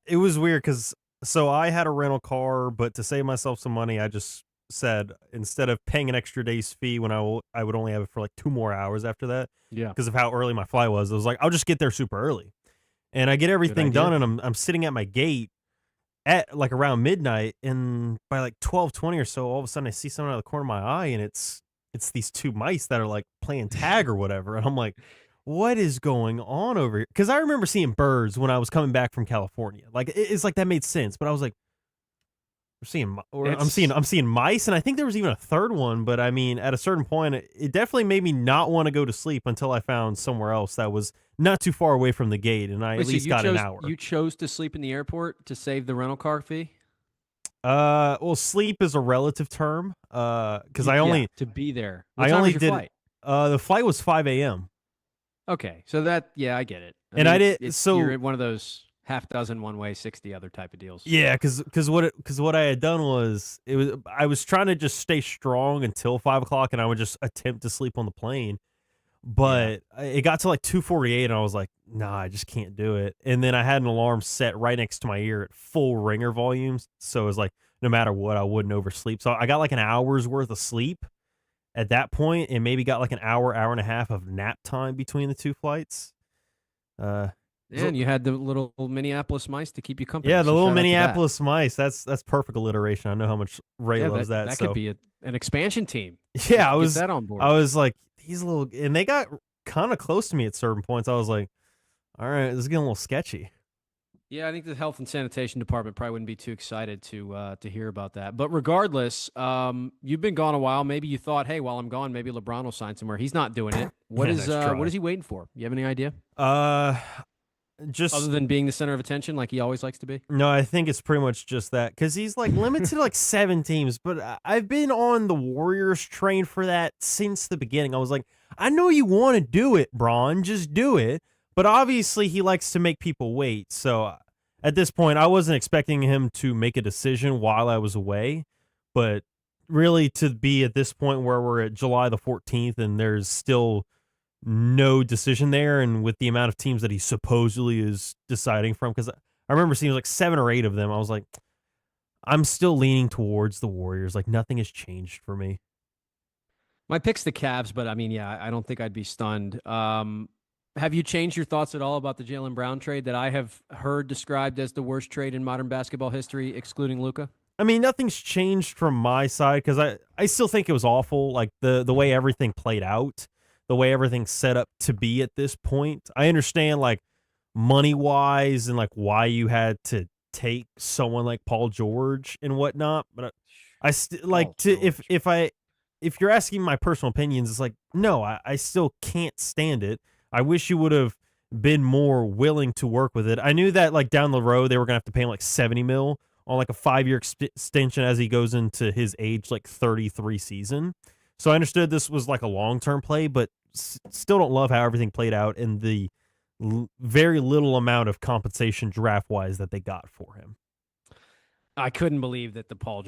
it was weird because I had a rental car, but to save myself some money, I just said instead of paying an extra day's fee when I would only have it for like 2 more hours after that. Yeah. Because of how early my flight was. I was like, I'll just get there super early. And I get everything done, and I'm sitting at my gate at like around midnight, and by like 12:20 or so, all of a sudden I see something out of the corner of my eye, and it's these 2 mice that are like playing tag or whatever. And I'm like, what is going on over here? Because I remember seeing birds when I was coming back from California. Like, it's like that made sense, but I was like, I'm seeing mice, and I think there was even a third one. But I mean, at a certain point, it definitely made me not want to go to sleep until I found somewhere else that was not too far away from the gate, and I at least got an hour. You chose to sleep in the airport to save the rental car fee? Well, sleep is a relative term. Because I only to be there. I only did. Flight? The flight was 5 a.m. Okay, so that I get it. I did. So you're one of those half dozen one way, 60 other type of deals. Yeah, because what I had done was I was trying to just stay strong until 5 o'clock, and I would just attempt to sleep on the plane. But it got to like 2:48, and I was like, nah, I just can't do it. And then I had an alarm set right next to my ear at full ringer volumes, so it was like no matter what, I wouldn't oversleep. So I got like an hour's worth of sleep at that point, and maybe got like an hour and a half of nap time between the two flights. And you had the little Minneapolis mice to keep you company. Yeah, the little Minneapolis mice. That's perfect alliteration. I know how much Ray loves that. That could be an expansion team. Yeah, I was that on board. I was like, these little, and they got kind of close to me at certain points. I was like, all right, this is getting a little sketchy. Yeah, I think the health and sanitation department probably wouldn't be too excited to hear about that. But regardless, you've been gone a while. Maybe you thought, hey, while I'm gone, maybe LeBron will sign somewhere. He's not doing it. What is he waiting for? You have any idea? Just other than being the center of attention like he always likes to be? No, I think it's pretty much just that, because he's like limited to like 7 teams. But I've been on the Warriors train for that since the beginning. I was like, I know you want to do it, Bron, just do it. But obviously he likes to make people wait. So at this point, I wasn't expecting him to make a decision while I was away. But really, to be at this point where we're at July the 14th and there's still no decision there, and with the amount of teams that he supposedly is deciding from, because I remember seeing like 7 or 8 of them, I was like, I'm still leaning towards the Warriors. Like, nothing has changed for me. My pick's the Cavs, but I mean, yeah, I don't think I'd be stunned. Have you changed your thoughts at all about the Jaylen Brown trade that I have heard described as the worst trade in modern basketball history, excluding Luka? I mean, nothing's changed from my side, because I still think it was awful, like the way everything played out, the way everything's set up to be at this point. I understand, like, money-wise and, like, why you had to take someone like Paul George and whatnot, but I still, like, if you're asking my personal opinions, it's like, no, I still can't stand it. I wish you would have been more willing to work with it. I knew that, like, down the road they were going to have to pay him like $70 million on like a 5-year extension as he goes into his age like 33 season. So I understood this was like a long-term play, but still don't love how everything played out and the very little amount of compensation draft-wise that they got for him. I couldn't believe that Paul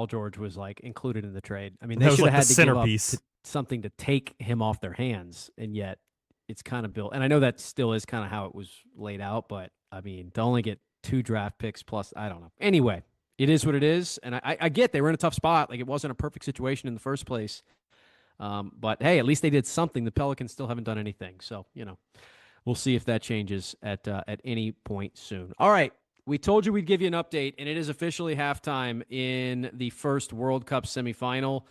George was like included in the trade. I mean, That they was, should like, have had the to give up centerpiece. something to take him off their hands, and yet it's kind of built. And I know that still is kind of how it was laid out, but I mean, to only get 2 draft picks plus, I don't know. Anyway, it is what it is, and I get they were in a tough spot. Like, it wasn't a perfect situation in the first place. But hey, at least they did something. The Pelicans still haven't done anything, so we'll see if that changes at any point soon. All right, we told you we'd give you an update, and it is officially halftime in the first World Cup semifinal.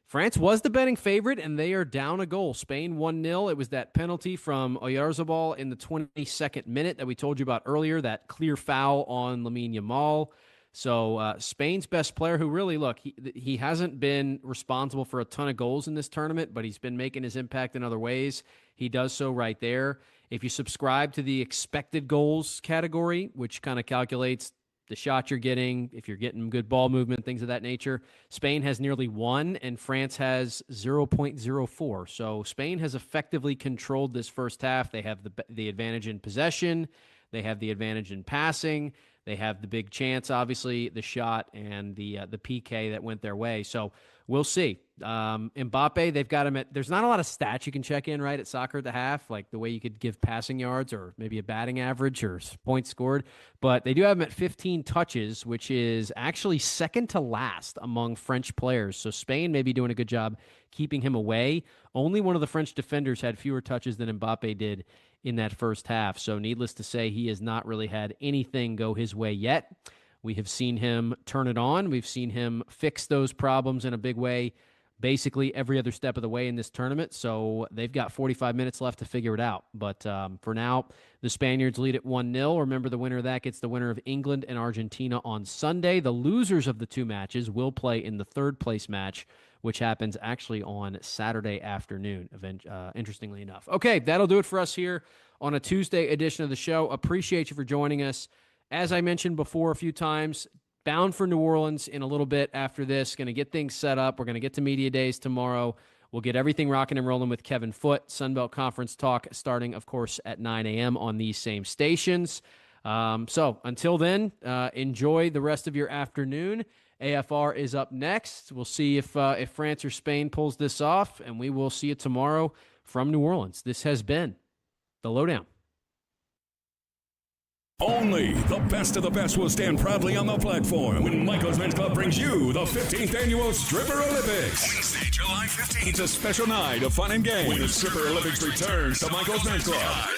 France was the betting favorite, and they are down a goal. Spain 1-0. It was that penalty from Oyarzabal in the 22nd minute that we told you about earlier, that clear foul on Lamine Yamal. So Spain's best player, who really, look, he hasn't been responsible for a ton of goals in this tournament, but he's been making his impact in other ways. He does so right there. If you subscribe to the expected goals category, which kind of calculates the shot you're getting, if you're getting good ball movement, things of that nature, Spain has nearly 1, and France has 0.04. So Spain has effectively controlled this first half. They have the advantage in possession. They have the advantage in passing. They have the big chance, obviously, the shot and the PK that went their way. So we'll see. Mbappe, they've got him at – there's not a lot of stats you can check in, right, at soccer at the half, like the way you could give passing yards or maybe a batting average or points scored. But they do have him at 15 touches, which is actually second to last among French players. So Spain may be doing a good job keeping him away. Only one of the French defenders had fewer touches than Mbappe did in that first half. So needless to say, he has not really had anything go his way yet. We have seen him turn it on. We've seen him fix those problems in a big way basically every other step of the way in this tournament, so they've got 45 minutes left to figure it out. But for now, the Spaniards lead at 1-0. Remember, the winner of that gets the winner of England and Argentina on Sunday. The losers of the two matches will play in the third-place match, which happens actually on Saturday afternoon, interestingly enough. Okay, that'll do it for us here on a Tuesday edition of the show. Appreciate you for joining us. As I mentioned before a few times, bound for New Orleans in a little bit after this. Going to get things set up. We're going to get to Media Days tomorrow. We'll get everything rocking and rolling with Kevin Foote. Sunbelt Conference talk starting, of course, at 9 a.m. on these same stations. So until then, enjoy the rest of your afternoon. AFR is up next. We'll see if France or Spain pulls this off, and we will see you tomorrow from New Orleans. This has been The LohDown. Only the best of the best will stand proudly on the platform when Michael's Men's Club brings you the 15th Annual Stripper Olympics. Wednesday, July 15th. It's a special night of fun and games when the Stripper Olympics returns to Michael's Men's Club.